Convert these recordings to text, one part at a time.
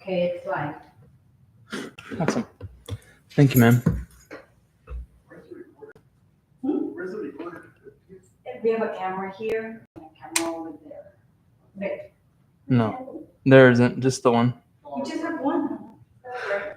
Okay, it's live. Awesome. Thank you, ma'am. We have a camera here and a camera over there. Wait. No, there isn't. Just the one. You just have one. Right.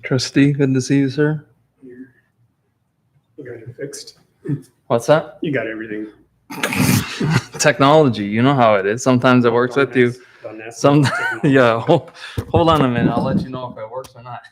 Trustee, good to see you, sir. You got it fixed. What's that? You got everything. Technology. You know how it is. Sometimes it works with you. Some, yeah. Hold on a minute. I'll let you know if it works or not.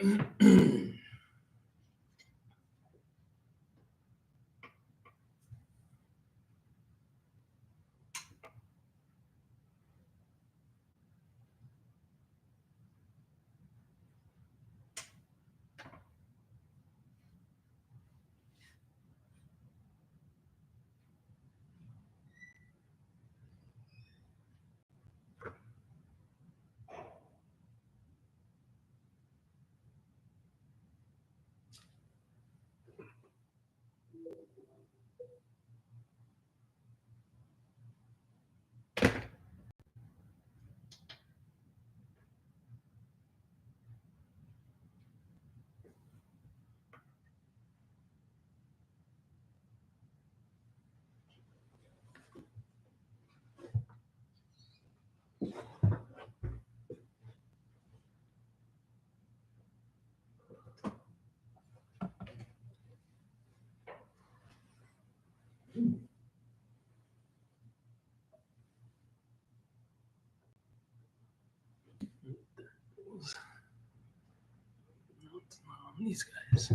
No, it's not on these guys.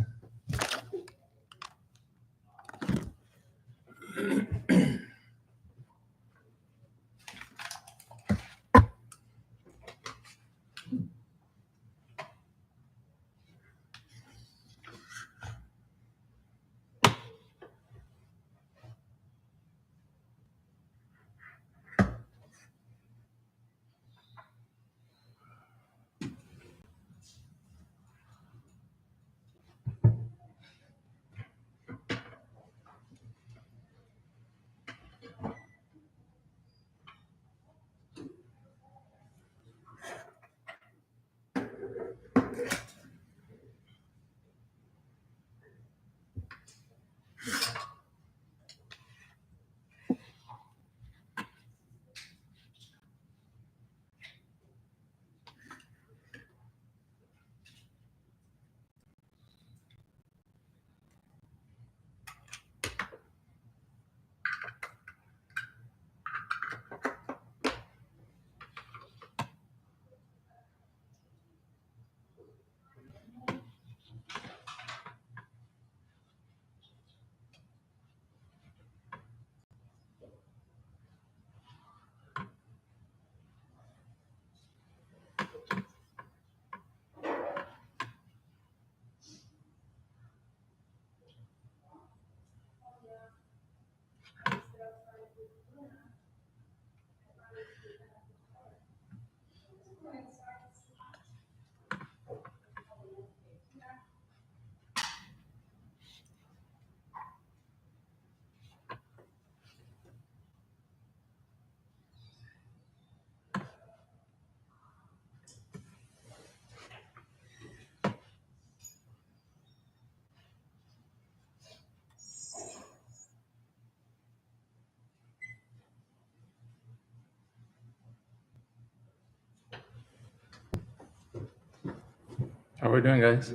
How are we doing, guys?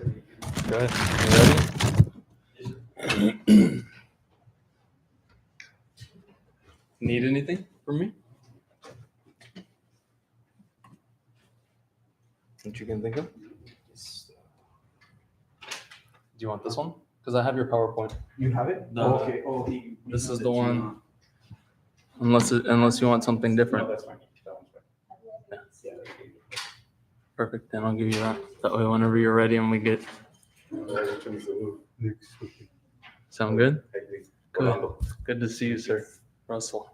Good. You ready? Need anything from me? What you can think of? Do you want this one? Because I have your PowerPoint. You have it? No. Oh, okay. Oh, This is the one. Unless you want something No, different. that's fine. That one's fine. Yeah, that's good. Perfect. Then I'll give you that. That way, whenever you're ready and we get. Sound good? Good. Good to see you, sir. Russell.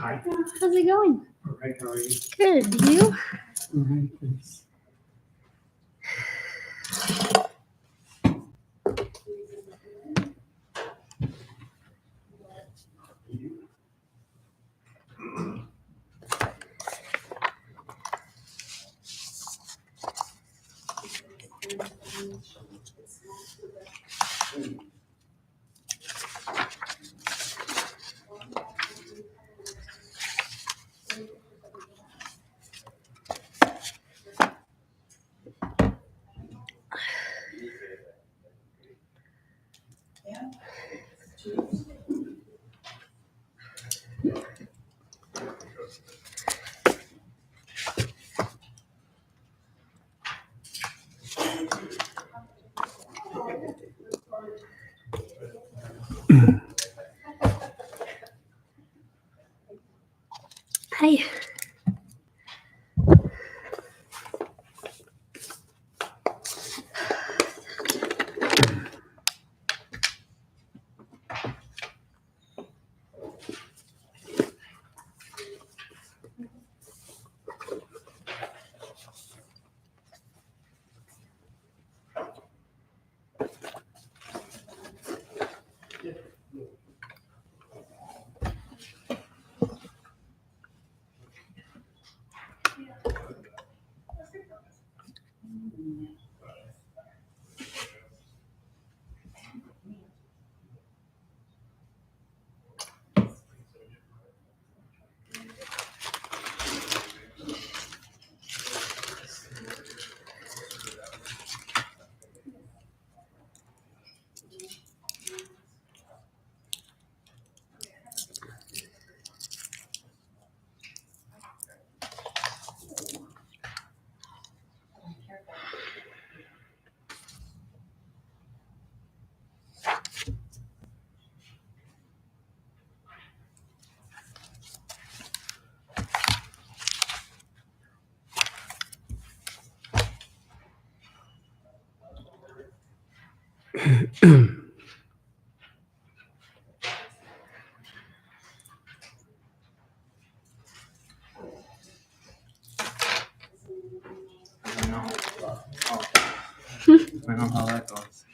Hi. How's it going? All right, how are you? Good. You? All right, thanks. Hi. I know how that goes.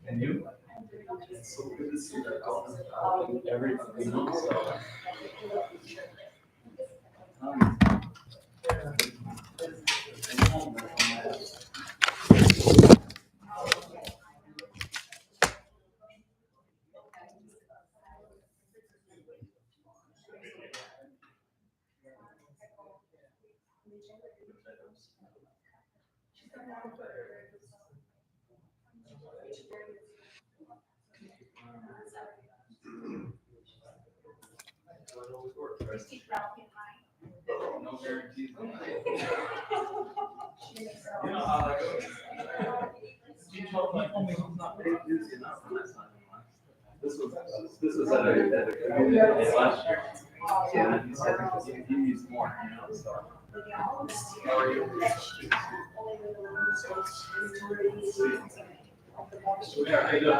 And you? It's so good to see that everything, you know, so. No guarantees. You know how that goes. He told me he's not very busy enough, and that's not enough. This was at a community day last year. Yeah, he said he needs more, you know, so. How are you? Yeah, I do.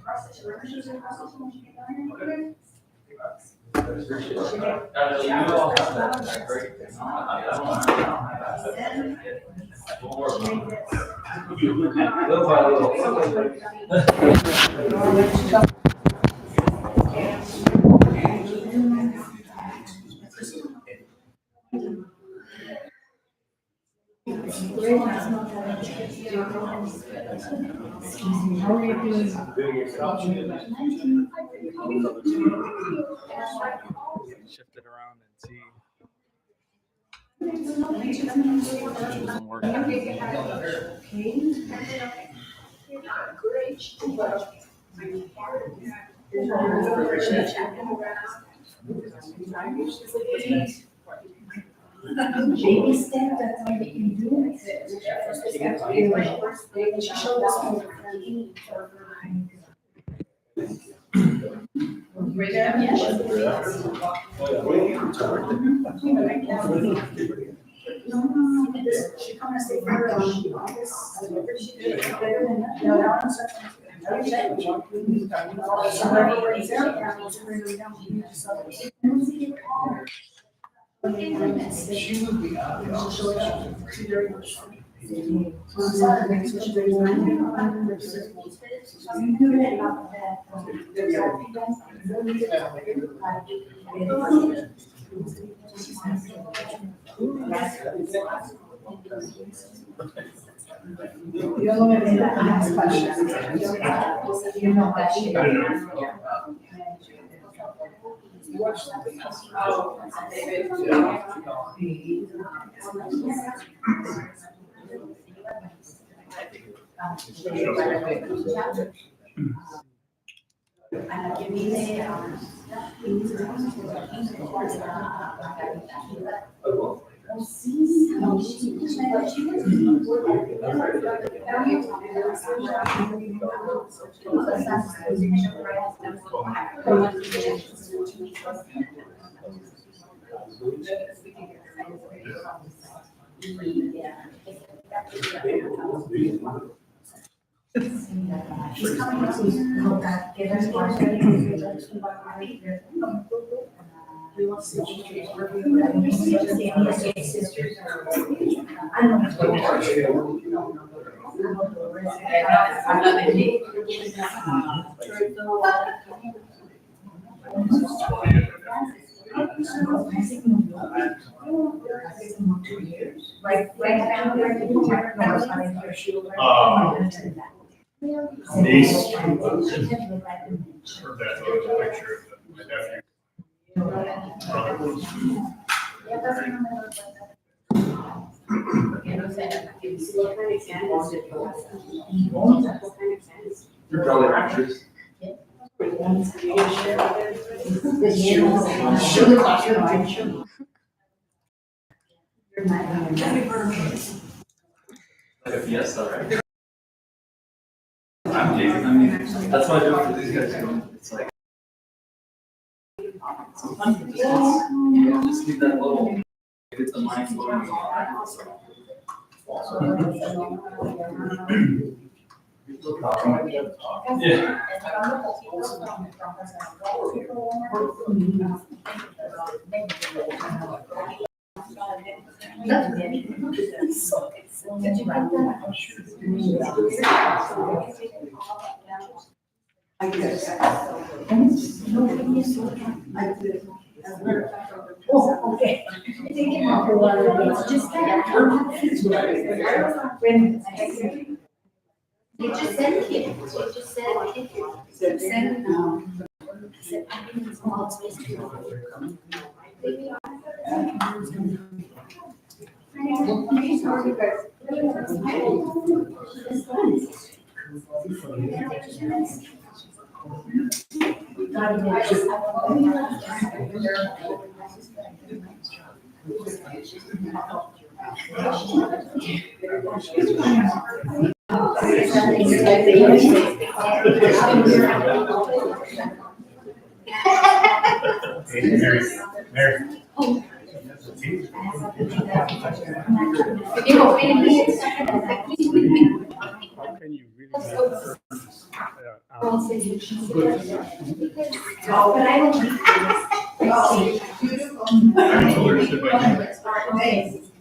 You all have that great thing. I don't have little by little. Shift it around and see. Doesn't work. Baby step, that's all you can do. She showed us how to She come and say, Yo no me vengo con las pastas. You know that she. She's coming to look at, get us more. We want to see sisters. I don't Niece. Heard that picture of my nephew. You're probably actress. Like a fiesta, right? I'm teasing. I mean, that's what I do for these guys. It's like sometimes you just need that little, get the mind flowing. Yeah. Oh, okay. Just that. You just said it. You just said it. You said Mary. How can you really make I'll say you should. No, but I don't. Oh, beautiful. I told her to sit back. Thanks.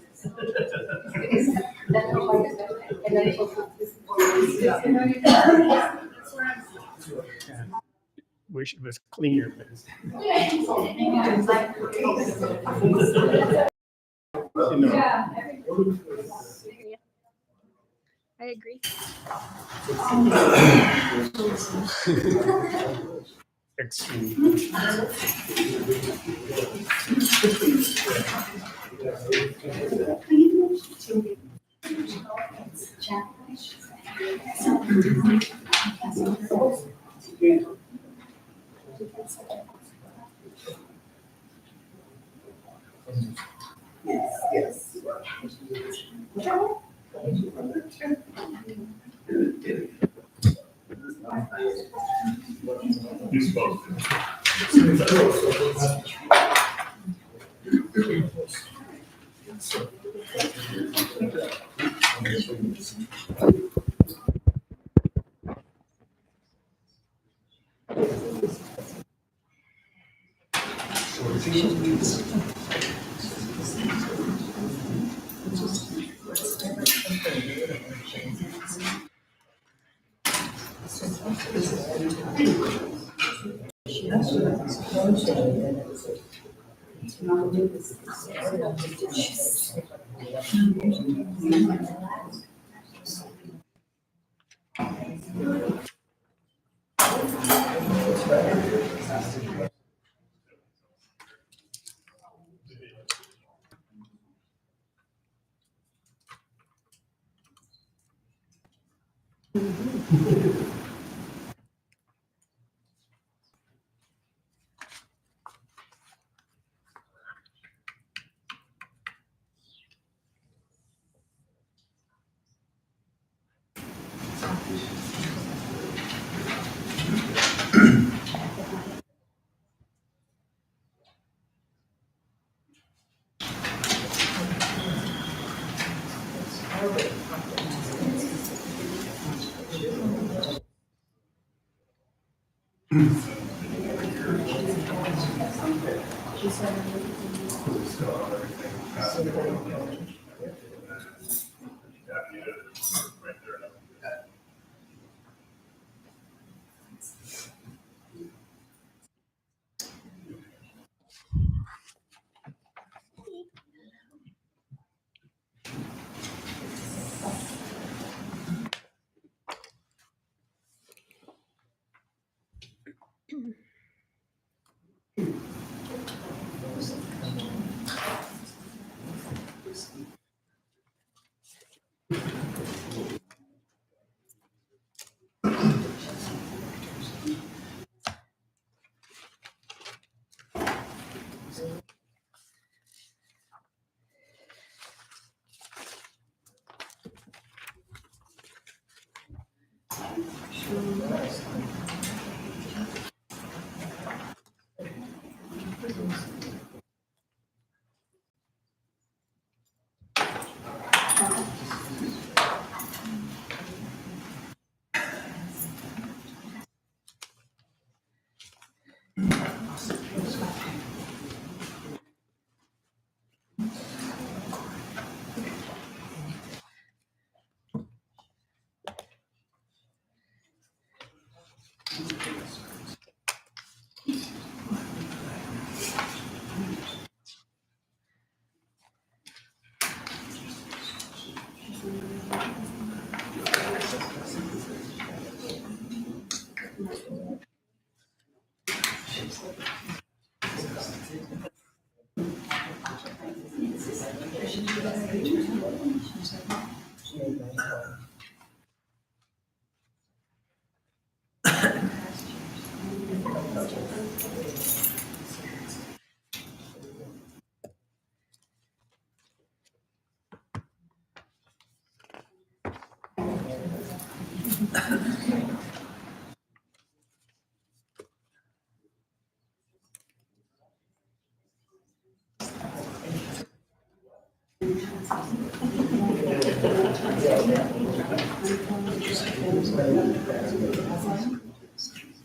Wish it was cleaner, but it's. I agree. Excellent. Yes. You're supposed to.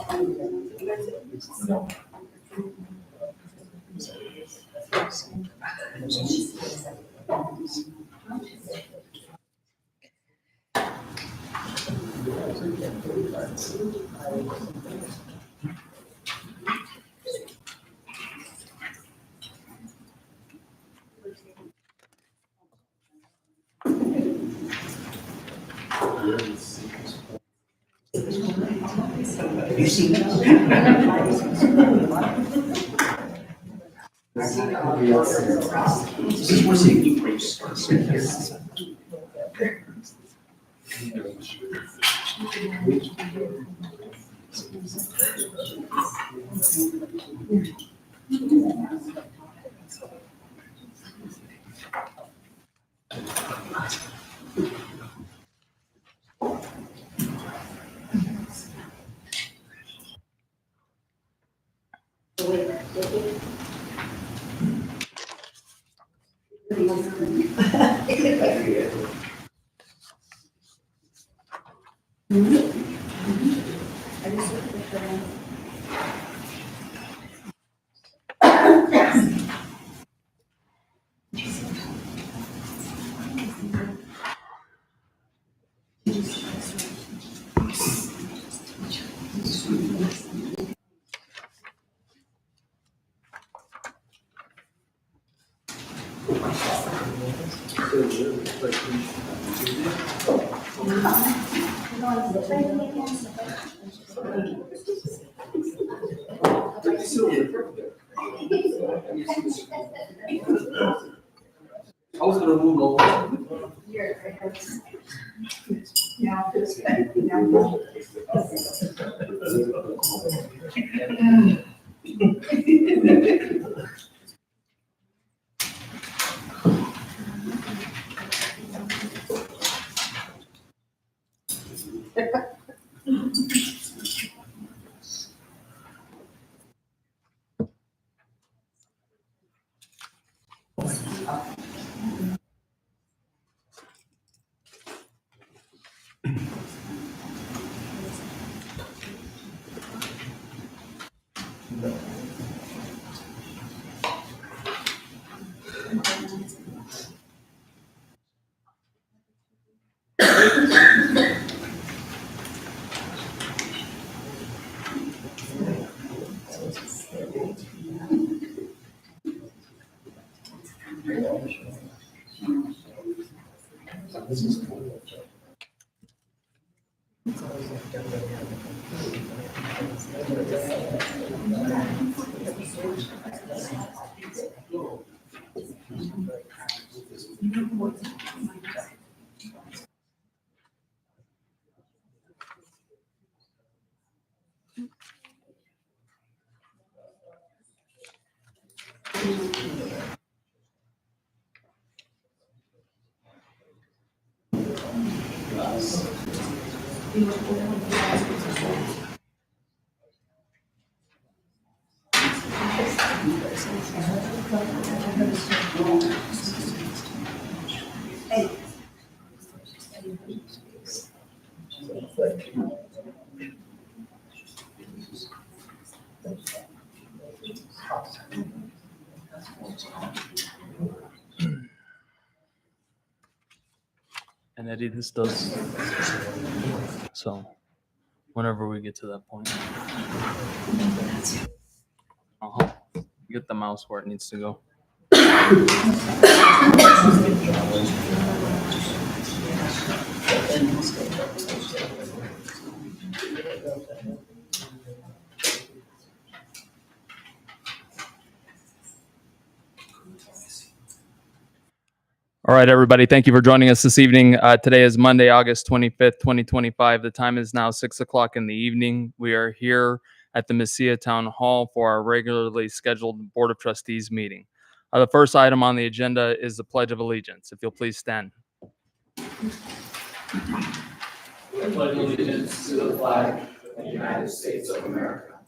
I was gonna move over. And Eddie, this does. So whenever we get to that point, get the mouse where it needs to go. All right, everybody. Thank you for joining us this evening. Today is Monday, August 25th, 2025. The time is now 6 o'clock in the evening. We are here at the Mesilla Town Hall for our regularly scheduled Board of Trustees meeting. The first item on the agenda is the Pledge of Allegiance. If you'll please stand. I pledge allegiance to the flag of the United States of America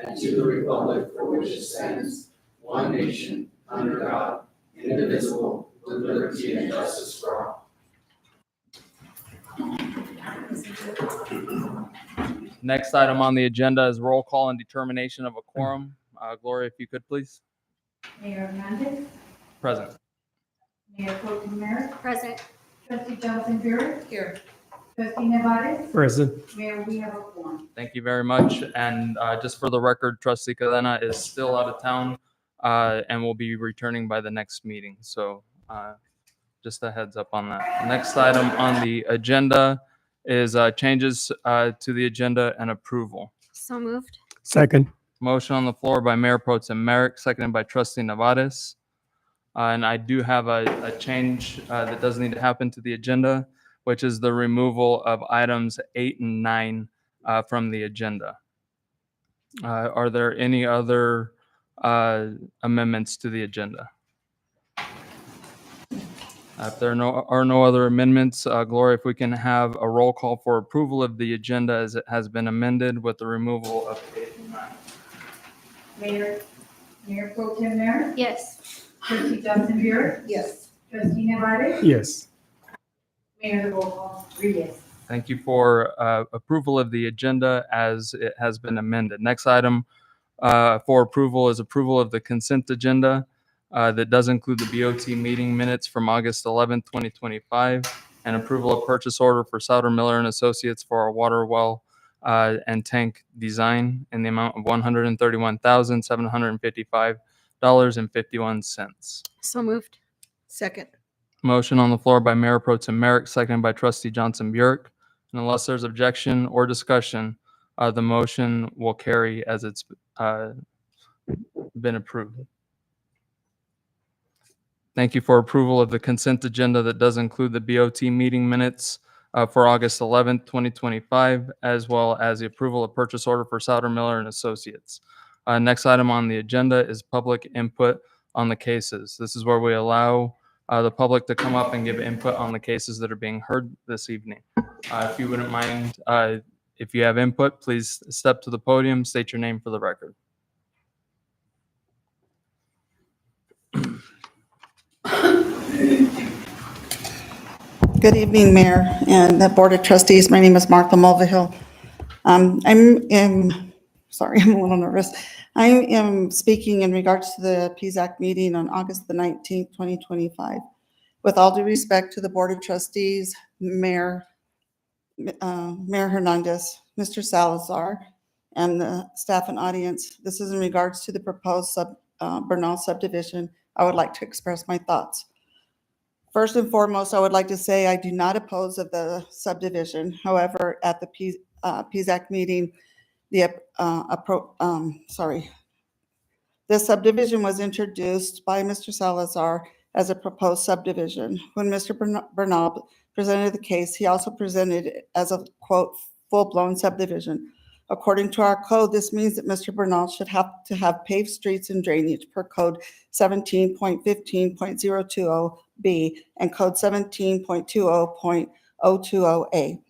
and to the republic for which it stands, one nation, under God, indivisible, with liberty and justice for all. Next item on the agenda is roll call and determination of a quorum. Gloria, if you could, please. Mayor Hernandez, Present. Mayor Pro Tem Merrick, Present. Trustee Johnson Burr. Here. Trustee Nevares, Present. Mayor, we have a quorum. Thank you very much. And just for the record, Trustee Cadena is still out of town and will be returning by the next meeting. So just a heads up on that. Next item on the agenda is changes to the agenda and approval. So moved. Second. Motion on the floor by Mayor Pro Tem Merrick, seconded by Trustee Nevares. And I do have a change that does need to happen to the agenda, which is the removal of items 8 and 9 from the agenda. Are there any other amendments to the agenda? If there are no other amendments, Gloria, if we can have a roll call for approval of the agenda as it has been amended with the removal of 8 and 9. Mayor Pro Tem Merrick, Yes. Trustee Johnson Burr. Yes. Trustee Nevares, Yes. Mayor, the roll call, 3 yes. Thank you for approval of the agenda as it has been amended. Next item for approval is approval of the consent agenda that does include the BOT meeting minutes from August 11th, 2025, and approval of purchase order for Souter Miller and Associates for our water well and tank design in the amount of $131,755.51. So moved. Second. Motion on the floor by Mayor Pro Tem Merrick, seconded by Trustee Johnson Bjork. And unless there's objection or discussion, the motion will carry as it's been approved. Thank you for approval of the consent agenda that does include the BOT meeting minutes for August 11th, 2025, as well as the approval of purchase order for Souter Miller and Associates. Next item on the agenda is public input on the cases. This is where we allow the public to come up and give input on the cases that are being heard this evening. If you wouldn't mind, if you have input, please step to the podium, state your name for the record. Good evening, Mayor and the Board of Trustees. My name is Martha Mulvihill. Sorry, I'm a little nervous. I am speaking in regards to the PZAC meeting on August the 19th, 2025. With all due respect to the Board of Trustees, Mayor Hernandez, Mr. Salazar, and the staff and audience, this is in regards to the proposed Bernal subdivision. I would like to express my thoughts. First and foremost, I would like to say I do not oppose of the subdivision. However, at the PZAC meeting, this subdivision was introduced by Mr. Salazar as a proposed subdivision. When Mr. Bernal presented the case, he also presented it as a, quote, full-blown subdivision. According to our code, this means that Mr. Bernal should have to have paved streets and drainage per code 17.15.020B and code 17.20.020A.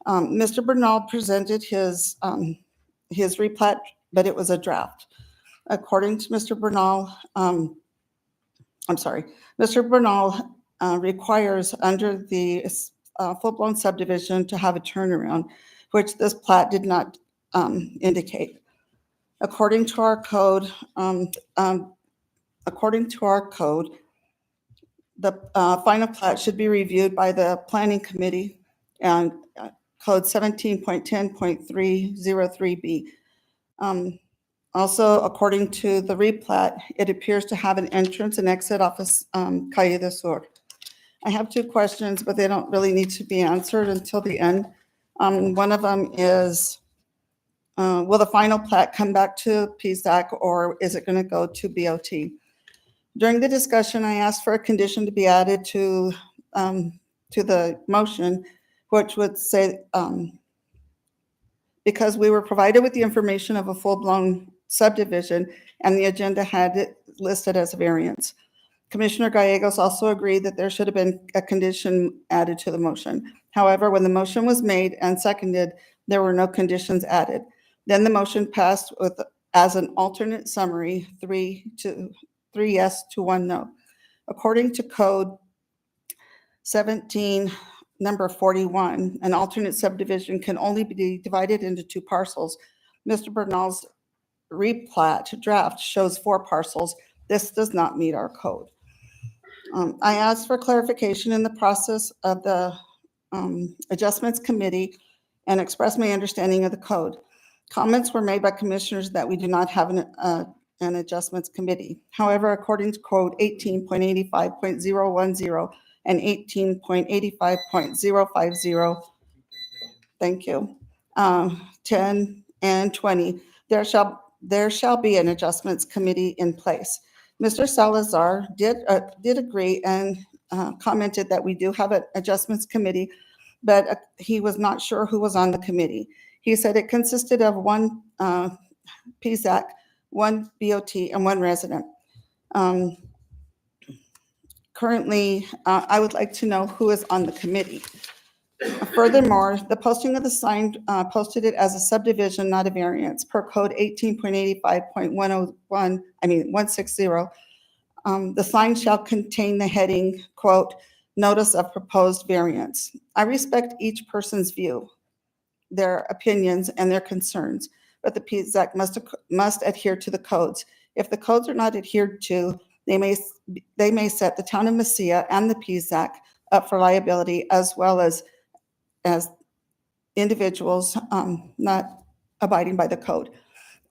Mr. Bernal presented his replat, but it was a draft. According to Mr. Bernal, Mr. Bernal requires under the full-blown subdivision to have a turnaround, which this plat did not indicate. According to our code, the final plat should be reviewed by the Planning Committee and code 17.10.303B. Also, according to the replat, it appears to have an entrance and exit off of Calle del Sur. I have two questions, but they don't really need to be answered until the end. One of them is, will the final plat come back to PZAC or is it going to go to BOT? During the discussion, I asked for a condition to be added to the motion, which would say, because we were provided with the information of a full-blown subdivision and the agenda had it listed as a variance. Commissioner Gallegos also agreed that there should have been a condition added to the motion. However, when the motion was made and seconded, there were no conditions added. Then the motion passed with, as an alternate summary, 3 yes to 1 no. According to code 17, number 41, an alternate subdivision can only be divided into 2 parcels. Mr. Bernal's replat draft shows 4 parcels. This does not meet our code. I asked for clarification in the process of the Adjustments Committee and expressed my understanding of the code. Comments were made by commissioners that we do not have an Adjustments Committee. However, according to Code 18.85.010 and 18.85.050, thank you, 10 and 20, there shall be an Adjustments Committee in place. Mr. Salazar did agree and commented that we do have an Adjustments Committee, but he was not sure who was on the committee. He said it consisted of 1 PZAC, 1 BOT, and 1 resident. Currently, I would like to know who is on the committee. Furthermore, the posting of the sign posted it as a subdivision, not a variance, per Code 160. The sign shall contain the heading, quote, "Notice of Proposed Variance." I respect each person's view, their opinions, and their concerns, but the PZAC must adhere to the codes. If the codes are not adhered to, they may set the town of Mesilla and the PZAC up for liability, as well as individuals not abiding by the code.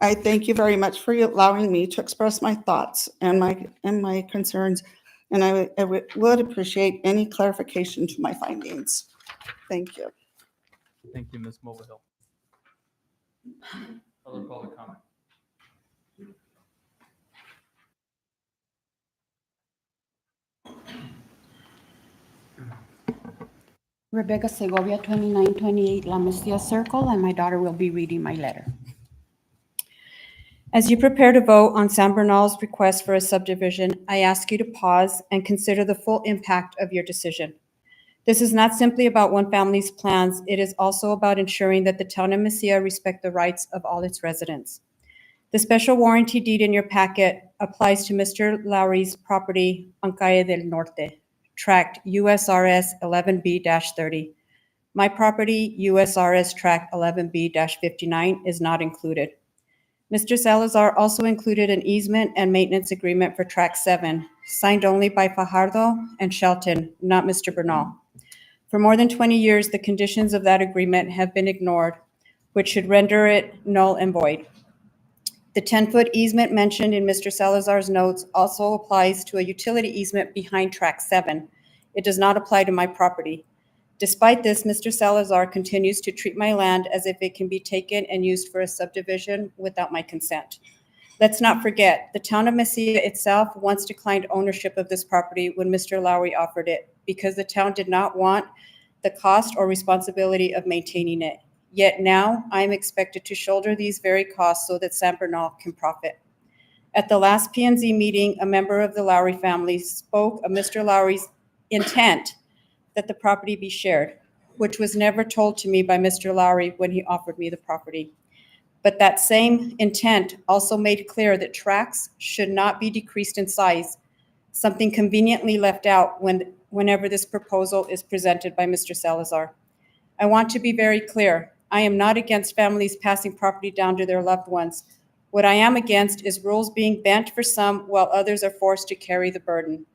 I thank you very much for allowing me to express my thoughts and my concerns, and I would appreciate any clarification to my findings. Thank you. Thank you, Ms. Mulvihill. Other public comment? Rebecca Segovia, 2928 La Mesilla Circle, and my daughter will be reading my letter. As you prepare to vote on San Bernal's request for a subdivision, I ask you to pause and consider the full impact of your decision. This is not simply about one family's plans, it is also about ensuring that the town of Mesilla respect the rights of all its residents. The special warranty deed in your packet applies to Mr. Lowry's property on Calle del Norte, tract USRS 11B-30. My property, USRS tract 11B-59, is not included. Mr. Salazar also included an easement and maintenance agreement for tract 7, signed only by Fajardo and Shelton, not Mr. Bernal. For more than 20 years, the conditions of that agreement have been ignored, which should render it null and void. The 10-foot easement mentioned in Mr. Salazar's notes also applies to a utility easement behind tract 7. It does not apply to my property. Despite this, Mr. Salazar continues to treat my land as if it can be taken and used for a subdivision without my consent. Let's not forget, the town of Mesilla itself once declined ownership of this property when Mr. Lowry offered it because the town did not want the cost or responsibility of maintaining it. Yet now I am expected to shoulder these very costs so that San Bernal can profit. At the last P&Z meeting, a member of the Lowry family spoke of Mr. Lowry's intent that the property be shared, which was never told to me by Mr. Lowry when he offered me the property. But that same intent also made clear that tracts should not be decreased in size, something conveniently left out whenever this proposal is presented by Mr. Salazar. I want to be very clear. I am not against families passing property down to their loved ones. What I am against is rules being bent for some while others are forced to carry the burden.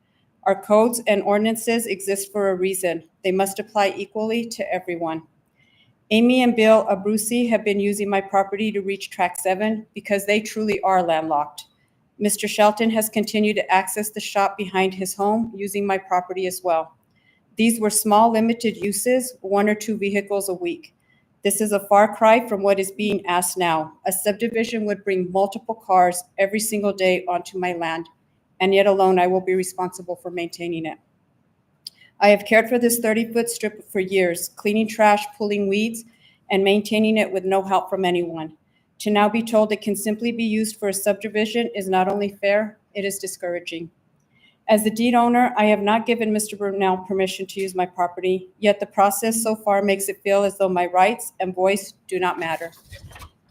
Our codes and ordinances exist for a reason. They must apply equally to everyone. Amy and Bill Abruzzi have been using my property to reach tract 7 because they truly are landlocked. Mr. Shelton has continued to access the shop behind his home using my property as well. These were small, limited uses, 1 or 2 vehicles a week. This is a far cry from what is being asked now. A subdivision would bring multiple cars every single day onto my land, and yet alone I will be responsible for maintaining it. I have cared for this 30-foot strip for years, cleaning trash, pulling weeds, and maintaining it with no help from anyone. To now be told it can simply be used for a subdivision is not only fair, it is discouraging. As the deed owner, I have not given Mr. Bernal permission to use my property, yet the process so far makes it feel as though my rights and voice do not matter.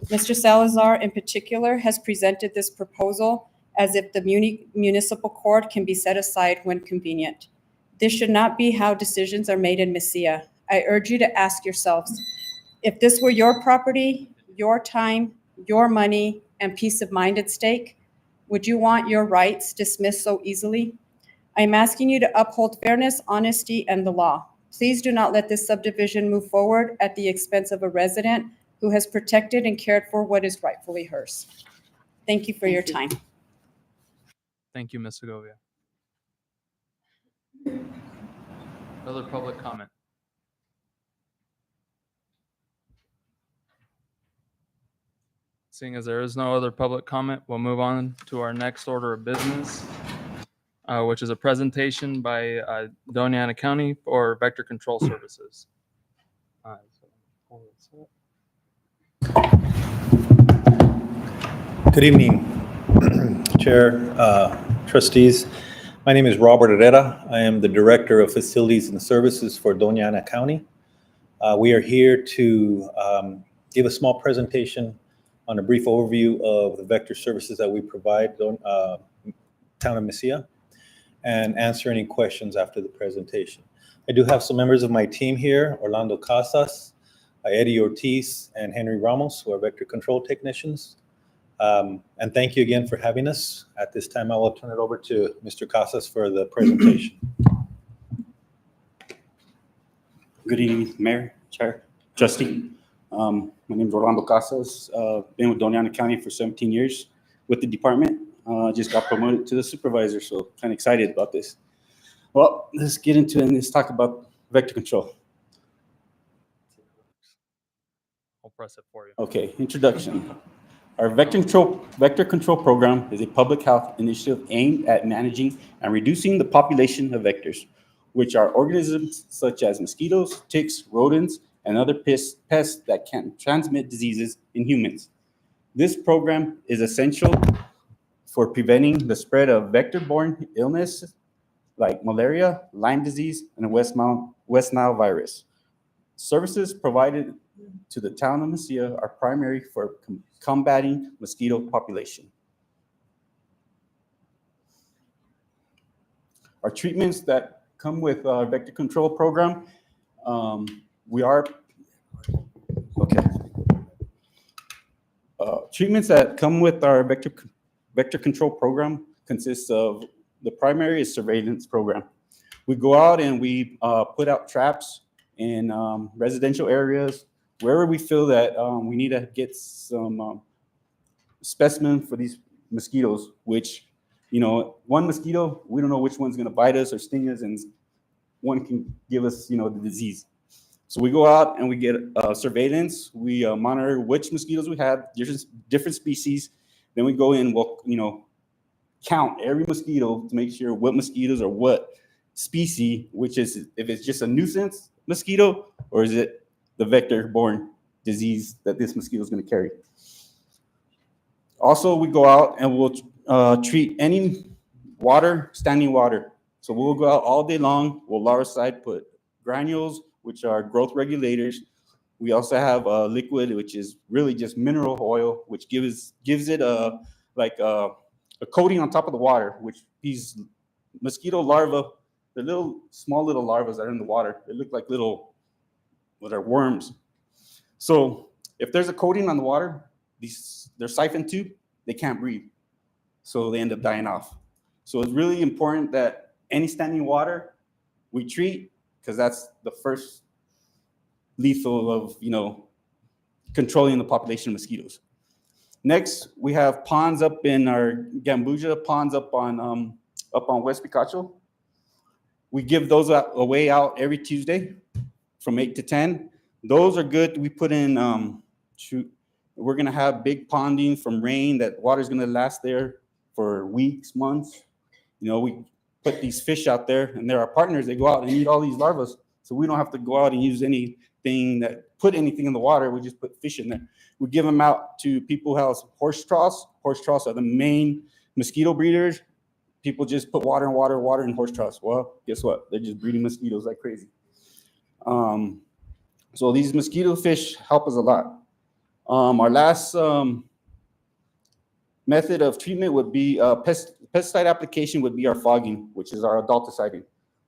Mr. Salazar, in particular, has presented this proposal as if the municipal court can be set aside when convenient. This should not be how decisions are made in Mesilla. I urge you to ask yourselves, if this were your property, your time, your money, and peace of mind at stake, would you want your rights dismissed so easily? I am asking you to uphold fairness, honesty, and the law. Please do not let this subdivision move forward at the expense of a resident who has protected and cared for what is rightfully hers. Thank you for your time. Thank you, Ms. Segovia. Other public comment? Seeing as there is no other public comment, we'll move on to our next order of business, which is a presentation by Doña Ana County for Vector Control Services. Good evening, Chair, trustees. My name is Robert Herrera. I am the Director of Facilities and Services for Doña Ana County. We are here to give a small presentation on a brief overview of the vector services that we provide town of Mesilla and answer any questions after the presentation. I do have some members of my team here, Orlando Casas, Eddie Ortiz, and Henry Ramos, who are vector control technicians. And thank you again for having us. At this time, I will turn it over to Mr. Casas for the presentation. Good evening, Mayor, Chair, Trustee. My name is Orlando Casas. Been with Doña Ana County for 17 years with the department. Just got promoted to the supervisor, so kind of excited about this. Well, let's get into it and let's talk about vector control. I'll press it for you. Okay, introduction. Our vector control program is a public health initiative aimed at managing and reducing the population of vectors, which are organisms such as mosquitoes, ticks, rodents, and other pests that can transmit diseases in humans. This program is essential for preventing the spread of vector-borne illnesses like malaria, Lyme disease, and West Nile virus. Services provided to the town of Mesilla are primary for combating mosquito population. Our treatments that come with our vector control program, treatments that come with our vector control program consists of, the primary is surveillance program. We go out and we put out traps in residential areas, wherever we feel that we need to get some specimen for these mosquitoes, which, you know, one mosquito, we don't know which one's gonna bite us or sting us, and one can give us, you know, the disease. So we go out and we get surveillance. We monitor which mosquitoes we have, different species. Then we go in, we'll, you know, count every mosquito to make sure what mosquitoes are what species, which is, if it's just a nuisance mosquito, or is it the vector-borne disease that this mosquito is going to carry. Also, we go out and we'll treat any water, standing water. So we'll go out all day long. We'll larvicide, put granules, which are growth regulators. We also have a liquid, which is really just mineral oil, which gives it a coating on top of the water, which these mosquito larvae, the small little larvae that are in the water, they look like little, what are worms. So if there's a coating on the water, they're siphon tube, they can't breathe. So they end up dying off. So it's really important that any standing water we treat, because that's the first lethal of, you know, controlling the population of mosquitoes. Next, we have ponds up in our Gambuja ponds up on West Picacho. We give those away out every Tuesday from 8 to 10. Those are good. We put in, we're gonna have big ponding from rain, that water's gonna last there for weeks, months. You know, we put these fish out there, and they're our partners. They go out and eat all these larvae. So we don't have to go out and use anything put anything in the water. We just put fish in there. We give them out to people who have horse troughs. Horse troughs are the main mosquito breeders. People just put water in horse troughs. Well, guess what? They're just breeding mosquitoes like crazy. So these mosquito fish help us a lot. Our last method of treatment would be pesticide application would be our fogging, which is our adulticiding.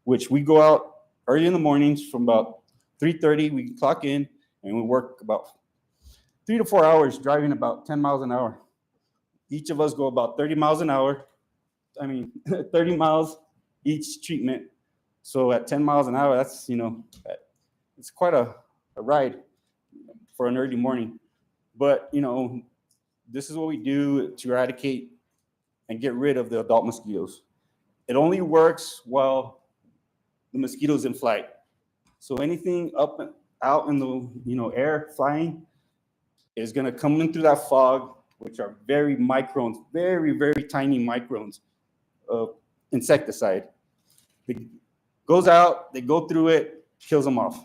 which we go out early in the mornings from about 3:30. We can clock in and we work about 3 to 4 hours driving about 10 miles an hour. Each of us go about 30 miles an hour. 30 miles each treatment. So at 10 miles an hour, that's, it's quite a ride for an early morning. But, this is what we do to eradicate and get rid of the adult mosquitoes. It only works while the mosquito's in flight. So anything up and out in the air flying is going to come in through that fog, which are very microns, very, very tiny microns of insecticide. It goes out, they go through it, kills them off.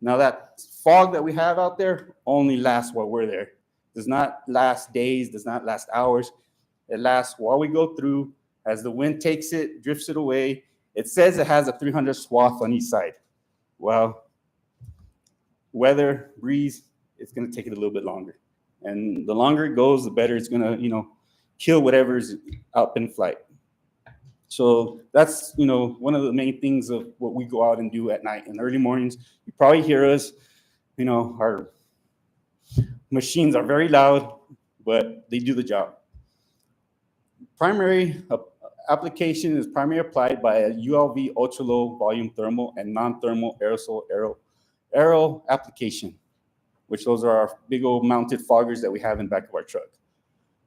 Now that fog that we have out there only lasts while we're there. Does not last days, does not last hours. It lasts while we go through. As the wind takes it, drifts it away. It says it has a 300 swath on each side. Well, weather, breeze, it's going to take it a little bit longer. And the longer it goes, the better it's going to, kill whatever's up in flight. So that's, one of the main things of what we go out and do at night. In the early mornings, you probably hear us, our machines are very loud, but they do the job. Primary application is primarily applied by a ULV ultra-low volume thermal and non-thermal aerosol aero application, which those are our big old mounted foggers that we have in the back of our truck.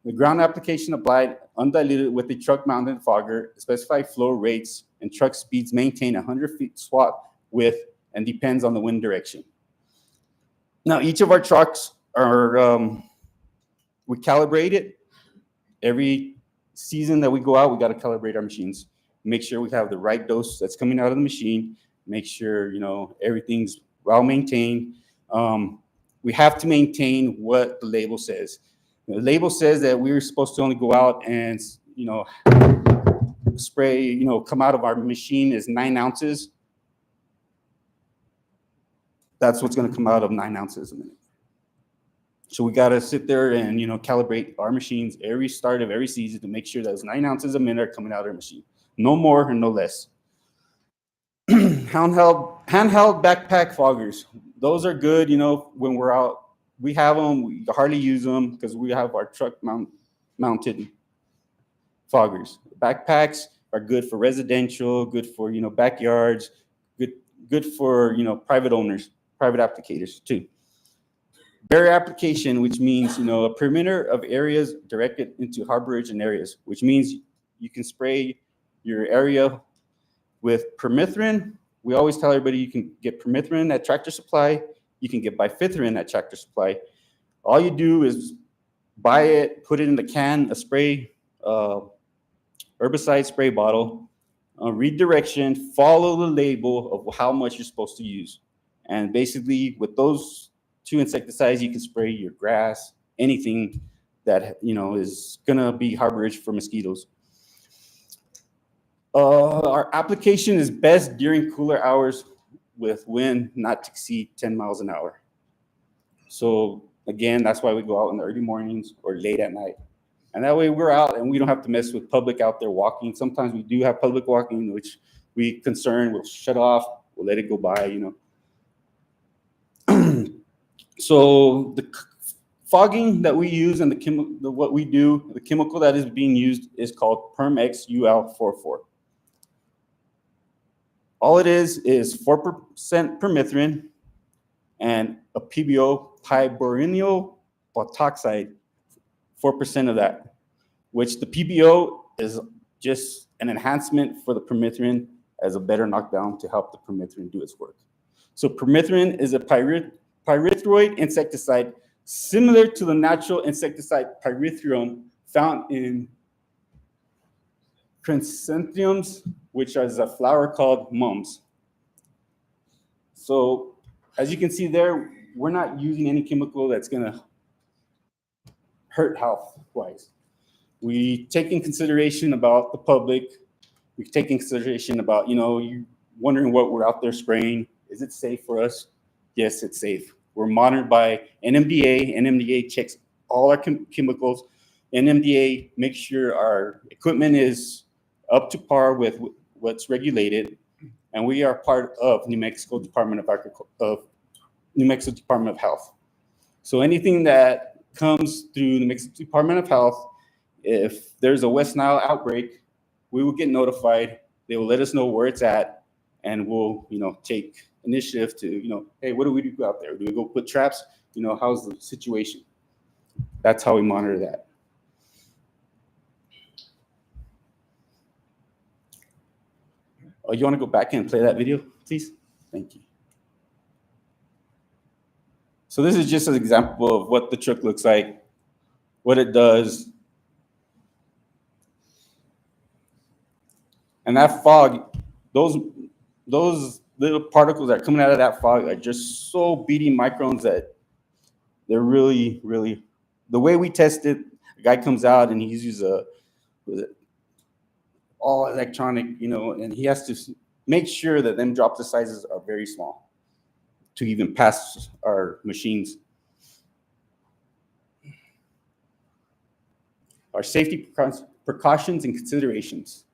The ground application applied undiluted with the truck mounted fogger, specified flow rates and truck speeds maintain 100 feet swath width and depends on the wind direction. Now, each of our trucks are, we calibrate it. Every season that we go out, we got to calibrate our machines. Make sure we have the right dose that's coming out of the machine. Make sure, everything's well maintained. We have to maintain what the label says. The label says that we're supposed to only go out and, spray, come out of our machine is 9 ounces. That's what's going to come out of 9 ounces a minute. So we got to sit there and, calibrate our machines every start of every season to make sure that those 9 ounces a minute are coming out of our machine. No more and no less. Handheld backpack foggers. Those are good, when we're out. We have them. We hardly use them because we have our truck mounted foggers. Backpacks are good for residential, good for, backyards, good for, private owners, private applicators too. Barrier application, which means, a perimeter of areas directed into harborage and areas, which means you can spray your area with permethrin. We always tell everybody you can get permethrin at Tractor Supply. You can get bifenthrin at Tractor Supply. All you do is buy it, put it in the can, a spray, herbicide spray bottle, read direction, follow the label of how much you're supposed to use. And basically with those 2 insecticides, you can spray your grass, anything that, is gonna be harborage for mosquitoes. Our application is best during cooler hours with wind not to exceed 10 miles an hour. So again, that's why we go out in the early mornings or late at night. And that way we're out and we don't have to mess with public out there walking. Sometimes we do have public walking, which we concern, we'll shut off, we'll let it go by, So the fogging that we use and what we do, the chemical that is being used is called Perm-X UL44. All it is 4% permethrin and a PBO, piberenyl butoxide, 4% of that, which the PBO is just an enhancement for the permethrin as a better knockdown to help the permethrin do its work. So permethrin is a pyrethroid insecticide similar to the natural insecticide pyrethrum found in chrysanthemums, which is a flower called mums. So as you can see there, we're not using any chemical that's gonna hurt health-wise. We take in consideration about the public. We take in consideration about, you wondering what we're out there spraying. Is it safe for us? Yes, it's safe. We're monitored by NMDA. NMDA checks all our chemicals. NMDA makes sure our equipment is up to par with what's regulated. and we are part of New Mexico Department of New Mexico Department of Health. So anything that comes through New Mexico Department of Health, if there's a West Nile outbreak, we will get notified. They will let us know where it's at, and we'll, take initiative to, hey, what do we do out there? Do we go put traps? How's the situation? That's how we monitor that. Oh, you want to go back and play that video, please? Thank you. So this is just an example of what the truck looks like, what it does. And that fog, those little particles that are coming out of that fog are just so beating microns that they're really, really, the way we test it, the guy comes out and he uses all electronic, and he has to make sure that them drop sizes are very small to even pass our machines. Our safety precautions and considerations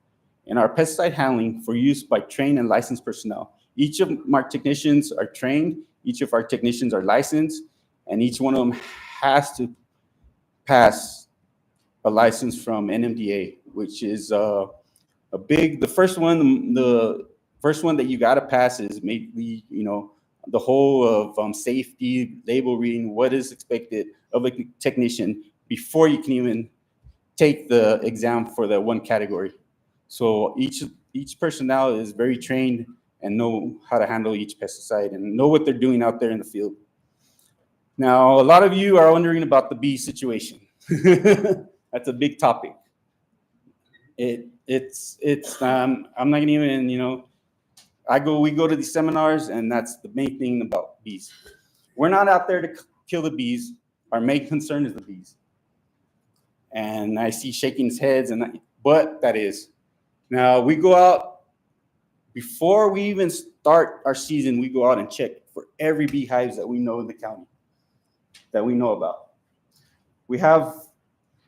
in our pesticide handling for use by trained and licensed personnel. Each of our technicians are trained, each of our technicians are licensed, and each one of them has to pass a license from NMDA, which is the first one that you got to pass is maybe, the whole of safety, label reading, what is expected of a technician before you can even take the exam for the one category. So each personnel is very trained and know how to handle each pesticide and know what they're doing out there in the field. Now, a lot of you are wondering about the bee situation. That's a big topic. I'm not gonna even, we go to these seminars, and that's the main thing about bees. We're not out there to kill the bees. Our main concern is the bees. And I see shaking his heads, but that is. Now, we go out, before we even start our season, we go out and check for every beehives that we know in the county, that we know about. We have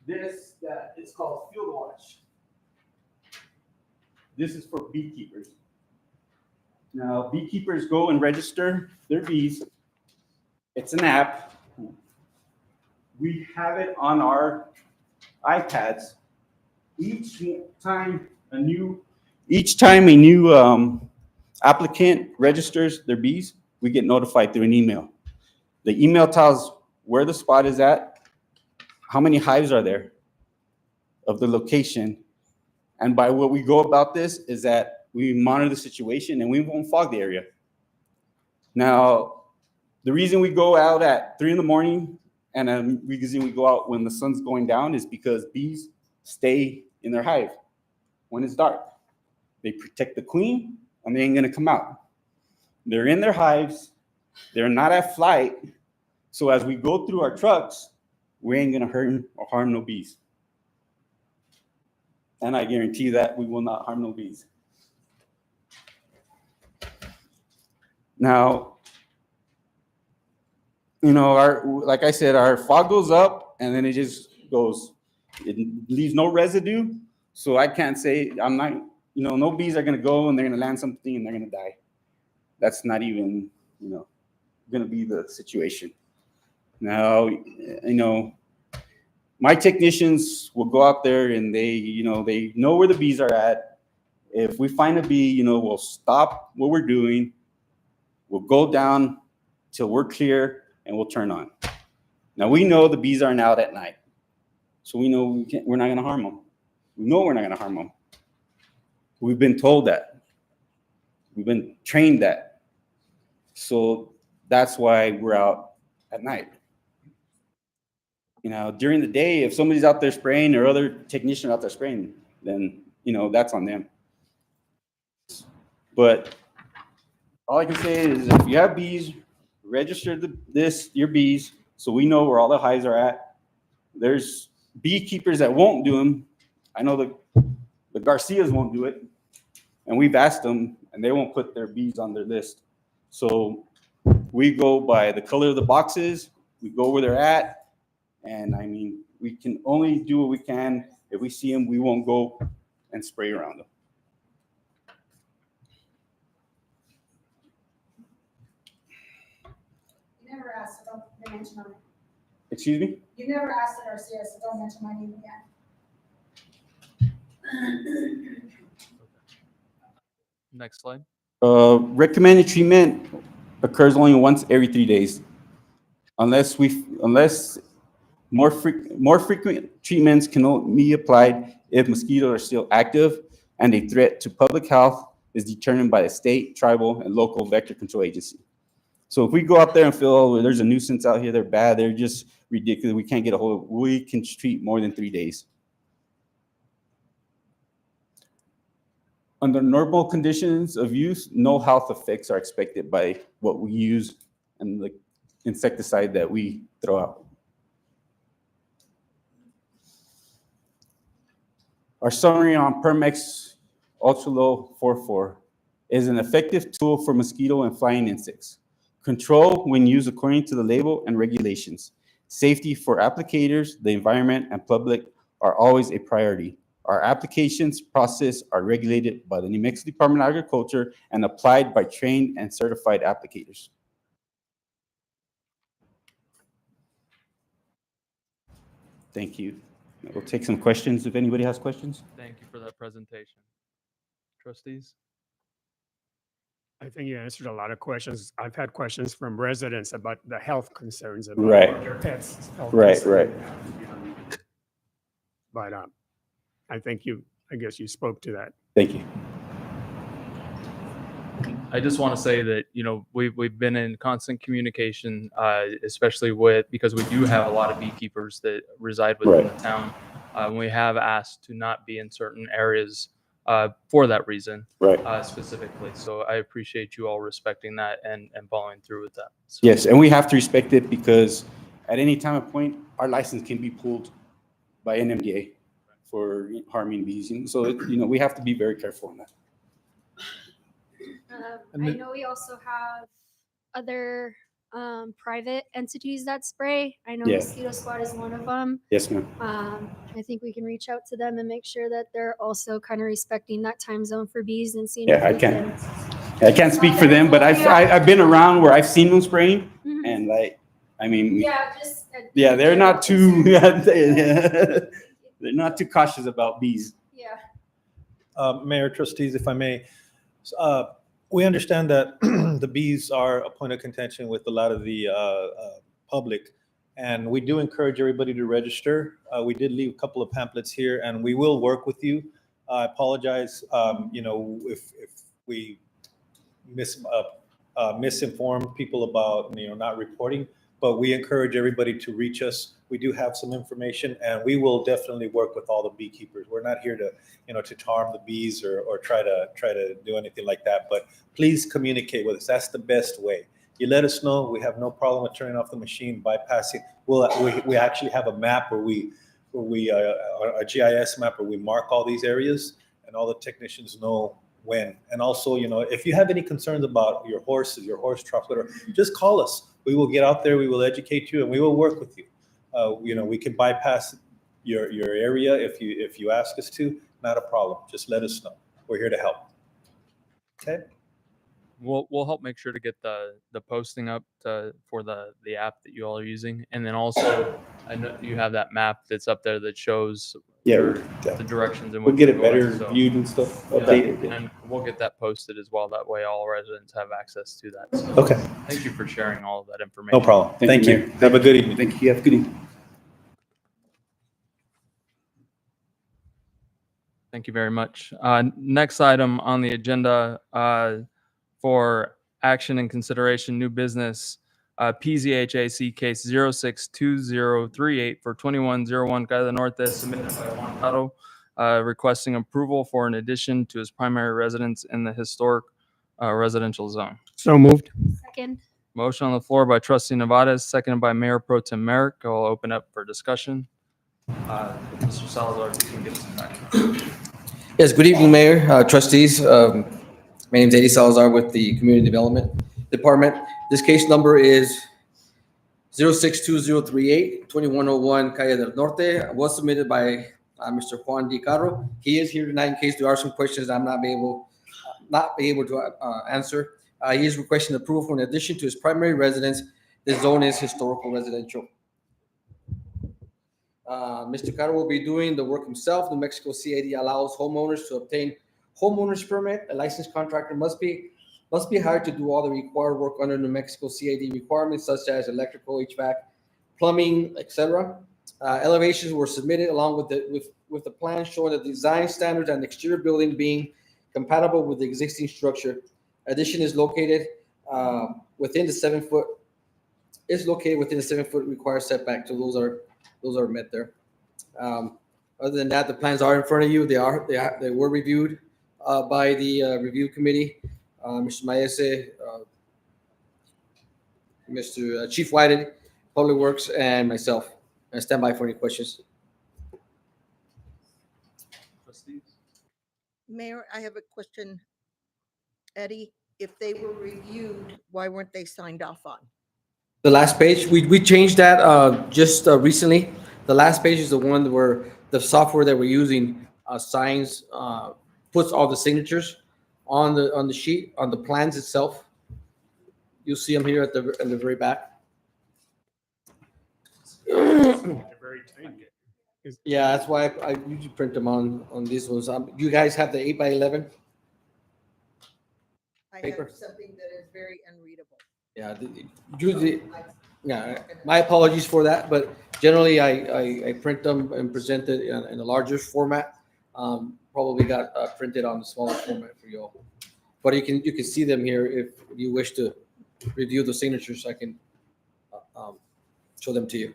this that is called Field Watch. This is for beekeepers. Now, beekeepers go and register their bees. It's an app. We have it on our iPads. Each time a new applicant registers their bees, we get notified through an email. The email tells where the spot is at, how many hives are there, of the location. And by what we go about this is that we monitor the situation and we won't fog the area. Now, the reason we go out at 3 a.m. and the reason we go out when the sun's going down is because bees stay in their hive when it's dark. They protect the queen and they ain't gonna come out. They're in their hives, they're not at flight. So as we go through our trucks, we ain't gonna hurt or harm no bees. And I guarantee that we will not harm no bees. Now, like I said, our fog goes up and then it just goes. It leaves no residue. So I can't say, no bees are gonna go and they're gonna land something and they're gonna die. That's not even, gonna be the situation. Now, my technicians will go out there and they know where the bees are at. If we find a bee, we'll stop what we're doing. We'll go down till we're clear and we'll turn on. Now we know the bees aren't out at night. So we know we're not gonna harm them. We know we're not gonna harm them. We've been told that. We've been trained that. So that's why we're out at night. During the day, if somebody's out there spraying or other technician out there spraying, then, that's on them. But all I can say is if you have bees, register your bees so we know where all the hives are at. There's beekeepers that won't do them. I know the Garcias won't do it. And we've asked them, and they won't put their bees on their list. So we go by the color of the boxes. We go where they're at. And we can only do what we can. If we see them, we won't go and spray around them. asked, so don't mention my name. Excuse me? You never asked at RCS, so don't mention my name again. Next slide. Recommended treatment occurs only once every 3 days. Unless more frequent treatments can only be applied if mosquitoes are still active and a threat to public health is determined by the state, tribal, and local vector control agency. So if we go out there and feel, oh, there's a nuisance out here, they're bad, they're just ridiculous, we can't get a hold of, we can treat more than 3 days. Under normal conditions of use, no health effects are expected by what we use and the insecticide that we throw out. Our summary on Permex Ultra Low 44 is an effective tool for mosquito and flying insects. Control when used according to the label and regulations. Safety for applicators, the environment, and public are always a priority. Our applications process are regulated by the New Mexico Department of Agriculture and applied by trained and certified applicators. Thank you. We'll take some questions if anybody has questions. Thank you for that presentation. Trustees? I think you answered a lot of questions. I've had questions from residents about the health concerns about Right. their pets. Health Right, concerns. But I think I guess you spoke to that. Thank you. I just want to say that, we've been in constant communication, especially because we do have a lot of beekeepers that reside within Right. the town. We have asked to not be in certain areas for that reason, Right. specifically. So I appreciate you all respecting that and following through with that. So, Yes, and we have to respect it because at any time of point, our license can be pulled by NMDA for harming bees. And so, we have to be very careful on that. I know we also have other private entities that spray. I know Yeah. Mosquito Squad is one of them. Yes, ma'am. I think we can reach out to them and make sure that they're also kind of respecting that time zone for bees and seeing. Yeah, if I we can't. can- I can't speak for them, but I've been around where I've seen them spraying, Mhm. and Yeah, just. yeah, they're not too they're not too cautious about bees. Yeah. Mayor, trustees, if I may, we understand that the bees are a point of contention with a lot of the public, and we do encourage everybody to register. We did leave a couple of pamphlets here, and we will work with you. I apologize, if we misinformed people about, not reporting, but we encourage everybody to reach us. We do have some information, and we will definitely work with all the beekeepers. We're not here to, to harm the bees or try to do anything like that. But please communicate with us. That's the best way. You let us know. We have no problem with turning off the machine, bypassing. We actually have a map where a GIS map where we mark all these areas, and all the technicians know when. And also, if you have any concerns about your horses, your horse troughs, whatever, just call us. We will get out there. We will educate you, and we will work with you. We can bypass your area if you ask us to. Not a problem. Just let us know. We're here to help. Okay. We'll help make sure to get the posting up for the app that you all are using, and then also I know you have that map that's up there that shows the directions and We'll get it better viewed and stuff. Updated. and we'll get that posted as well. That way, all residents have access to that. So Okay. thank you for sharing all of that information. No problem. Thank you. Mayor. Have a good evening. Thank you. Have a good evening. Thank you very much. Next item on the agenda for action and consideration, new business, PZHAC case 062038 for 2101 Calle del Norte, submitted by Juan Taro, requesting approval for an addition to his primary residence in the historic residential zone. So moved. Second. Motion on the floor by Trustee Nevada, seconded by Mayor Pro Tem Merrick. I'll open up for discussion. Mr. Salazar, if you can give us some background. Yes, good evening, Mayor, trustees. My name is Eddie Salazar with the Community Development Department. This case number is 062038, 2101 Calle del Norte. It was submitted by Mr. Juan D. Carro. He is here tonight in case there are some questions I'm not be able to answer. He is requesting approval for an addition to his primary residence The zone is historical residential. Mr. Caro will be doing the work himself. New Mexico CID allows homeowners to obtain homeowner's permit. A licensed contractor must be hired to do all the required work under New Mexico CID requirements such as electrical, HVAC, plumbing, etc. Elevations were submitted along with the plan showing the design standards and exterior building being compatible with the existing structure. Addition is located within the 7 foot. Is located within the 7 foot required setback. So those are met there. Other than that, the plans are in front of you. They were reviewed by the review committee. Mr. Maese, Mr. Chief Whited, Public Works, and myself. I stand by for any questions. Mayor, I have a question. Eddie, if they were reviewed, why weren't they signed off on? The last page, we changed that just recently. The last page is the one where the software that we're using signs, puts all the signatures on the sheet, on the plans itself. You'll see them here at the very back. Yeah, that's why I usually print them on these ones. You guys have the 8x11 paper? I have something that is very unreadable. Yeah, usually, yeah, my apologies for that, but generally I print them and present it in a larger format. Probably got printed on the smaller format for you all. But you can see them here if you wish to review the signatures. I can show them to you.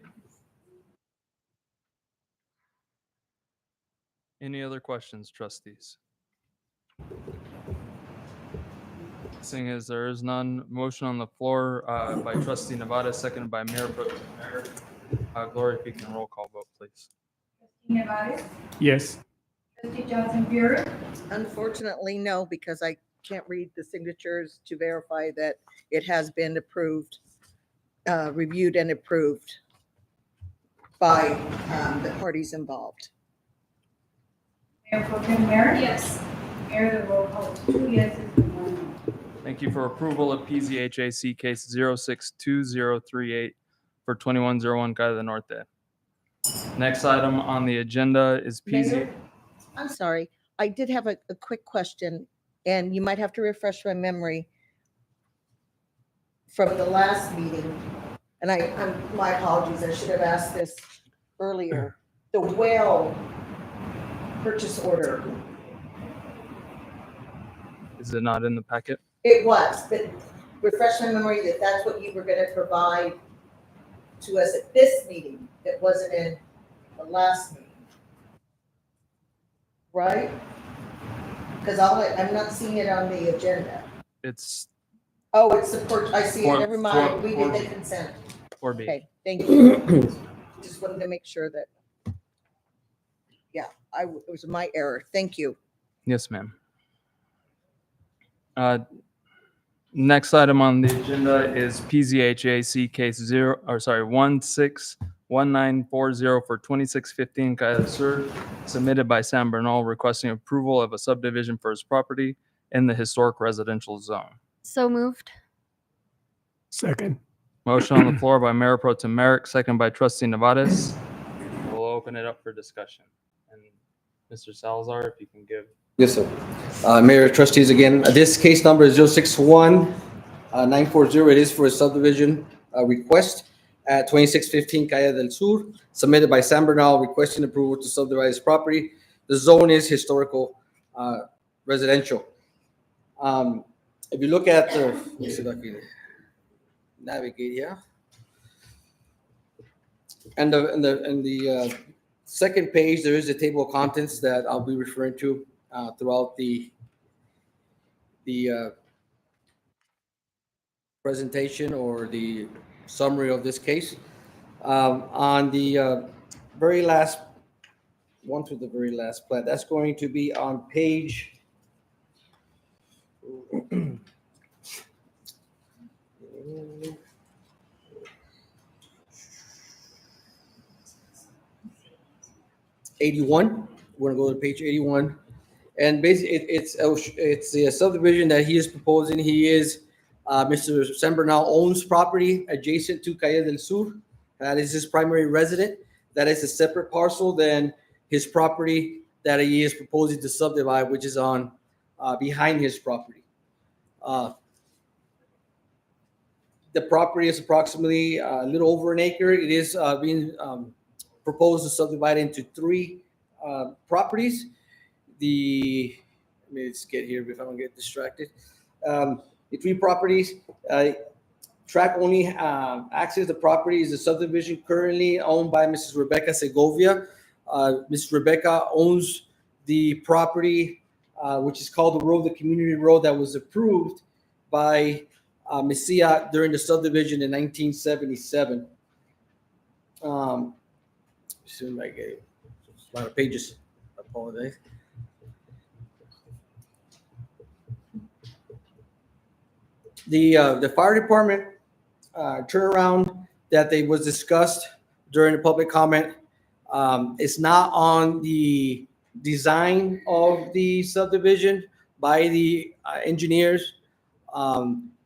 Any other questions, trustees? Seeing as there is none, motion on the floor by trustee Nevada, seconded by Mayor Pro Tem Merrick. Gloria, if you can roll call vote, please. Nevares. Yes. Trustee Johnson Burek. Unfortunately, no, because I can't read the signatures to verify that it has been approved, reviewed and approved by the parties involved. Mayor Pro Tem Merrick. Yes. Mayor, the roll call is 2 yeses and 1 no. Thank you for approval of PZHAC case 062038 for 2101 Calle del Norte. Next item on the agenda is PZ. Mayor, I'm sorry, I did have a quick question, and you might have to refresh my memory from the last meeting. And my apologies, I should have asked this earlier. The well purchase order. Is it not in the packet? It was, but refresh my memory that that's what you were going to provide to us at this meeting. That wasn't in the last meeting. Right? Because I'm not seeing it on the agenda. It's Oh, it's support, I see it, never mind, we did the consent. 4B. Okay, thank you. Just wanted to make sure that, yeah, it was my error, thank you. Yes, ma'am. Next item on the agenda is PZHAC case 161940 for 2615 Calle del Sur, submitted by San Bernal requesting approval of a subdivision for his property in the historic residential zone. So moved. Second. Motion on the floor by Mayor Pro Tem Merrick, second by Trustee Nevades. We'll open it up for discussion. And Mr. Salazar, if you can give. Yes, sir. Mayor, trustees, again, this case number is 061940. It is for a subdivision request at 2615 Calle del Sur, submitted by San Bernal requesting approval to subdivide his property. The zone is historical residential. If you look at the, let me see if I can navigate here. And the second page, there is a table of contents that I'll be referring to throughout the presentation or the summary of this case. On the very last one to the very last plat, that's going to be on page 81. We're gonna go to page 81, and basically it's a subdivision that he is proposing. He is Mr. Sembernal owns property adjacent to Calle del Sur. That is his primary resident. That is a separate parcel than his property that he is proposing to subdivide, which is on behind his property. The property is approximately a little over an acre. It is being proposed to subdivide into 3 properties. Let me just get here if I don't get distracted. The 3 properties, track only access the property is a subdivision currently owned by Mrs. Rebecca Segovia. Mrs. Rebecca owns the property, which is called the road, the community road that was approved by Mesilla during the subdivision in 1977. Soon I get it. A lot of pages. I apologize. The fire department turnaround that they was discussed during the public comment is not on the design of the subdivision by the engineers,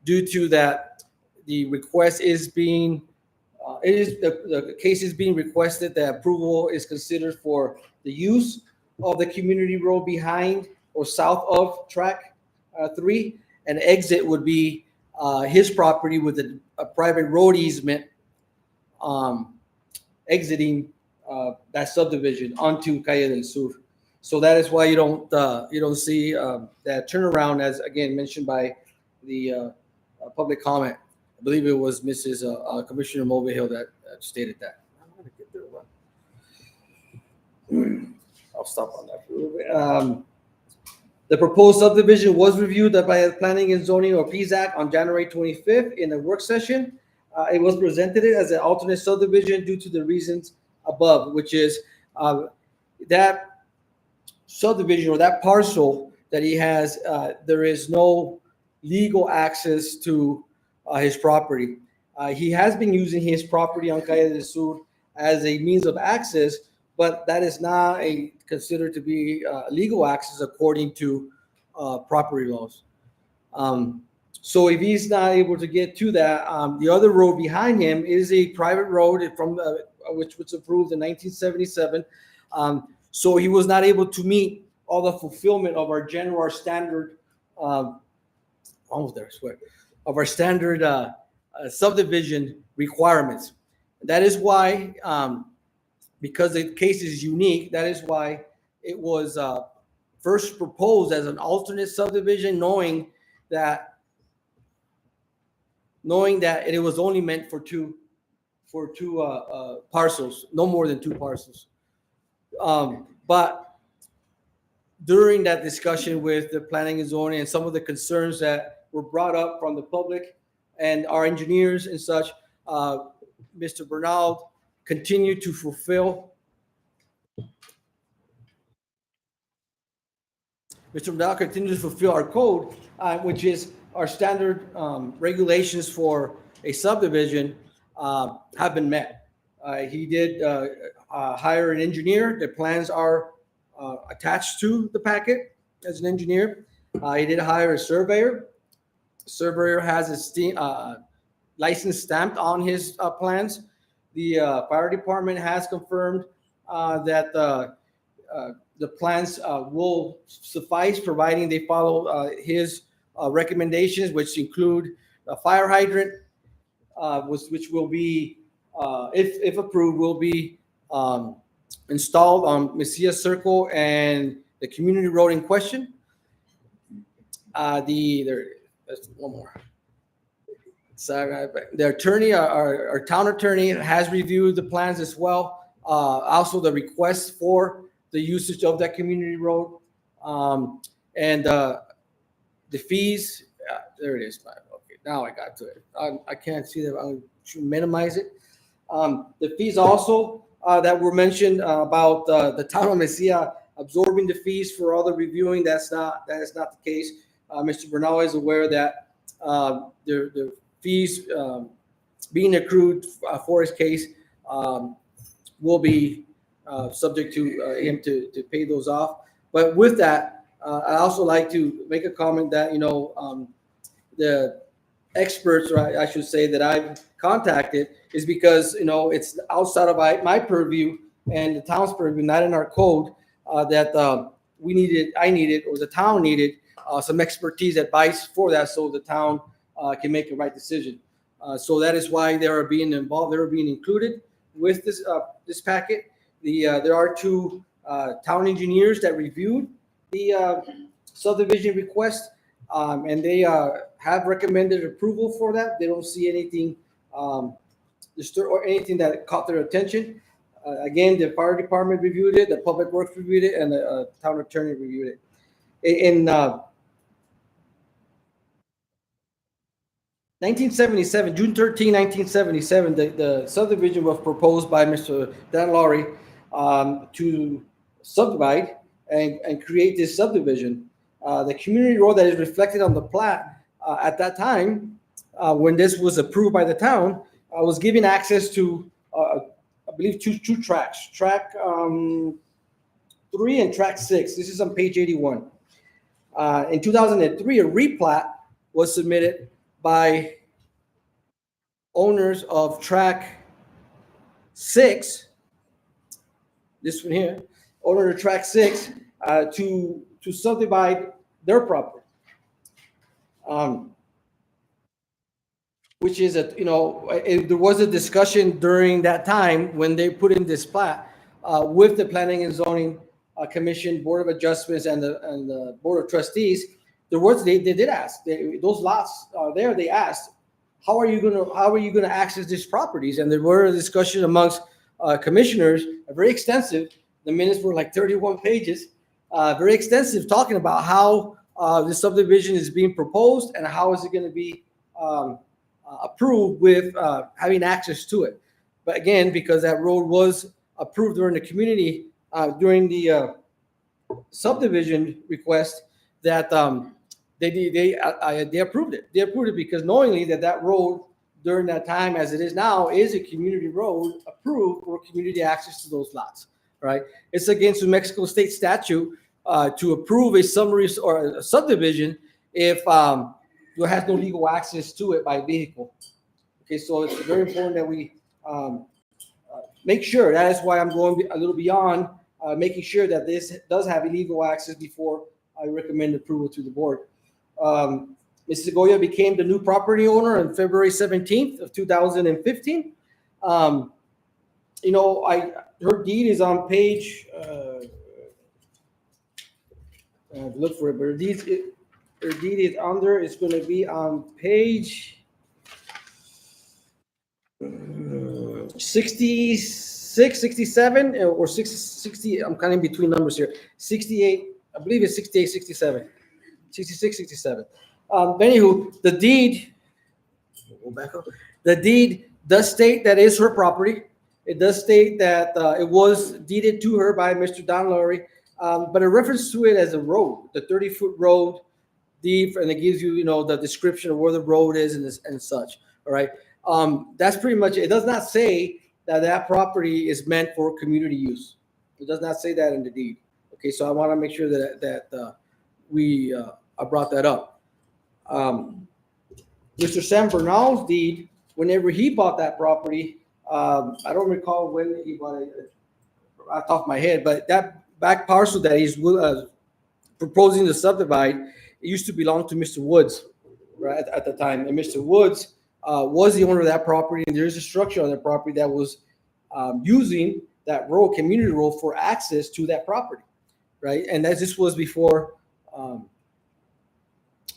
due to that the request is being the case is being requested that approval is considered for the use of the community road behind or south of track 3, and exit would be his property with a private road easement exiting that subdivision onto Calle del Sur. So that is why you don't see that turnaround, as again mentioned by the public comment. I believe it was Mrs. Commissioner Mulvihill that stated that. I'm gonna get there. I'll stop on that for a little bit. The proposed subdivision was reviewed by the Planning and Zoning or PZAC on January 25th in a work session. It was presented as an alternate subdivision due to the reasons above, which is that subdivision or that parcel that he has, there is no legal access to his property. He has been using his property on Calle del Sur as a means of access, but that is not considered to be legal access according to property laws. So if he's not able to get to that, the other road behind him is a private road from which was approved in 1977. So he was not able to meet all the fulfillment of our standard, almost there, I swear, of our standard subdivision requirements. That is why, because the case is unique, that is why it was first proposed as an alternate subdivision, knowing that it was only meant for two parcels, no more than 2 parcels. But during that discussion with the planning and zoning and some of the concerns that were brought up from the public and our engineers and such, Mr. Bernal continued to fulfill. Mr. Bernal continues to fulfill our code, which is our standard regulations for a subdivision have been met. He did hire an engineer. The plans are attached to the packet as an engineer. He did hire a surveyor. The surveyor has a license stamped on his plans. The fire department has confirmed that the plans will suffice, providing they follow his recommendations, which include a fire hydrant, which will be, if approved, will be installed on Mesilla Circle and the community road in question. There's one more. Sorry, the attorney, our town attorney, has reviewed the plans as well. Also, the request for the usage of that community road, and the fees. There it is. Okay, now I got to it. I can't see that. I should minimize it. The fees also that were mentioned about the town of Mesilla absorbing the fees for all the reviewing. That is not the case. Mr. Bernal is aware that the fees being accrued for his case will be subject to him to pay those off. But with that, I also like to make a comment that the experts, or I should say, that I've contacted is because, it's outside of my purview and the town's purview, not in our code, that I needed, or the town needed, some expertise advice for that, so the town can make a right decision. So that is why they are being involved. They are being included with this packet. There are two town engineers that reviewed the subdivision request, and they have recommended approval for that. They don't see anything or anything that caught their attention. Again, the fire department reviewed it, the public works reviewed it, and the town attorney reviewed it. In 1977, June 13, 1977, the subdivision was proposed by Mr. Dan Laurie to subdivide and create this subdivision. The community road that is reflected on the plat at that time, when this was approved by the town, was giving access to, I believe, two tracks, track 3 and track 6. This is on page 81. In 2003, a replat was submitted by owners of track 6, this one here, owner of track 6, to subdivide their property. Which is there was a discussion during that time when they put in this plat with the Planning and Zoning Commission, Board of Adjustments, and the Board of Trustees. They did ask those lots there. They asked, how are you gonna access these properties? And there were a discussion amongst commissioners, very extensive. The minutes were like 31 pages, very extensive, talking about how the subdivision is being proposed and how is it going to be approved with having access to it. But again, because that road was approved during the community, during the subdivision request, that they approved it. They approved it because knowingly that road during that time, as it is now, is a community road approved for community access to those lots. Right? It's against New Mexico state statute to approve a summary or a subdivision if there has no legal access to it by vehicle. Okay, so it's very important that we make sure. That is why I'm going a little beyond making sure that this does have illegal access before I recommend approval to the board. Mrs. Segovia became the new property owner on February 17th of 2015. Her deed is on page, look for it, but her deed is under, it's going to be on page 66, 67, or 60, I'm kind of in between numbers here, 68, I believe it's 68, 67, 66, 67. Anywho, the deed, go back up. The deed does state that is her property. It does state that it was deeded to her by Mr. Don Laurie, but a reference to it as a road, the 30-foot road deed, and it gives you, the description of where the road is and such. All right, that's pretty much it. It does not say that property is meant for community use. It does not say that in the deed. Okay, so I want to make sure that I brought that up. Mr. Sam Bernal's deed, whenever he bought that property. I don't recall when he bought it off the top of my head, but that back parcel that he's proposing to subdivide, it used to belong to Mr. Woods, right, at the time. And Mr. Woods was the owner of that property, and there's a structure on that property that was using that road, community road, for access to that property, right? And this was before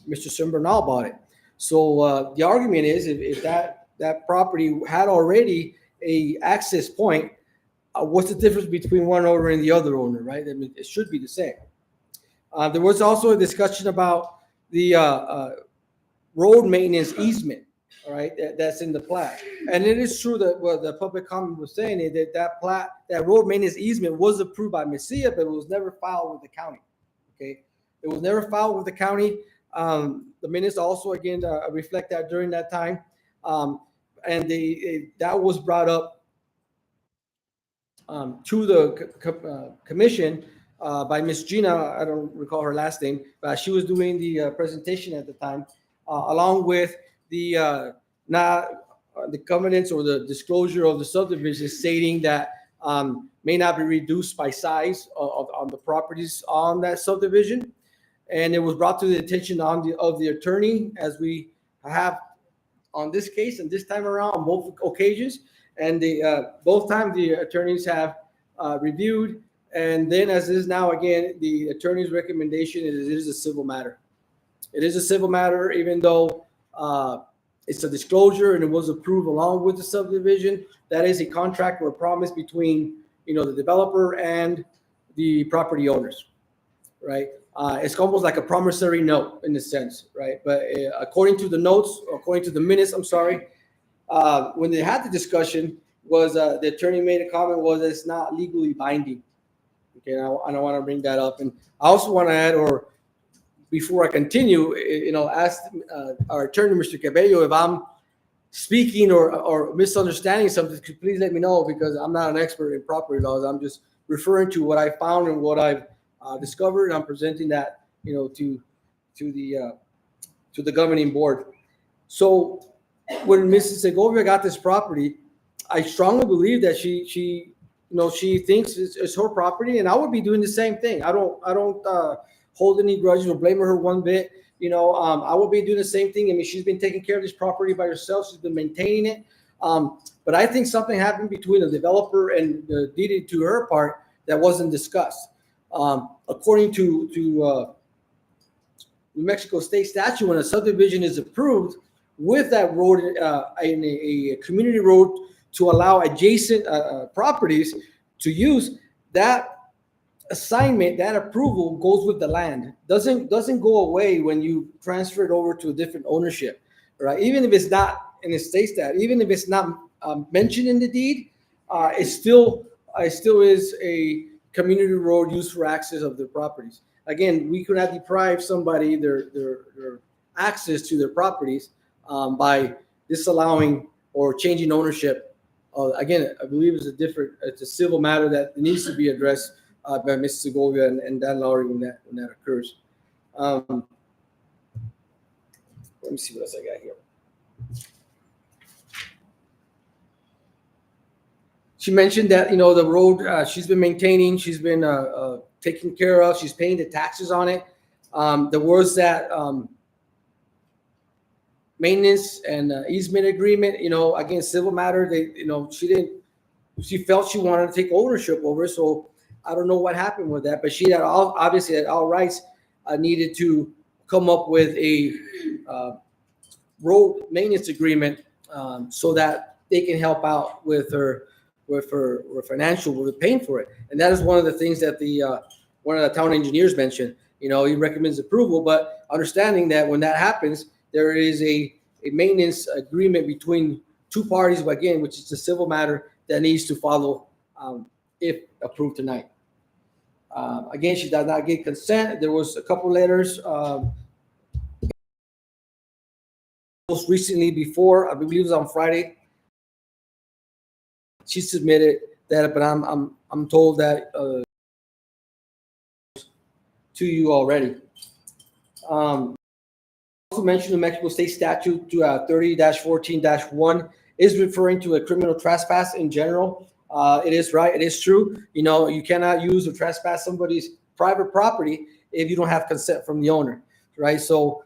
Mr. Sam Bernal bought it. So the argument is if that property had already a access point, what's the difference between one owner and the other owner, right? I mean, it should be the same. There was also a discussion about the road maintenance easement, all right, that's in the plat. And it is true that what the public comment was saying is that road maintenance easement was approved by Mesilla, but it was never filed with the county, okay? It was never filed with the county. The minutes also, again, reflect that during that time. And that was brought up to the commission by Miss Gina. I don't recall her last name, but she was doing the presentation at the time, along with the covenants or the disclosure of the subdivision stating that may not be reduced by size on the properties on that subdivision. And it was brought to the attention of the attorney, as we have on this case and this time around on both occasions. And both times the attorneys have reviewed. And then, as is now, again, the attorney's recommendation is it is a civil matter. It is a civil matter, even though it's a disclosure and it was approved along with the subdivision. That is a contract or a promise between, the developer and the property owners, right? It's almost like a promissory note in a sense, right? But according to the notes, according to the minutes, when they had the discussion, was the attorney made a comment was that it's not legally binding. Okay, and I don't want to bring that up. And I also want to add, or before I continue, ask our attorney, Mr. Cabello, if I'm speaking or misunderstanding something, could please let me know, because I'm not an expert in property laws. I'm just referring to what I found and what I've discovered, and I'm presenting that, to the governing board. So when Mrs. Segovia got this property, I strongly believe that she thinks it's her property, and I would be doing the same thing. I don't hold any grudges or blame her one bit. I would be doing the same thing. I mean, she's been taking care of this property by herself. She's been maintaining it. But I think something happened between the developer and the deed to her part that wasn't discussed. According to New Mexico state statute, when a subdivision is approved with that road in a community road to allow adjacent properties to use, that assignment, that approval goes with the land. Doesn't go away when you transfer it over to a different ownership, right? Even if it's not, and it states that, even if it's not mentioned in the deed, it still is a community road used for access of their properties. Again, we could not deprive somebody their access to their properties by disallowing or changing ownership. Again, I believe it's a civil matter that needs to be addressed by Mrs. Segovia and Dan Lowry when that occurs. Let me see what else I got here. She mentioned that, the road she's been maintaining, she's been taking care of, she's paying the taxes on it. There was that maintenance and easement agreement, again, civil matter. She felt she wanted to take ownership over it. So I don't know what happened with that, but she had obviously had all rights, needed to come up with a road maintenance agreement so that they can help out with her financial, with paying for it. And that is one of the things that one of the town engineers mentioned. He recommends approval, but understanding that when that happens, there is a maintenance agreement between two parties, again, which is a civil matter that needs to follow if approved tonight. Again, she does not get consent. There was a couple letters most recently before, I believe it was on Friday. She submitted that, but I'm told that to you already. Also mentioned the Mexico State Statute 30-14-1 is referring to a criminal trespass in general. It is right. It is true. You cannot use or trespass somebody's private property if you don't have consent from the owner, right? So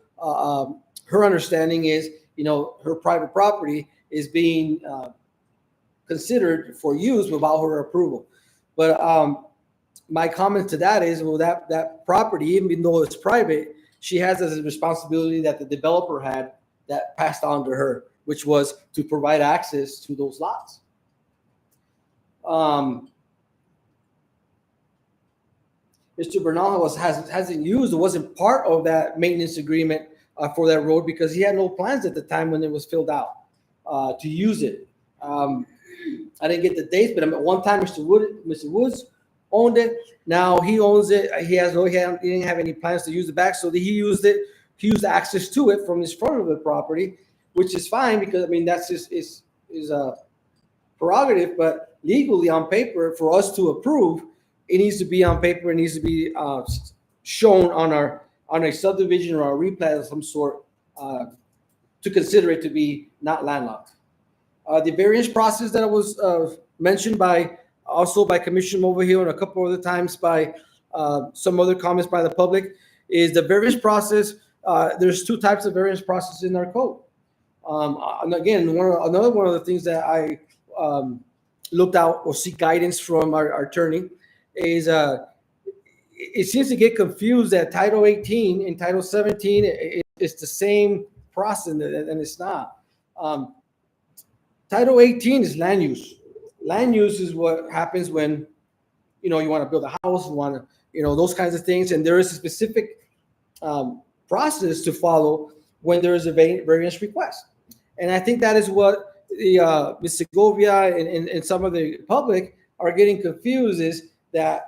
her understanding is, her private property is being considered for use without her approval. But my comment to that is, well, that property, even though it's private, she has as a responsibility that the developer had that passed on to her, which was to provide access to those lots. Mr. Bernal hasn't used, it wasn't part of that maintenance agreement for that road because he had no plans at the time when it was filled out to use it. I didn't get the dates, but at one time Mr. Woods owned it. Now he owns it. He didn't have any plans to use it back, so he used it. He used access to it from his front of the property, which is fine because that's just is a prerogative. But legally, on paper, for us to approve, it needs to be on paper. It needs to be shown on a subdivision or a replat of some sort to consider it to be not landlocked. The variance process that was mentioned by Commissioner Moverhill and a couple other times by some other comments by the public is the variance process. There's two types of variance process in our code. And again, another one of the things that I looked out or seek guidance from our attorney is it seems to get confused that Title 18 and Title 17 is the same process, and it's not. Title 18 is land use. Land use is what happens when, you want to build a house, you want to, those kinds of things. And there is a specific process to follow when there is a variance request. And I think that is what Ms. Segovia and some of the public are getting confused, is that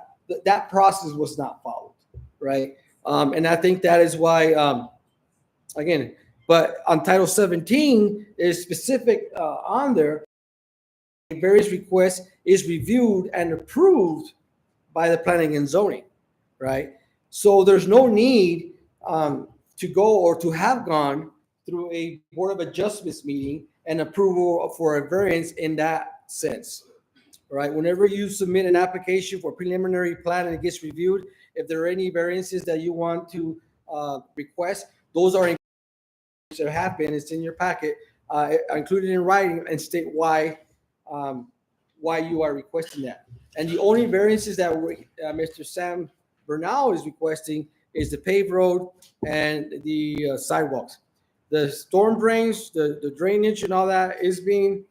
process was not followed, right? And I think that is why, again, but on Title 17, there's specific on there, various requests is reviewed and approved by the planning and zoning, right? So there's no need to go or to have gone through a Board of Adjustments meeting and approval for a variance in that sense, right? Whenever you submit an application for preliminary plan and it gets reviewed, if there are any variances that you want to request, those are that have been, it's in your packet, included in writing, and state why you are requesting that. And the only variances that Mr. Sam Bernal is requesting is the paved road and the sidewalks. The storm drains, the drainage and all that is being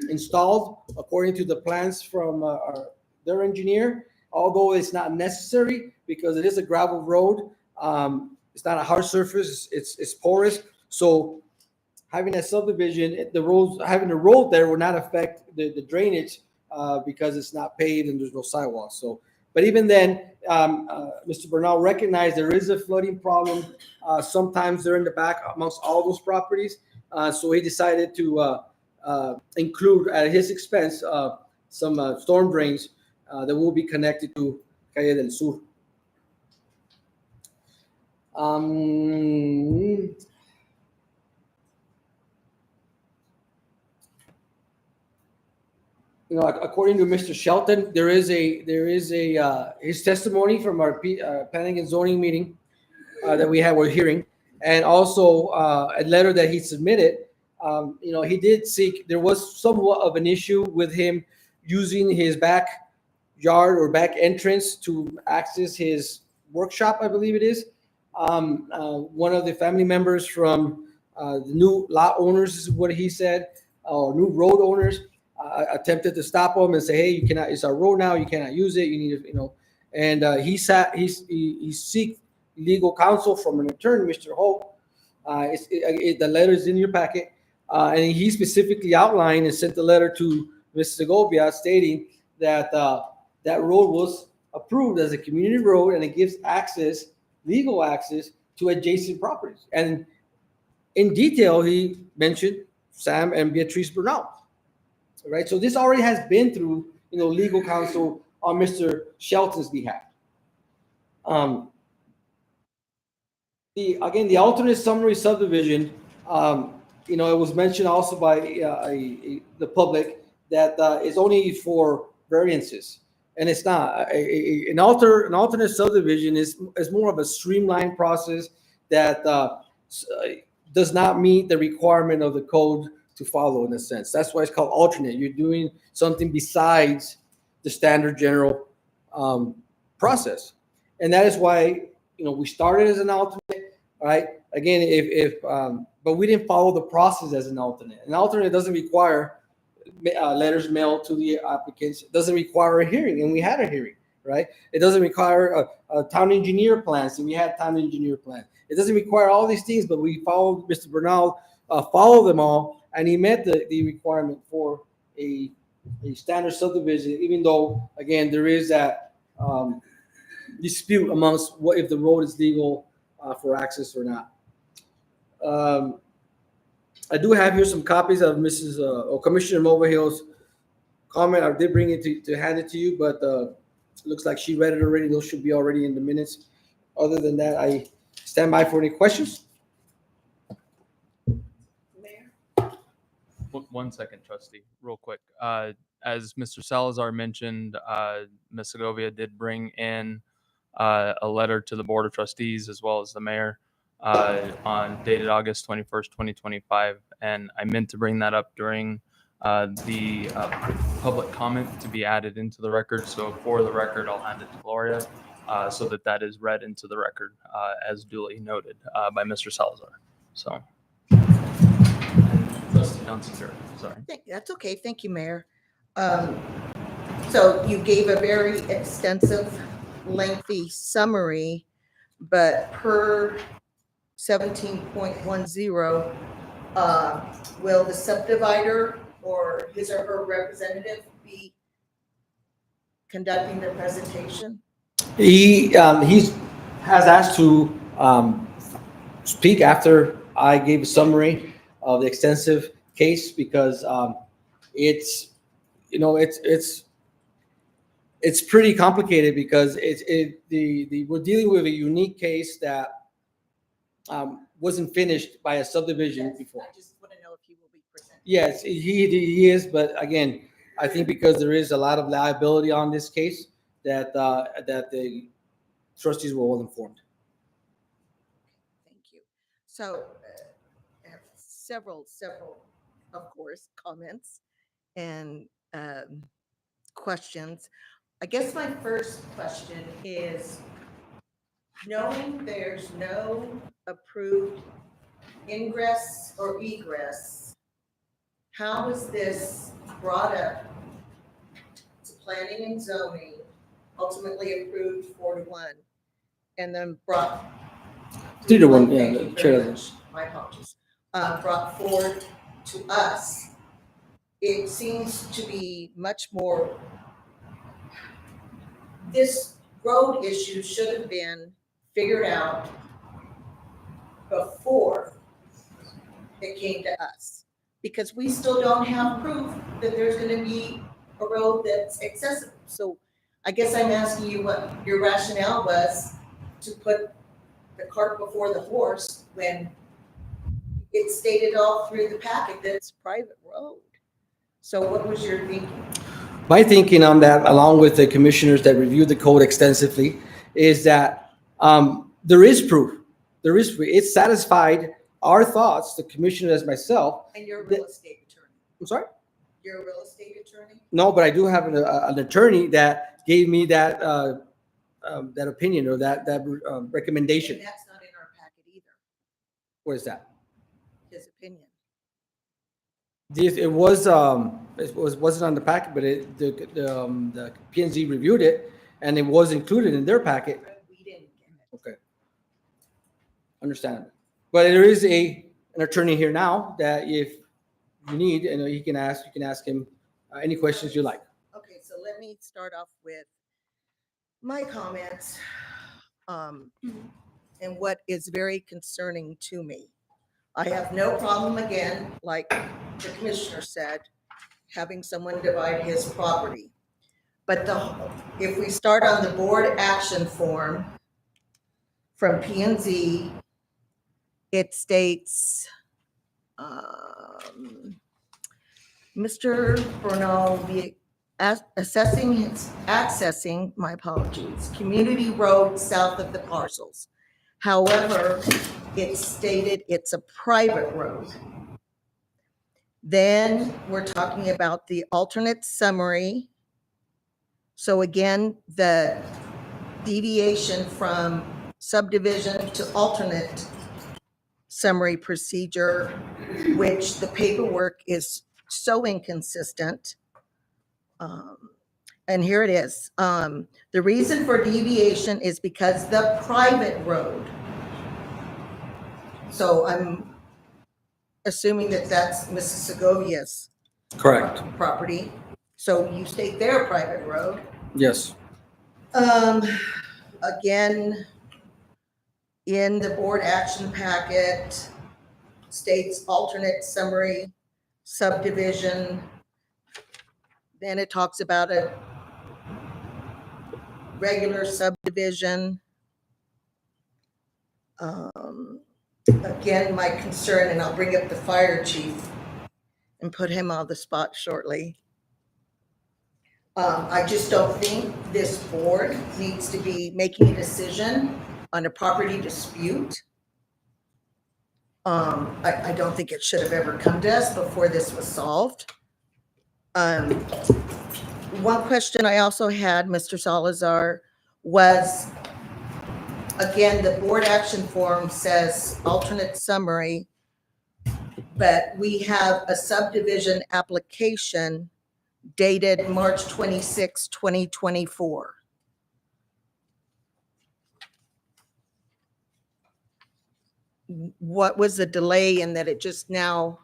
installed according to the plans from their engineer, although it's not necessary because it is a gravel road. It's not a hard surface, it's porous. So having a subdivision, having a road there will not affect the drainage because it's not paved and there's no sidewalks. So, but even then, Mr. Bernal recognized there is a flooding problem. Sometimes they're in the back amongst all those properties. So he decided to include at his expense some storm drains that will be connected to Calle del Sur. According to Mr. Shelton, there is his testimony from our planning and zoning meeting that we're hearing, and also a letter that he submitted. He did seek. There was somewhat of an issue with him using his backyard or back entrance to access his workshop, I believe it is. One of the family members from the new lot owners, is what he said, or new road owners, attempted to stop him and say, "Hey, you cannot. It's our road now. You cannot use it. You need to, And he seek legal counsel from an attorney, Mr. Holt. The letter is in your packet, and he specifically outlined and sent the letter to Ms. Segovia stating that that road was approved as a community road and it gives legal access to adjacent properties. And in detail, he mentioned Sam and Beatrice Bernal. Right, so this already has been through, legal counsel on Mr. Shelton's behalf. The alternate summary subdivision, it was mentioned also by the public that is only for variances, and it's not. An alternate subdivision is more of a streamlined process that does not meet the requirement of the code to follow, in a sense. That's why it's called alternate. You're doing something besides the standard general process, and that is why we started as an alternate, right? Again, but we didn't follow the process as an alternate. An alternate doesn't require letters mailed to the applicants. It doesn't require a hearing, and we had a hearing, right? It doesn't require a town engineer plans, and we had town engineer plans. It doesn't require all these things, but we followed Mr. Bernal, followed them all. And he met the requirement for a standard subdivision, even though, again, there is that dispute amongst if the road is legal for access or not. I do have here some copies of Commissioner Moverhill's comment. I did bring it to hand it to you, but it looks like she read it already. Those should be already in the minutes. Other than that, I stand by for any questions. One second, trustee, real quick. As Mr. Salazar mentioned, Ms. Segovia did bring in a letter to the Board of Trustees as well as the mayor on dated August 21st, 2025. And I meant to bring that up during the public comment to be added into the record. So for the record, I'll hand it to Gloria so that that is read into the record as duly noted by Mr. Salazar. So. Trustee Dunsinger, sorry. That's okay. Thank you, Mayor. So you gave a very extensive, lengthy summary, but per 17.10, will the subdivider or his or her representative be conducting the presentation? He has asked to speak after I gave a summary of the extensive case because it's pretty complicated because we're dealing with a unique case that wasn't finished by a subdivision before. I just want to know if he will be presenting. Yes, he is, but again, I think because there is a lot of liability on this case that the trustees were well informed. Thank you. So I have several, of course, comments and questions. I guess my first question is, knowing there's no approved ingress or egress, how is this brought up to planning and zoning, ultimately approved 4-1, and then brought 3-1, yeah, Thank the you chair very does. much. My apologies. Brought forward to us. It seems to be much more, this road issue should have been figured out before it came to us, because we still don't have proof that there's gonna be a road that's accessible. So I guess I'm asking you what your rationale was to put the cart before the horse when it stated all through the packet that it's private road. So what was your thinking? My thinking on that, along with the commissioners that reviewed the code extensively, is that there is proof. There is proof. It satisfied our thoughts, the commissioner as myself. And you're a real estate attorney. I'm sorry? You're a real estate attorney? No, but I do have an attorney that gave me that that opinion or that recommendation. And that's not in our packet either, What is that? his opinion. It wasn't on the packet, but the P&Z reviewed it and it was included in their packet. We didn't get it. Okay. Understandable. But there is an attorney here now that if you need, you can ask him any questions you like. Okay, so let me start off with my comments and what is very concerning to me. I have no problem, again, like the commissioner said, having someone divide his property. But if we start on the board action form from P&Z, it states, Mr. Bernal will be accessing, my apologies, community road south of the parcels. However, it's stated it's a private road. Then we're talking about the alternate summary. So again, the deviation from subdivision to alternate summary procedure, which the paperwork is so inconsistent. And here it is. The reason for deviation is because the private road. So I'm assuming that that's Mrs. Segovia's Correct. property. So you state their private road. Yes. Again, in the board action packet states alternate summary subdivision. Then it talks about a regular subdivision. Again, my concern, and I'll bring up the fire chief, and put him on the spot shortly. I just don't think this board needs to be making a decision on a property dispute. I don't think it should have ever come to us before this was solved. One question I also had, Mr. Salazar, was, again, the board action form says alternate summary, but we have a subdivision application dated March 26, 2024. What was the delay in that it just now,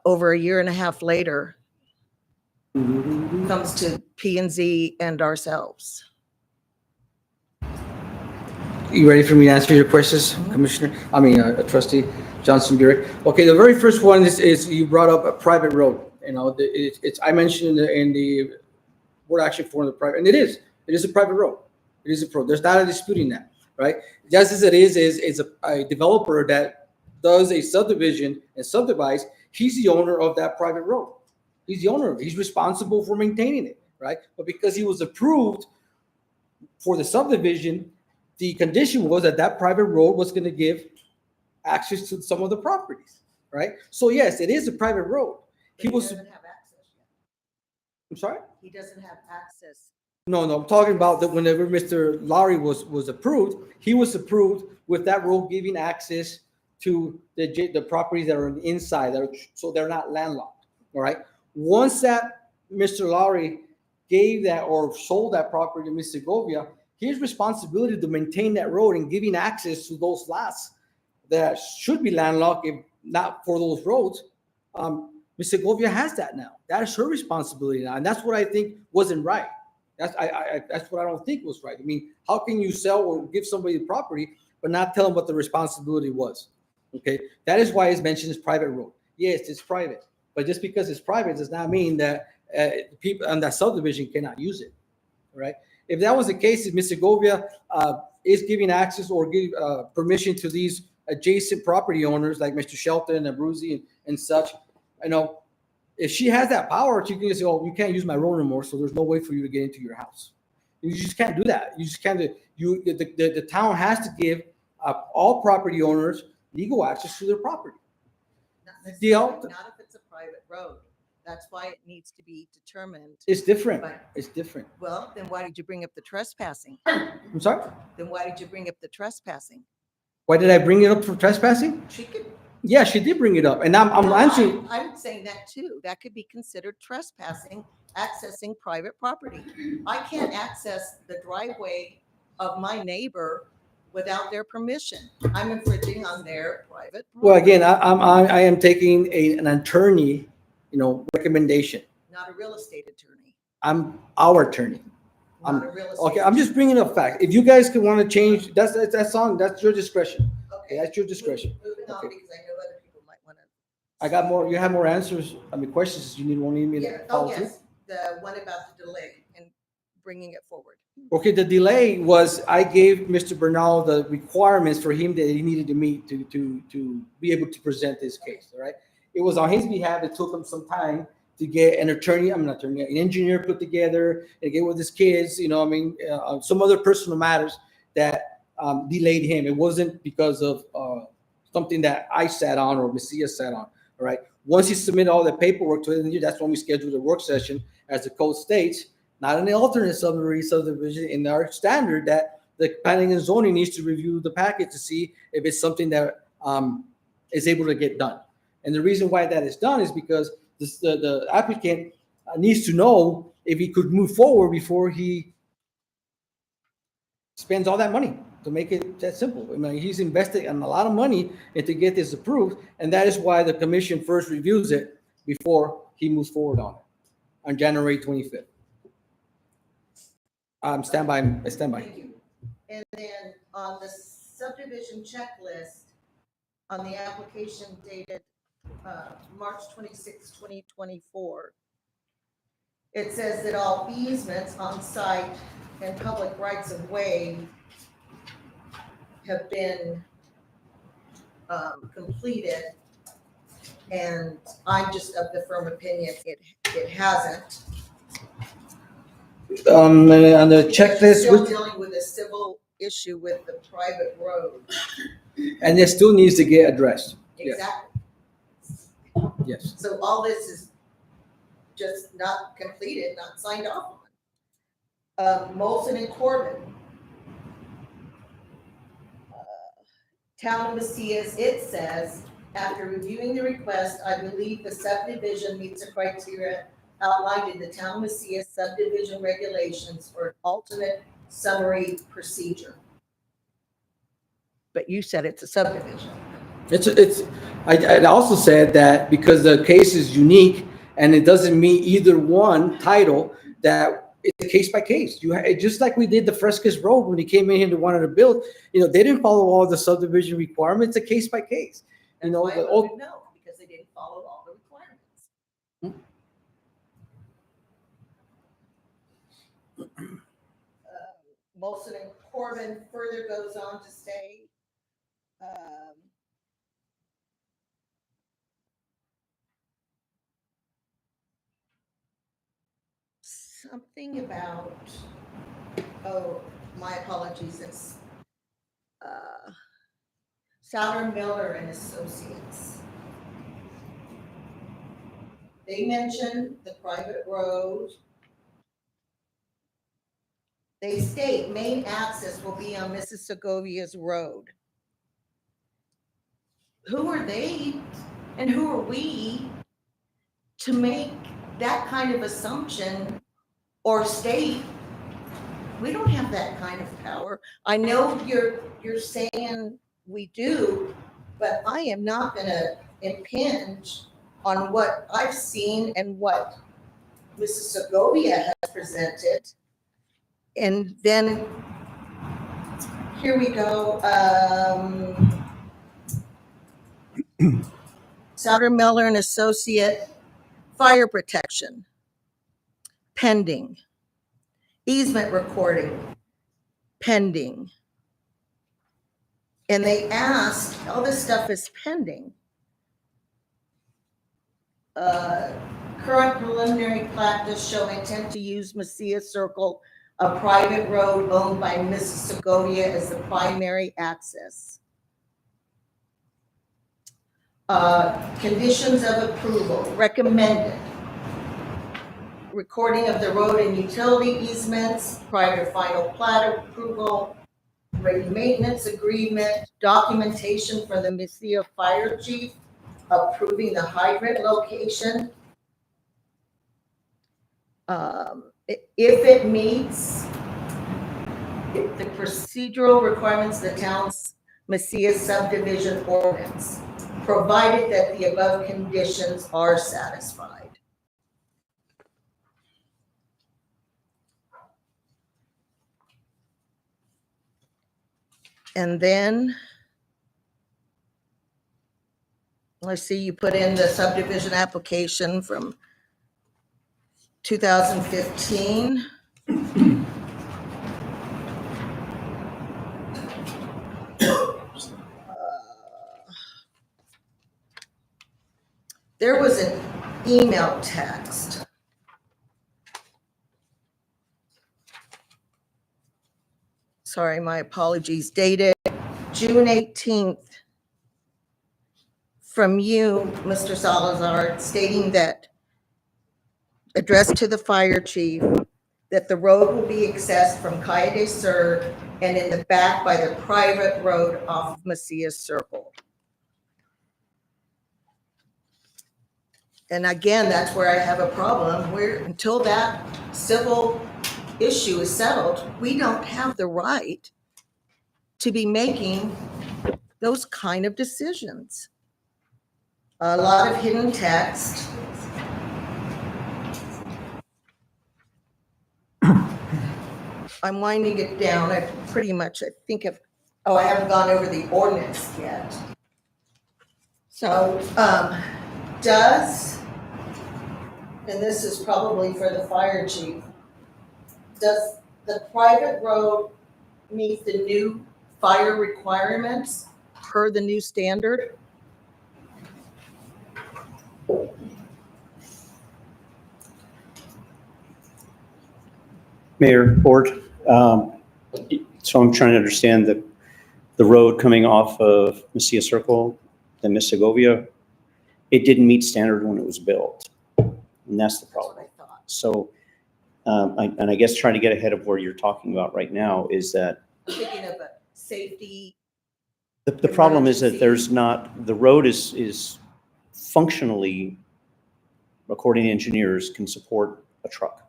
over a year and a half later, comes to P&Z and ourselves? You ready for me to answer your questions, Commissioner? Trustee Johnson Burek. Okay, the very first one is you brought up a private road. You know, it's I mentioned in the board action form, the private, and it is a private road. It is a pro. There's not a disputing that, right? Just as it is a developer that does a subdivision and subdivides. He's the owner of that private road. He's the owner of it. He's responsible for maintaining it, right? But because he was approved for the subdivision, the condition was that that private road was going to give access to some of the properties, right? So yes, it is a private road. He doesn't have access yet. I'm sorry? He doesn't have access. No, I'm talking about that whenever Mr. Lowry was approved, he was approved with that road giving access to the properties that are on the inside, so they're not landlocked, all right? Once that Mr. Lowry gave that or sold that property to Ms. Segovia, his responsibility to maintain that road and giving access to those lots that should be landlocked, if not for those roads, Ms. Segovia has that now. That is her responsibility now, and that's what I think wasn't right. That's what I don't think was right. I mean, how can you sell or give somebody the property but not tell them what the responsibility was? Okay, that is why it's mentioned as private road. Yes, it's private, but just because it's private does not mean that people on that subdivision cannot use it, right? If that was the case, if Ms. Segovia is giving access or give permission to these adjacent property owners like Mr. Shelton and Abruzzi and such, you know, if she has that power, she can just say, "Oh, you can't use my road anymore, so there's no way for you to get into your house." You just can't do that. You just can't. The town has to give all property owners legal access to their property. Not necessarily, not if it's a private road. That's why it needs to be determined. It's different. But, it's different. Well, then why did you bring up the trespassing? I'm sorry? Then why did you bring up the trespassing? Why did I bring it up for trespassing? She could. Yeah, she did bring it up, and I'm answering. I'm saying that too. That could be considered trespassing, accessing private property. I can't access the driveway of my neighbor without their permission. I'm infringing on their private property. Well, again, I am taking an attorney, recommendation. Not a real estate attorney. I'm our attorney. Not a real estate Okay, I'm just bringing up facts. If you guys can want to change, that's your discretion. Okay, that's your discretion. Moving on, because I know other people might want to. I got more. You have more answers. Questions you need me to follow through? Yes, the one about the delay and bringing it forward. Okay, the delay was I gave Mr. Bernal the requirements for him that he needed to meet to be able to present this case. All right, it was on his behalf. It took him some time to get an attorney. I'm not attorney, an engineer put together and get with his kids. Some other personal matters that delayed him. It wasn't because of something that I sat on or Messia sat on. All right. Once he submitted all the paperwork to it, that's when we scheduled a work session, as the code states. Not an alternate subdivision in our standard that the planning and zoning needs to review the package to see if it's something that is able to get done. And the reason why that is done is because the applicant needs to know if he could move forward before he spends all that money to make it that simple. I mean, he's invested a lot of money to get this approved, and that is why the commission first reviews it before he moves forward on it on January 25th. I stand by. Thank you. And then on the subdivision checklist, on the application dated March 26, 2024, it says that all easements on site and public rights of way have been completed. And I'm just of the firm opinion it hasn't. On the checklist, Still dealing with a civil issue with the private road. and it still needs to get addressed. Yes. Exactly. Yes. So all this is just not completed, not signed off on. Molson and Corbin. Town of Macias, it says, after reviewing the request, I believe the subdivision meets the criteria outlined in the Town of Macias subdivision regulations for an alternate summary procedure. But you said it's a subdivision. I also said that because the case is unique and it doesn't meet either one title, that it's a case by case. Just like we did the Frescas Road when he came in here and wanted to build, they didn't follow all the subdivision requirements. It's a case by case. No, because they didn't follow all the requirements. Molson and Corbin further goes on to say, something about, oh, my apologies, it's Souter Miller and Associates. They mentioned the private road. They state main access will be on Mrs. Segovia's road. Who are they and who are we to make that kind of assumption or state? We don't have that kind of power. I know you're saying we do, but I am not going to impinge on what I've seen and what Mrs. Segovia has presented. And then here we go. Souter Miller and Associate, fire protection, pending. Easement recording, pending. And they asked, all this stuff is pending. Current preliminary plat does show intent to use Macias Circle, a private road owned by Mrs. Segovia, as the primary access. Conditions of approval recommended. Recording of the road and utility easements prior to final plat approval, rate maintenance agreement, documentation from the Macias Fire Chief approving the hydrant location. If it meets the procedural requirements of the town's Macias subdivision ordinance, provided that the above conditions are satisfied. And then, let's see, you put in the subdivision application from 2015. There was an email text. Sorry, my apologies, dated June 18th from you, Mr. Salazar, stating that, addressed to the fire chief, that the road will be accessed from Calle de Sur and in the back by the private road off of Macias Circle. And again, that's where I have a problem. Until that civil issue is settled, we don't have the right to be making those kind of decisions. A lot of hidden text. I'm winding it down. I haven't gone over the ordinance yet. So, and this is probably for the fire chief, does the private road meet the new fire requirements per the new standard? Mayor, Board. So I'm trying to understand the road coming off of Mesilla Circle, the Miss Segovia, it didn't meet standard when it was built. And that's the problem. That's what I thought. So, I guess trying to get ahead of where you're talking about right now is that I'm thinking of a safety. the problem is that there's not, the road is functionally, according to engineers, can support a truck,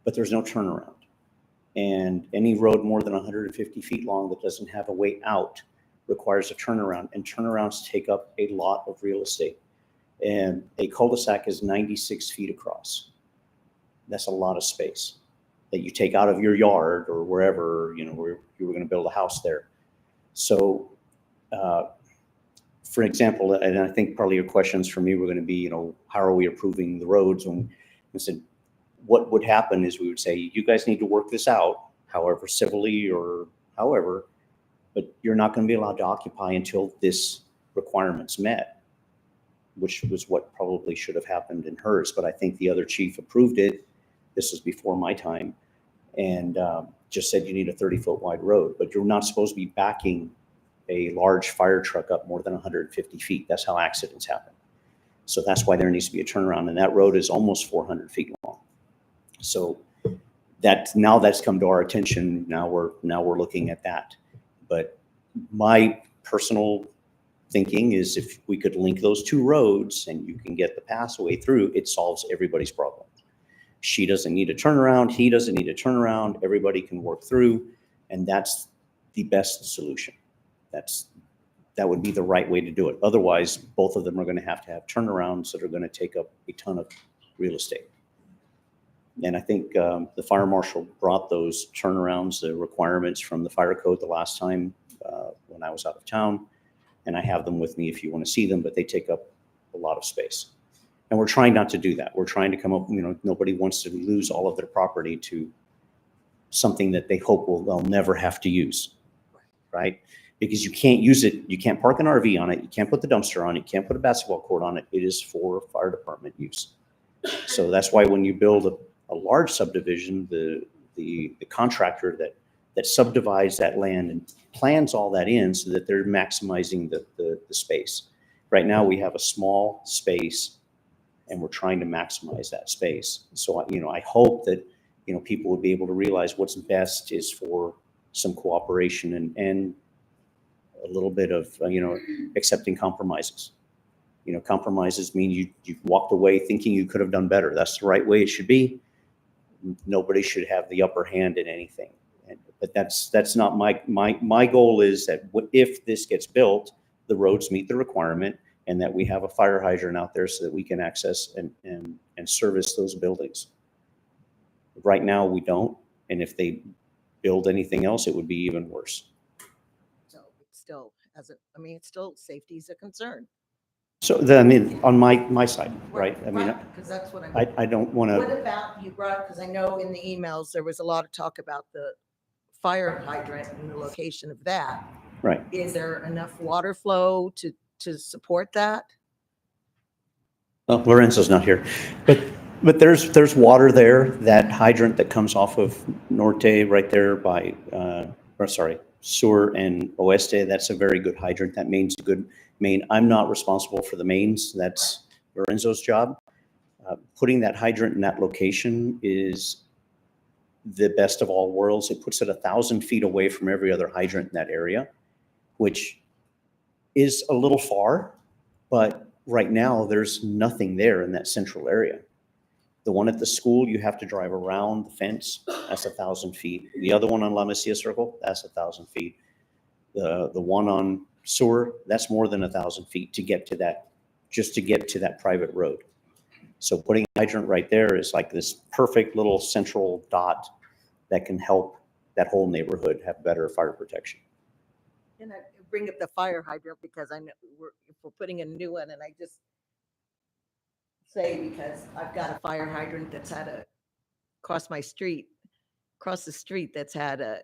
but there's no turnaround. And any road more than 150 feet long that doesn't have a way out requires a turnaround, and turnarounds take up a lot of real estate. And a cul-de-sac is 96 feet across. That's a lot of space that you take out of your yard or wherever, you know, where you were going to build a house there. So, for example, and I think probably your questions for me were going to be, you know, how are we approving the roads? And I said, what would happen is we would say, you guys need to work this out, however civilly or however, but you're not going to be allowed to occupy until this requirement's met, which was what probably should have happened in hers. But I think the other chief approved it. This was before my time, and just said you need a 30-foot wide road, but you're not supposed to be backing a large fire truck up more than 150 feet. That's how accidents happen. So that's why there needs to be a turnaround, and that road is almost 400 feet long. So now that's come to our attention. Now we're looking at that. But my personal thinking is if we could link those two roads and you can get the passaway through, it solves everybody's problem. She doesn't need a turnaround. He doesn't need a turnaround. Everybody can work through, and that's the best solution. That would be the right way to do it. Otherwise, both of them are going to have turnarounds that are going to take up a ton of real estate. And I think the fire marshal brought those turnarounds, the requirements from the fire code the last time when I was out of town. And I have them with me if you want to see them, but they take up a lot of space. And we're trying not to do that. We're trying to come up, you know, nobody wants to lose all of their property to something that they hope they'll never have to use, right? Because you can't use it, you can't park an RV on it, you can't put the dumpster on it, you can't put a basketball court on it. It is for fire department use. So that's why when you build a large subdivision, the contractor that subdivides that land and plans all that in so that they're maximizing the space. Right now we have a small space and we're trying to maximize that space. So, you know, I hope that, you know, people would be able to realize what's best is for some cooperation and a little bit of, you know, accepting compromises. You know, compromises mean you walked away thinking you could have done better. That's the right way it should be. Nobody should have the upper hand in anything. But that's not my goal is that if this gets built, the roads meet the requirement and that we have a fire hydrant out there so that we can access and service those buildings. Right now we don't. And if they build anything else, it would be even worse. So it's still, it's still safety is a concern. So then, I mean, on my side, right? I mean, because that's what I don't want What to. about you brought, because I know in the emails, there was a lot of talk about the fire hydrant and the location of that. Right. Is there enough water flow to support that? Well, Lorenzo's not here, but there's water there. That hydrant that comes off of Norte right there by, Sur and Oeste, that's a very good hydrant. That main's a good main. I'm not responsible for the mains. That's Lorenzo's job. Putting that hydrant in that location is the best of all worlds. It puts it 1,000 feet away from every other hydrant in that area, which is a little far, but right now there's nothing there in that central area. The one at the school, you have to drive around the fence. That's 1,000 feet. The other one on La Mesilla Circle, that's 1,000 feet. The one on Sur, that's more than 1,000 feet to get to that, just to get to that private road. So putting a hydrant right there is like this perfect little central dot that can help that whole neighborhood have better fire protection. And I bring up the fire hydrant because I know if we're putting a new one, and I just say because I've got a fire hydrant that's had across the street that's had a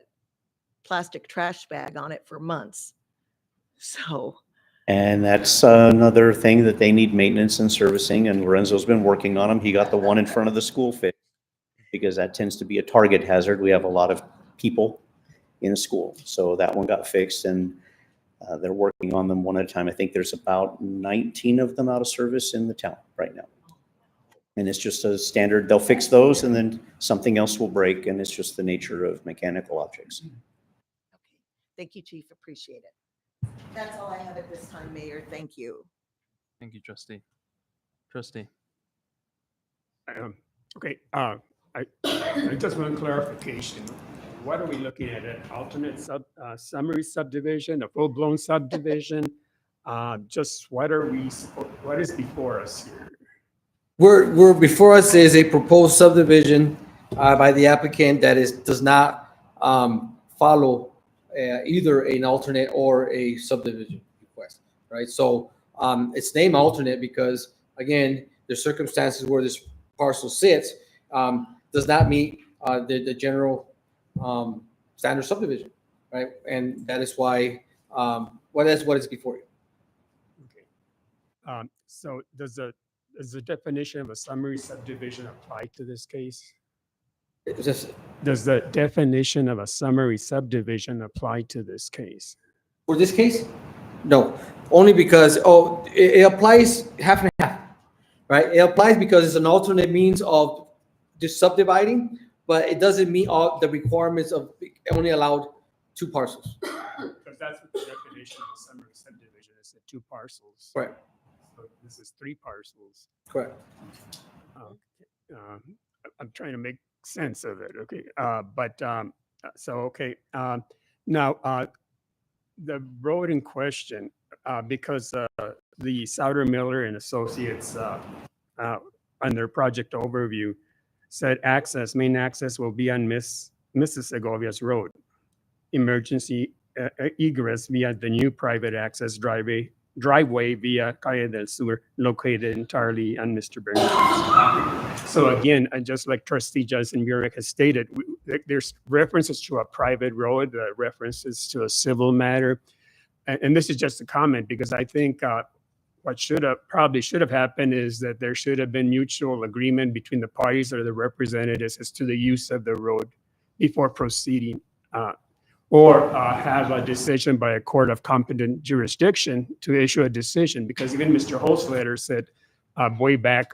plastic trash bag on it for months. So. And that's another thing that they need maintenance and servicing, and Lorenzo's been working on them. He got the one in front of the school fixed. because that tends to be a target hazard. We have a lot of people in a school. So that one got fixed, and they're working on them one at a time. I think there's about 19 of them out of service in the town right now. And it's just a standard, they'll fix those and then something else will break, and it's just the nature of mechanical objects. Okay. Thank you, Chief. Appreciate it. That's all I have at this time, Mayor. Thank you. Thank you, trustee. Trustee. Okay, I just want clarification. What are we looking at? An alternate summary subdivision, a full-blown subdivision? Just what is before us here? We're before us is a proposed subdivision by the applicant that does not follow either an alternate or a subdivision request, right? So it's named alternate because, again, the circumstances where this parcel sits does not meet the general standard subdivision, right? And that is why, that's what is before you. Okay. So does the definition of a summary subdivision apply to this case? Does the definition of a summary subdivision apply to this case? For this case, no. Only because, it applies half and half, right? It applies because it's an alternate means of just subdividing, but it doesn't meet all the requirements of only allowed 2 parcels. Because that's what the definition of a summary subdivision is, 2 parcels. Right. So this is 3 parcels. Correct. I'm trying to make sense of it. Okay. Now the road in question, because the Souter Miller and Associates on their project overview said main access will be on Mrs. Segovia's Road. Emergency egress via the new private access driveway via Calle del Sur, located entirely on Mr. Bernard's property. So again, just like Trustee Johnson Burek has stated, there's references to a private road, references to a civil matter. And this is just a comment because I think what probably should have happened is that there should have been mutual agreement between the parties or the representatives as to the use of the road before proceeding, or have a decision by a court of competent jurisdiction to issue a decision. Because even Mr. Holt's letter said way back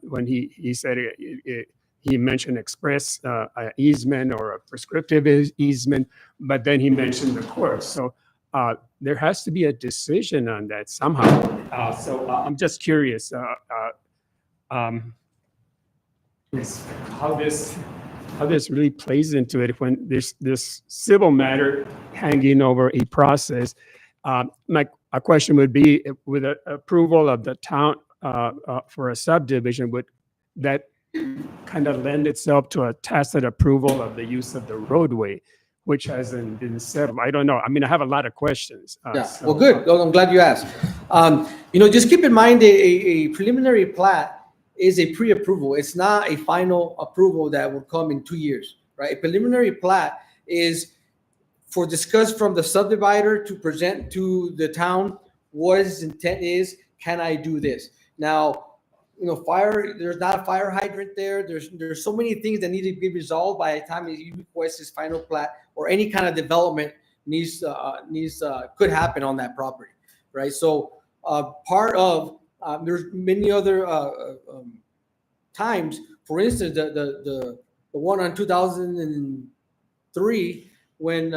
when he said he mentioned express easement or a prescriptive easement, but then he mentioned the court. So there has to be a decision on that somehow. So I'm just curious how this really plays into it when there's this civil matter hanging over a process. A question would be, with approval of the town for a subdivision, would that kind of lend itself to a tacit approval of the use of the roadway, which hasn't been settled? I don't know. I mean, I have a lot of questions. Well, good. I'm glad you asked. Just keep in mind a preliminary plat is a pre-approval. It's not a final approval that will come in 2 years, right? A preliminary plat is for discuss from the subdivider to present to the town what his intent is. Can I do this? Now, there's not a fire hydrant there. There's so many things that need to be resolved by the time he requests his final plat, or any kind of development could happen on that property, right? So part of there's many other times. For instance, the one on 2003 when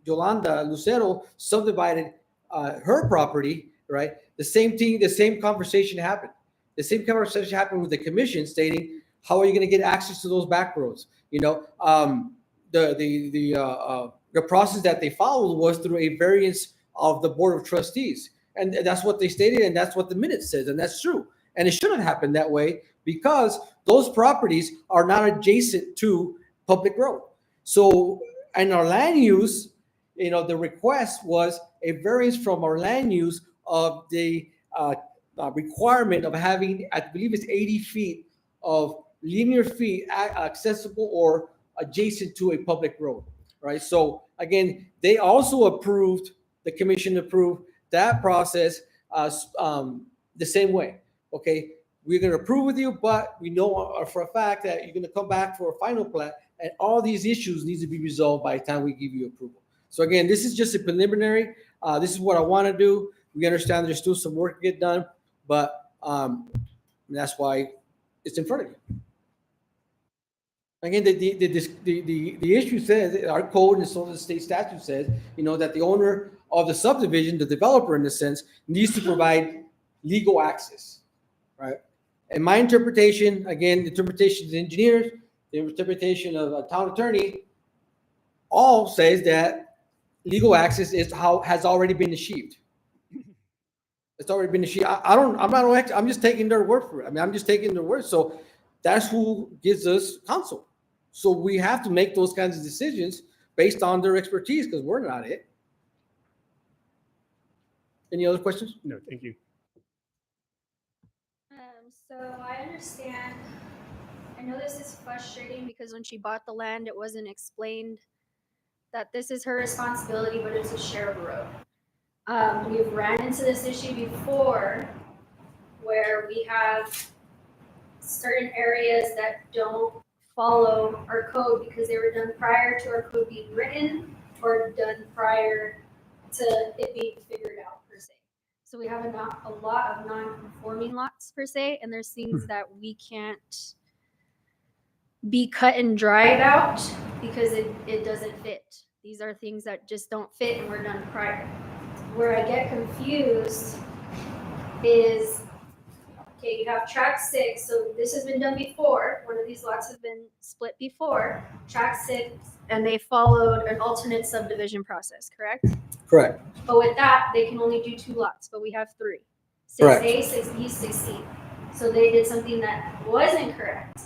Yolanda Lucero subdivided her property, right? The same conversation happened. The same conversation happened with the commission, stating, how are you going to get access to those back roads? The process that they followed was through a variance of the Board of Trustees. And that's what they stated, and that's what the minute says, and that's true. And it shouldn't happen that way because those properties are not adjacent to public road. So in our land use, the request was a variance from our land use of the requirement of having, I believe it's 80 feet of linear feet accessible or adjacent to a public road, right? So again, they also approved, the commission approved that process the same way, okay? we're gonna approve with you, but we know for a fact that you're gonna come back for a final plat, and all these issues need to be resolved by the time we give you approval. So again, this is just a preliminary. This is what I want to do. We understand there's still some work to get done, but that's why it's in front of you. Again, the issue says, our code and so the state statute says, that the owner of the subdivision, the developer in a sense, needs to provide legal access, right? And my interpretation, again, the interpretation of the engineers, the interpretation of a town attorney, all says that legal access has already been achieved. It's already been achieved. I'm just taking their word for it. I mean, I'm just taking their word. So that's who gives us counsel. So we have to make those kinds of decisions based on their expertise because we're not it. Any other questions? No, thank you. So I understand. I know this is frustrating because when she bought the land, it wasn't explained that this is her responsibility, but it's a shared road. We've ran into this issue before where we have certain areas that don't follow our code because they were done prior to our code being written or done prior to it being figured out per se. So we have a lot of non-conforming lots per se, and there's things that we can't be cut and dry about because it doesn't fit. These are things that just don't fit and were done prior. Where I get confused is, okay, you have track 6, so this has been done before. One of these lots has been split before, track 6, and they followed an alternate subdivision process, correct? Correct. But with that, they can only do 2 lots, but we have 3. Correct. 6A, 6B, 6C. So they did something that wasn't correct.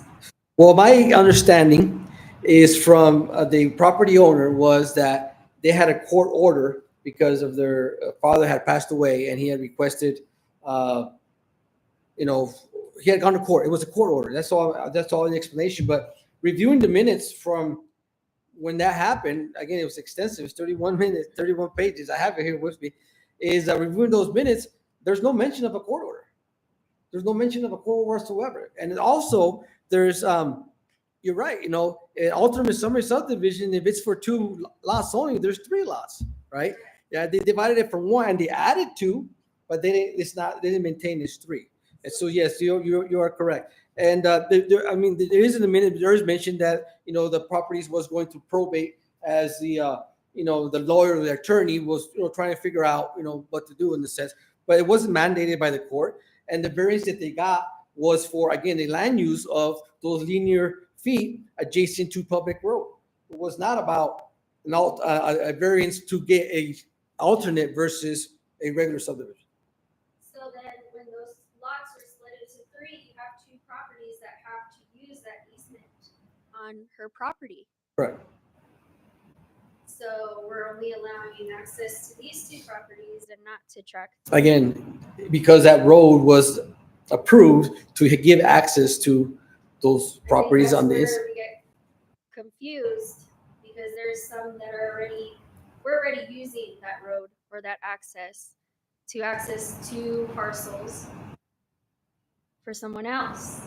Well, my understanding is from the property owner was that they had a court order because of their father had passed away and he had requested, he had gone to court. It was a court order. That's all the explanation. But reviewing the minutes from when that happened, again, it was extensive. It's 31 minutes, 31 pages. I have it here with me. Is reviewing those minutes, there's no mention of a court order. There's no mention of a court order whatsoever. And also, there's, you're right, an alternate summary subdivision, if it's for 2 lots only, there's 3 lots, right? Yeah, they divided it from 1 and they added 2, but they didn't maintain this 3. And so, yes, you are correct. And there is in the minute, there is mention that, the properties was going to probate as the lawyer, the attorney was, trying to figure out, what to do in the sense, but it wasn't mandated by the court. And the variance that they got was for, again, the land use of those linear feet adjacent to public road. It was not about a variance to get a alternate versus a regular subdivision. So then when those lots are split into 3, you have 2 properties that have to use that easement on her property. Correct. So we're only allowing access to these 2 properties and not to track 3. Again, because that road was approved to give access to those properties on this. We get confused because there's some that are we're already using that road or that access to access 2 parcels for someone else.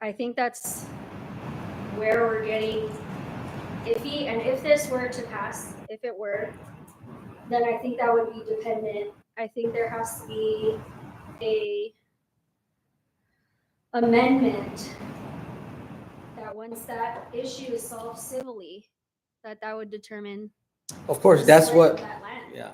I think that's where we're getting iffy. And if this were to pass, if it were, then I think that would be dependent. I think there has to be a amendment that once that issue is solved civilly, that would determine. Of course, that's what. That land. Yeah,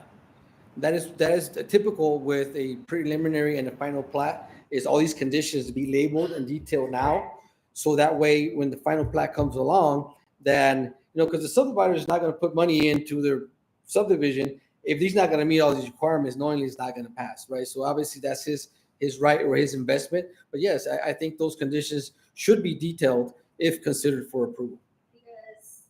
that is typical with a preliminary and a final plat. Is all these conditions to be labeled and detailed now, so that way when the final plat comes along, then because the subdivider is not going to put money into their subdivision if he's not going to meet all these requirements, knowingly it's not going to pass, right? So obviously that's his right or his investment. But yes, I think those conditions should be detailed if considered for approval. Because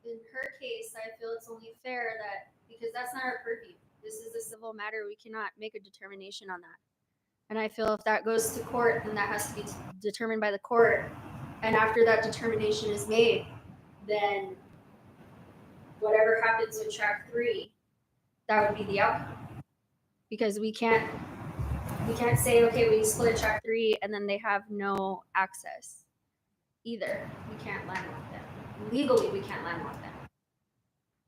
in her case, I feel it's only fair that, because that's not our purview. This is a civil matter. We cannot make a determination on that. And I feel if that goes to court, then that has to be determined by the court. And after that determination is made, then whatever happens with track 3, that would be the outcome. because we can't say, okay, we split track 3 and then they have no access either. We can't landlock them. Legally, we can't landlock them.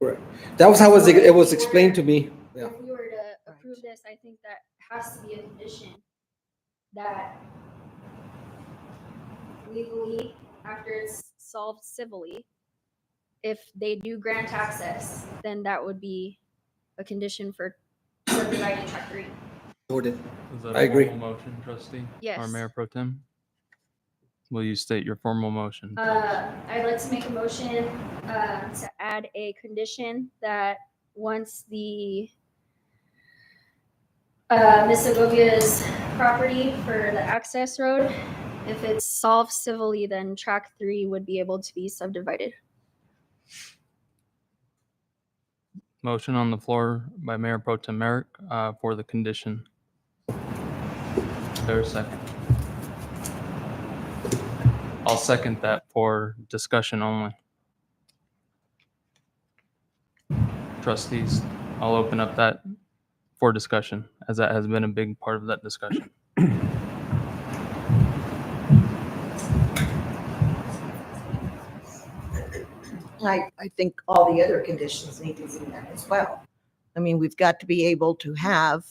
Correct. That was how it was explained to me. Yeah. If we were to approve this, I think that has to be a condition that legally, after it's solved civilly, if they do grant access, then that would be a condition for subdividing track 3. Noted. Is that I a agree. formal motion, trustee? Or Yes. Mayor Pro Tem? Will you state your formal motion? I'd like to make a motion to add a condition that once the Ms. Segovia's property for the access road, if it's solved civilly, then track 3 would be able to be subdivided. Motion on the floor by Mayor Pro Tem Merrick for the condition. There's a second. I'll second that for discussion only. Trustees, I'll open up that for discussion, as that has been a big part of that discussion. I think all the other conditions need to be met as well. I mean, we've got to be able to have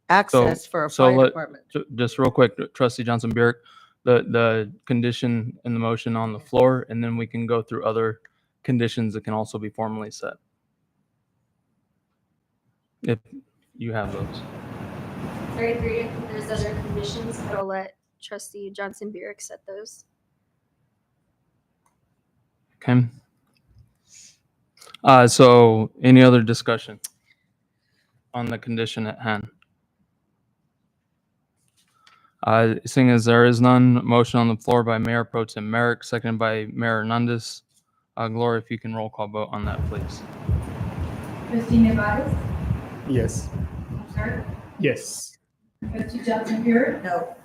access for a fire department. Just real quick, Trustee Johnson Burek, the condition in the motion on the floor, and then we can go through other conditions that can also be formally set. If you have those. I agree. If there's other conditions, I'll let Trustee Johnson Burek set those. Okay. So any other discussion on the condition at hand? Seeing as there is none, motion on the floor by Mayor Pro Tem Merrick, seconded by Mayor Hernandez. Gloria, if you can roll call vote on that, please. Trustee Nevares. Yes. Sorry. Yes. Trustee Johnson Burek. No,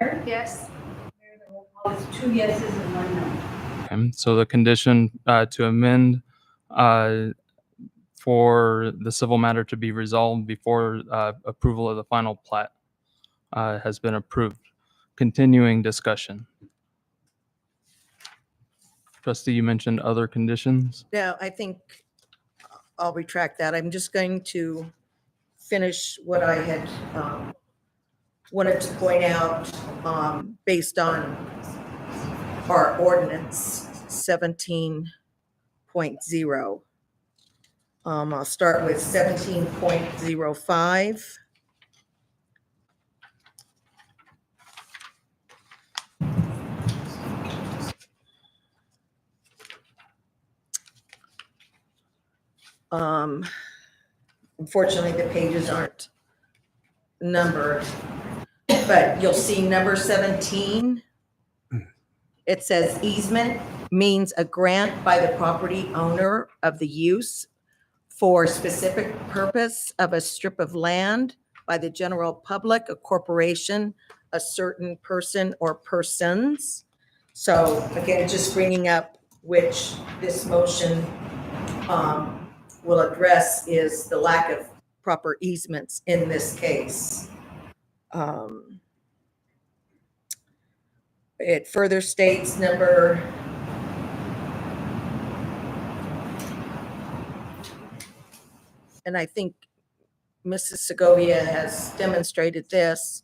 Mayor. Yes. Mayor, the roll call is 2 yeses and 1 no. Okay, so the condition to amend for the civil matter to be resolved before approval of the final plat has been approved. Continuing discussion. Trustee, you mentioned other conditions. no, I think I'll retract that. I'm just going to finish what I had wanted to point out based on our ordinance 17.0. I'll start with 17.05. Unfortunately, the pages aren't numbered, but you'll see number 17. It says easement means a grant by the property owner of the use for specific purpose of a strip of land by the general public, a corporation, a certain person or persons. So again, just bringing up which this motion will address is the lack of proper easements in this case. It further states number and I think Mrs. Segovia has demonstrated this.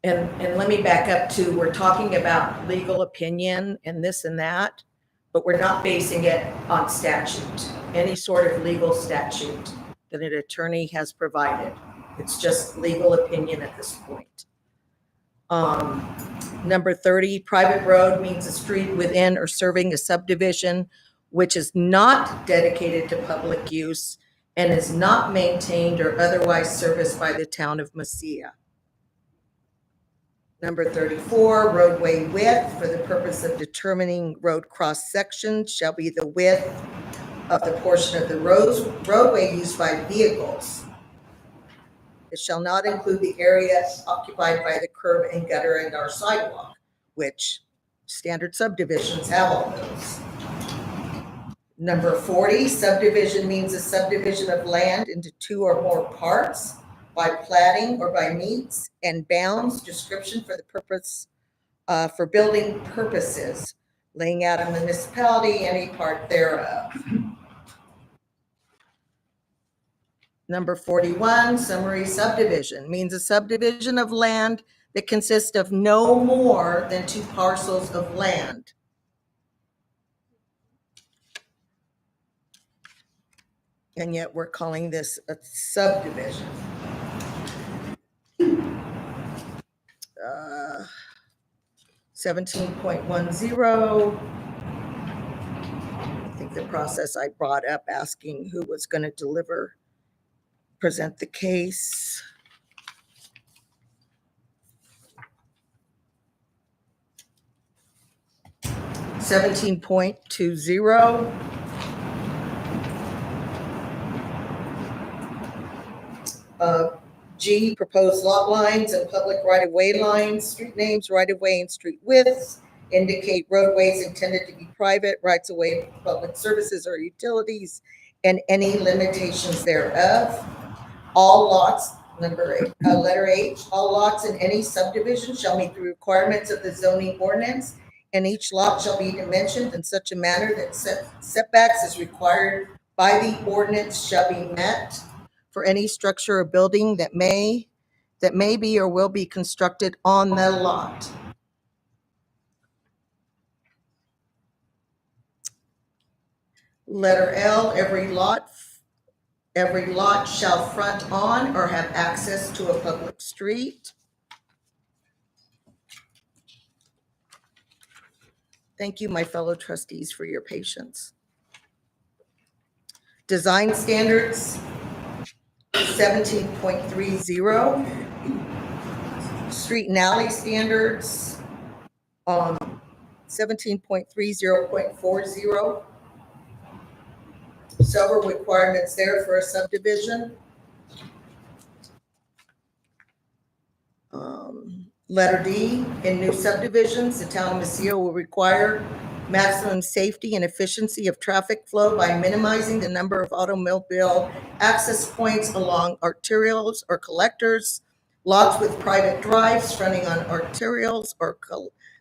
And let me back up to, we're talking about legal opinion and this and that, but we're not basing it on statute, any sort of legal statute that an attorney has provided. It's just legal opinion at this point. Number 30, private road means a street within or serving a subdivision which is not dedicated to public use and is not maintained or otherwise serviced by the town of Mesilla. Number 34, roadway width for the purpose of determining road cross sections shall be the width of the portion of the roadway used by vehicles. It shall not include the area occupied by the curb and gutter and our sidewalk, which standard subdivisions have all those. Number 40, subdivision means a subdivision of land into 2 or more parts by platting or by meets and bounds, description for the purpose, for building purposes, laying out a municipality, any part thereof. Number 41, summary subdivision means a subdivision of land that consists of no more than 2 parcels of land. And yet we're calling this a subdivision. 17.10. I think the process I brought up asking who was going to present the case. (17.20) G, proposed lot lines and public right-of-way lines, street names, right-of-way and street widths, indicate roadways intended to be private, rights-of-way, public services or utilities, and any limitations thereof. All lots, letter H, all lots in any subdivision shall meet the requirements of the zoning ordinance, and each lot shall be dimensioned in such a manner that setbacks as required by the ordinance shall be met for any structure or building that may be or will be constructed on the lot. Letter L, every lot shall front on or have access to a public street. Thank you, my fellow trustees, for your patience. Design standards, 17.30. Street and alley standards, 17.30.40. Several requirements there for a subdivision. Letter D, in new subdivisions, the town of Missio will require maximum safety and efficiency of traffic flow by minimizing the number of automobile access points along arterials or collectors. Lots with private drives fronting on arterials or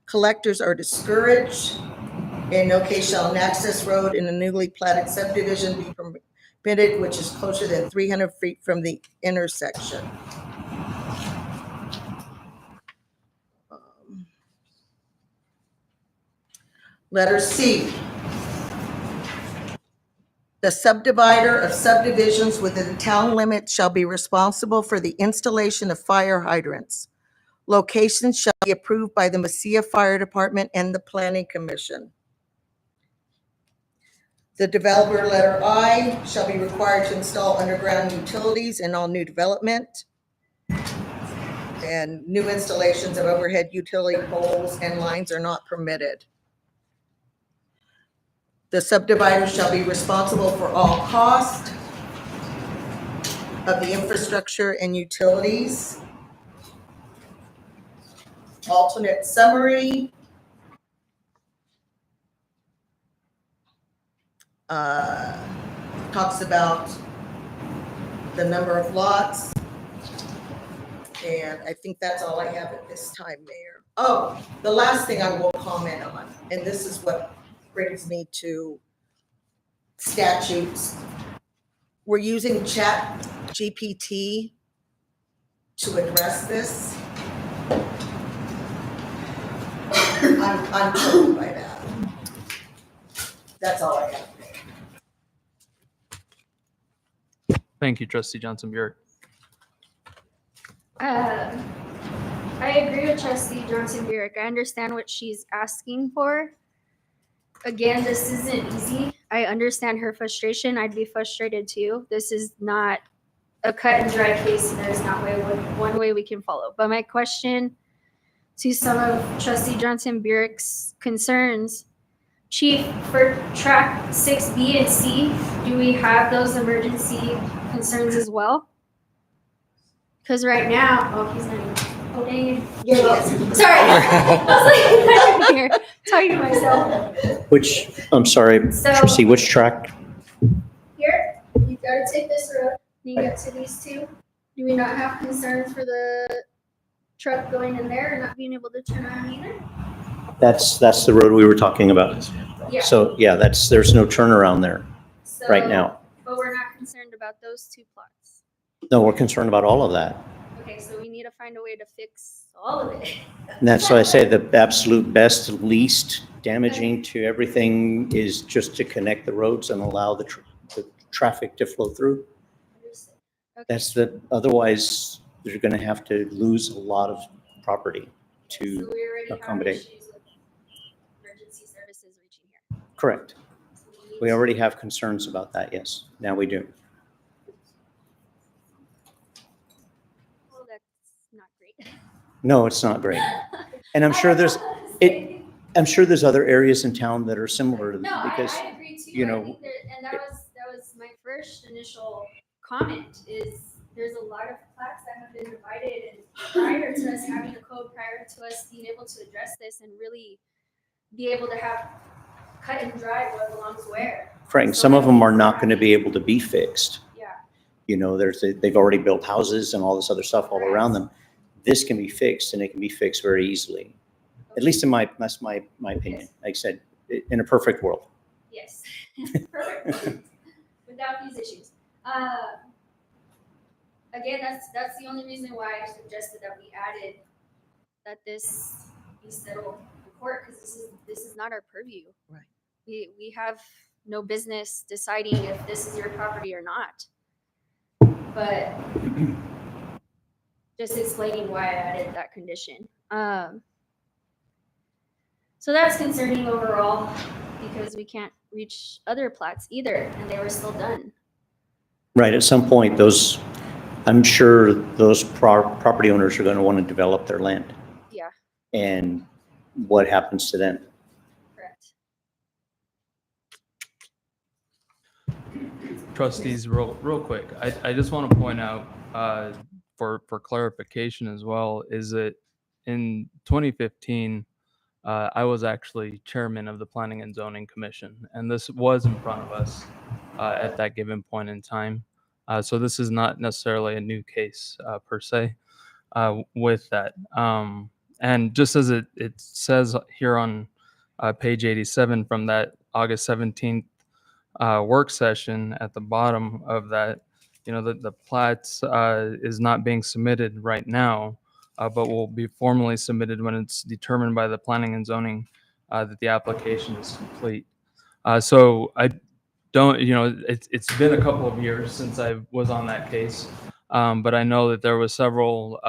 collectors are discouraged. In no case shall an access road in a newly platted subdivision be permitted which is closer than 300 feet from the intersection. Letter C. The subdivider of subdivisions within the town limits shall be responsible for the installation of fire hydrants. Locations shall be approved by the Missio Fire Department and the Planning Commission. The developer, letter I, shall be required to install underground utilities in all new development. And new installations of overhead utility poles and lines are not permitted. The subdivider shall be responsible for all cost of the infrastructure and utilities. Alternate summary. Talks about the number of lots. And I think that's all I have at this time, Mayor. Oh, the last thing I will comment on, and this is what brings me to statutes. We're using Chat GPT to address this. I'm troubled by that. That's all I have. Thank you, Trustee Johnson Burek. I agree with Trustee Johnson Burek. I understand what she's asking for. Again, this isn't easy. I understand her frustration. I'd be frustrated too. This is not a cut and dry case, and there's not one way we can follow. But my question to some of Trustee Johnson Burek's concerns, Chief, for track 6B and C, do we have those emergency concerns as well? Because right now, oh, he's not even. Oh, dang it. Yes. Sorry. I was like, here. talking to myself. Which, I'm sorry, So- trustee, which track? Here, you gotta take this road, you get to these two. Do we not have concerns for the truck going in there and not being able to turn around either? That's the road we were talking about. Yeah. So, yeah, there's no turnaround there right now. But we're not concerned about those two plots. No, we're concerned about all of that. Okay, so we need to find a way to fix all of it. And that's why I say the absolute best, least damaging to everything is just to connect the roads and allow the traffic to flow through. Okay. That's otherwise they're going to have to lose a lot of property So to we already have accommodate. issues with emergency services reaching here. Correct. So we need We to- already have concerns about that, yes. Now we do. Well, that's not great. No, it's not great. And I'm sure I'm sure there's other areas in town that are similar No, because, I agree too. you I know, think and that was my first initial comment is there's a lot of plaques that have been divided and prior to us having a code, prior to us being able to address this and really be able to have cut and dry what belongs where. Frank, So some of I them think are we're not going to happy. be able to be fixed. Yeah. You know, they've already built houses and all this other stuff all around them. This can be fixed and it can be fixed very easily. At least that's my opinion. Yes. Like I said, in a perfect world. Yes. Perfect. Without these issues. Again, that's the only reason why I suggested that we added that this be settled in court, because this is not our purview. Right. We have no business deciding if this is your property or not. But just explaining why I added that condition. So that's concerning overall because we can't reach other plats either, and they were still done. Right, at some point, I'm sure those property owners are going to want to develop their land. Yeah, And what happens to them? correct. Trustees, real quick, I just want to point out for clarification as well, is that in 2015, I was actually chairman of the Planning and Zoning Commission, and this was in front of us at that given point in time. So this is not necessarily a new case per se with that. And just as it says here on page 87 from that August 17th work session at the bottom of that, you know, the plats is not being submitted right now, but will be formally submitted when it's determined by the planning and zoning that the application is complete. So I don't, you know, it's been a couple of years since I was on that case, but I know that there was several.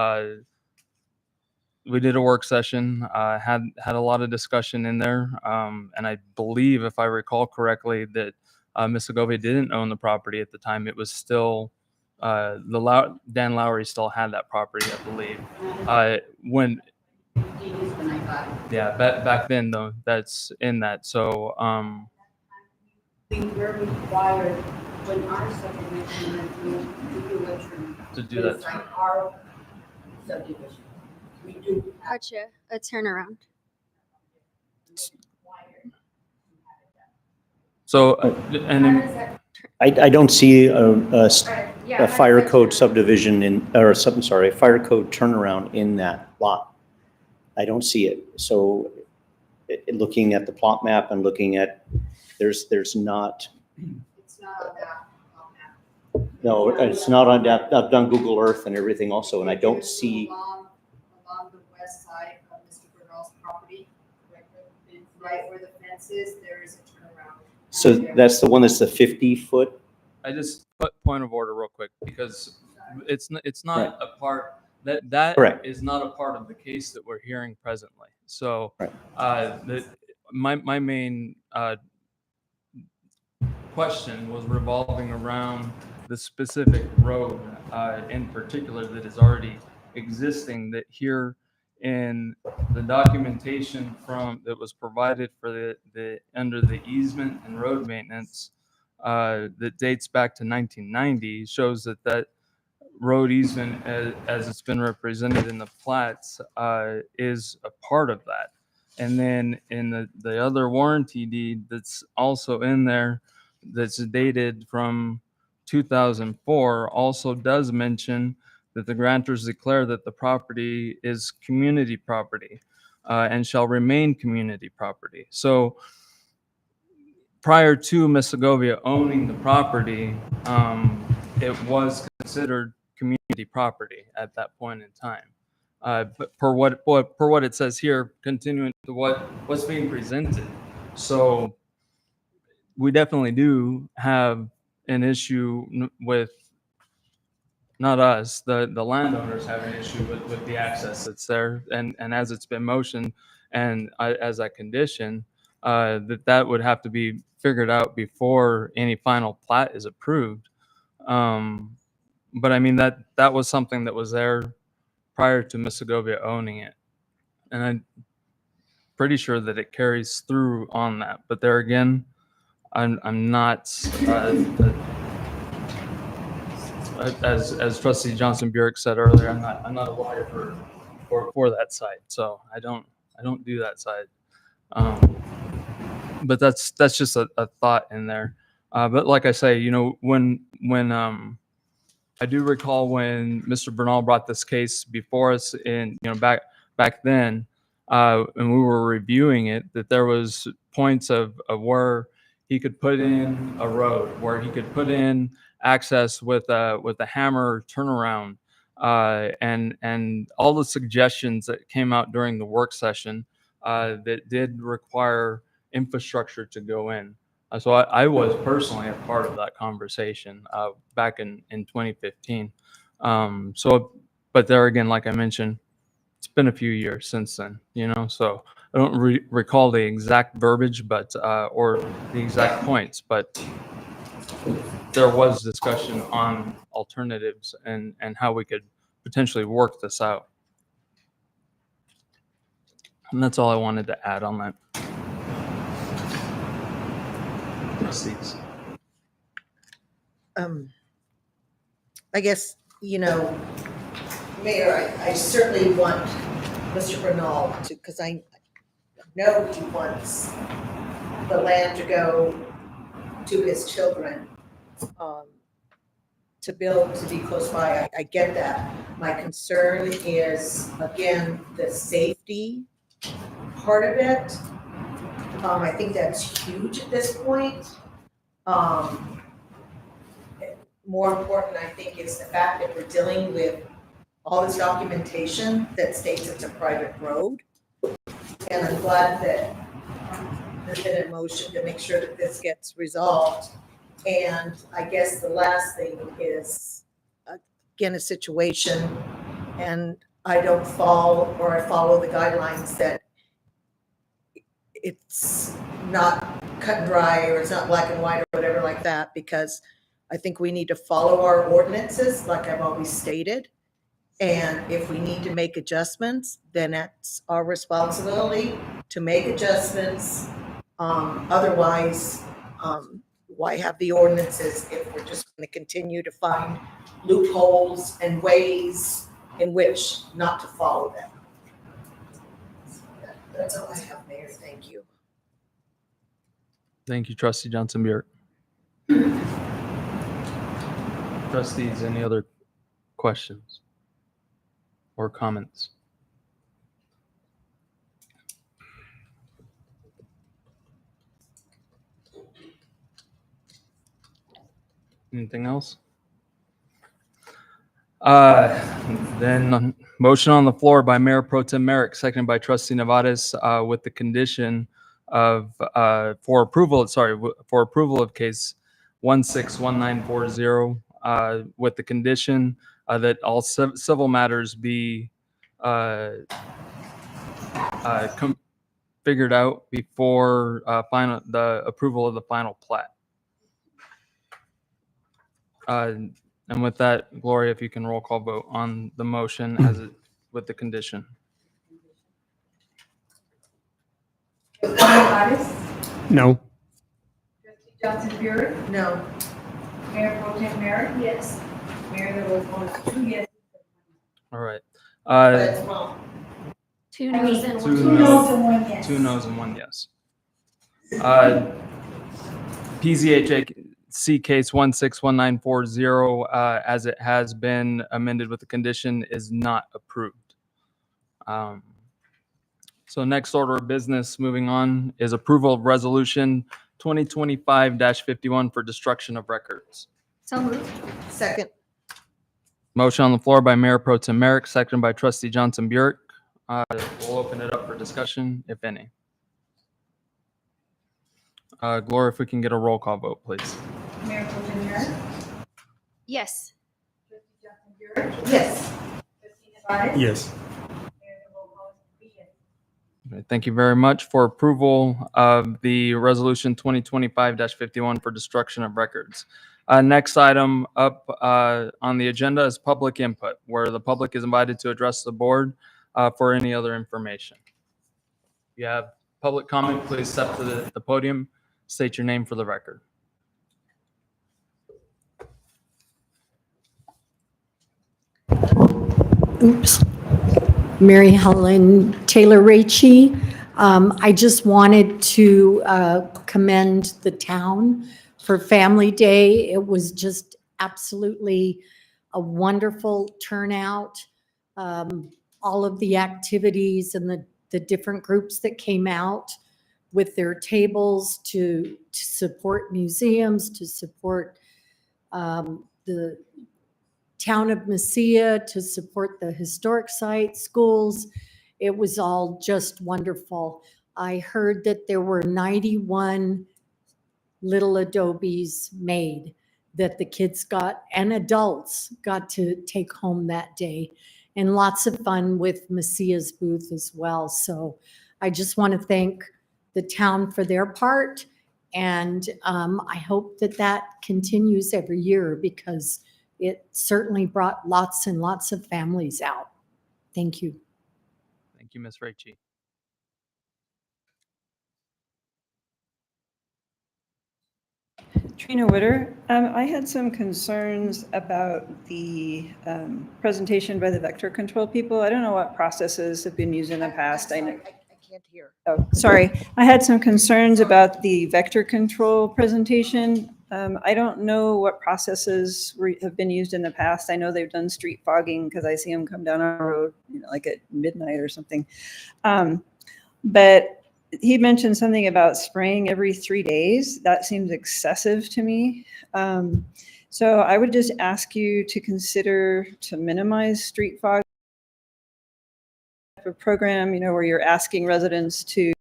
We did a work session, had a lot of discussion in there, and I believe, if I recall correctly, that Ms. Segovia didn't own the property at the time. It was still Dan Lowry still had that property, I believe. Yeah, back then though, that's in that. So We were required when our subdivision went through to do a trim. to do that. It's like our subdivision. We do have Gotcha. A turnaround. So and How then, does that? I don't see Yeah, a how does fire that code turn? subdivision a fire code turnaround in that lot. I don't see it. So looking at the plot map and looking at, there's not, It's not on that. no, it's not on that. I've done Google Earth and everything also, and I don't see, Along the west side of Mr. Bernal's property, right where the fence is, there is a turnaround. so that's the one that's the 50-foot? I just put point of order real quick because it's not Right. a part that Correct. is not a part of the case that we're hearing presently. So Right. my main question was revolving around the specific road in particular that is already existing, that here in the documentation that was provided for the under the easement and road maintenance that dates back to 1990 shows that road easement as it's been represented in the plats is a part of that. And then in the other warranty deed that's also in there, that's dated from 2004, also does mention that the grantors declare that the property is community property and shall remain community property. So prior to Ms. Segovia owning the property, it was considered community property at that point in time. But per what it says here, continuing to what's being presented. So we definitely do have an issue with, not us, the landowners have an issue with the access that's there, and as it's been motioned, and as a condition, that would have to be figured out before any final plat is approved. But I mean, that was something that was there prior to Ms. Segovia owning it, and I'm pretty sure that it carries through on that. But there again, I'm not as Trustee Johnson Burek said earlier, I'm not a lawyer for that side, so I don't do that side. But that's just a thought in there. But like I say, when I do recall when Mr. Bernal brought this case before us in, back then, and we were reviewing it, that there was points of where he could put in a road, where he could put in access with a hammer turnaround, and all the suggestions that came out during the work session that did require infrastructure to go in. So I was personally a part of that conversation back in 2015. But there again, like I mentioned, it's been a few years since then, so I don't recall the exact verbiage, but or the exact points, but there was discussion on alternatives and how we could potentially work this out. And that's all I wanted to add on that. Trustees. I guess, Mayor, I certainly want Mr. Bernal to, because I know he wants the land to go to his children, to build, to be close by. I get that. My concern is, again, the safety part of it. I think that's huge at this point. More important, I think, is the fact that we're dealing with all this documentation that states it's a private road. And I'm glad that there's been a motion to make sure that this gets resolved. And I guess the last thing is, again, a situation, and I don't fall, or I follow the guidelines that it's not cut and dry, or it's not black and white, or whatever like that, because I think we need to follow our ordinances, like I've always stated. And if we need to make adjustments, then that's our responsibility to make adjustments. Otherwise, why have the ordinances if we're just going to continue to find loopholes and ways in which not to follow them? That's all I have, Mayor. Thank you. Thank you, Trustee Johnson Burek. Trustees, any other questions or comments? Anything else? Then motion on the floor by Mayor Pro Tem Merrick, seconded by Trustee Nevades, with the condition of for approval of case 161940, with the condition that all civil matters be figured out before the approval of the final plat. And with that, Gloria, if you can roll call vote on the motion as it with the condition. No. Trustee Johnson Burek, No. Mayor Pro Tem Merrick, Yes. Mayor, there was only 2 yeses. All right. But it's wrong. Two noes and Two one noes. yes. Two noes and one yes. PZHC case 161940, as it has been amended with the condition, is not approved. So next order of business, moving on, is approval of resolution 2025-51 for destruction of records. So moved. Second. Motion on the floor by Mayor Pro Tem Merrick, seconded by Trustee Johnson Burek. We'll open it up for discussion, if any. Gloria, if we can get a roll call vote, please. Mayor Pro Tem Merrick? Yes. Trustee Johnson Burek? Yes. Trustee Nevares? Yes. Mayor, the roll call is yes. Okay, thank you very much for approval of the resolution 2025-51 for destruction of records. Next item up on the agenda is public input, where the public is invited to address the board for any other information. If you have public comment, please step to the podium, state your name for the record. Oops. Mary Helen Taylor Raichie. I just wanted to commend the town for Family Day. It was just absolutely a wonderful turnout. All of the activities and the different groups that came out with their tables to support museums, to support the town of Mesilla, to support the historic sites, schools. It was all just wonderful. I heard that there were 91 little adobes made that the kids got and adults got to take home that day, and lots of fun with Messia's booth as well. So I just want to thank the town for their part, and I hope that that continues every year because it certainly brought lots and lots of families out. Thank you. Thank you, Ms. Raichie. Trina Witter. I had some concerns about the presentation by the vector control people. I don't know what processes have been used in the past. I can't hear. Oh, sorry. I had some concerns about the vector control presentation. I don't know what processes have been used in the past. I know they've done street fogging because I see them come down our road, like at midnight or something. But he mentioned something about spraying every 3 days. That seems excessive to me. So I would just ask you to consider to minimize street fog. A program, where you're asking residents to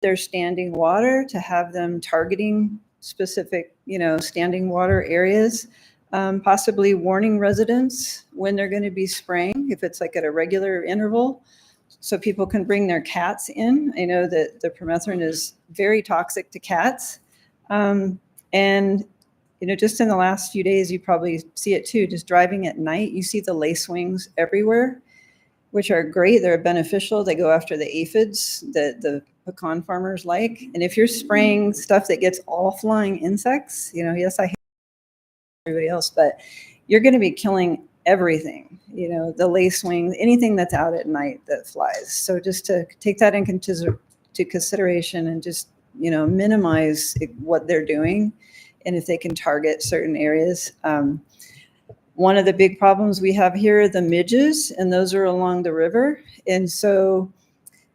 their standing water, to have them targeting specific, standing water areas, possibly warning residents when they're going to be spraying, if it's like at a regular interval, so people can bring their cats in. I know that the permethrin is very toxic to cats. And, just in the last few days, you probably see it too, just driving at night, you see the lace wings everywhere, which are great. They're beneficial. They go after the aphids that the pecan farmers like. And if you're spraying stuff that gets all flying insects, yes, I hate everybody else, but you're going to be killing everything, the lace wings, anything that's out at night that flies. So just to take that into consideration and just, minimize what they're doing. And if they can target certain areas. One of the big problems we have here are the midges, and those are along the river. And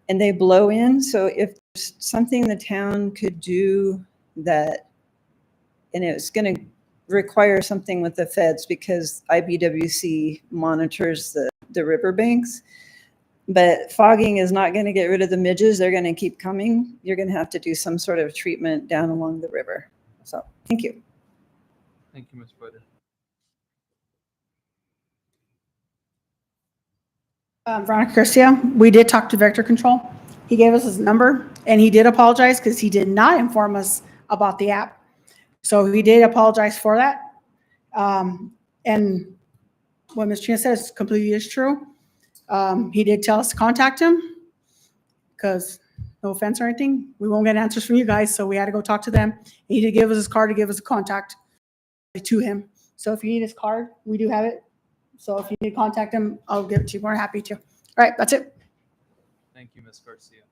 they blow in. So if there's something the town could do that, and it's going to require something with the feds because IBWC monitors the riverbanks, but fogging is not going to get rid of the midges. They're going to keep coming. You're going to have to do some sort of treatment down along the river. So thank you. Thank you, Ms. Witter. Veronica Garcia, we did talk to Vector Control. He gave us his number and he did apologize because he did not inform us about the app. So he did apologize for that. And what Ms. Trina says completely is true. He did tell us to contact him because no offense or anything, we won't get answers from you guys. So we had to go talk to them. He did give us his card to give us a contact to him. So if you need his card, we do have it. So if you need to contact him, I'll give it to you. We're happy to. All right, that's it. Thank you, Ms. Garcia.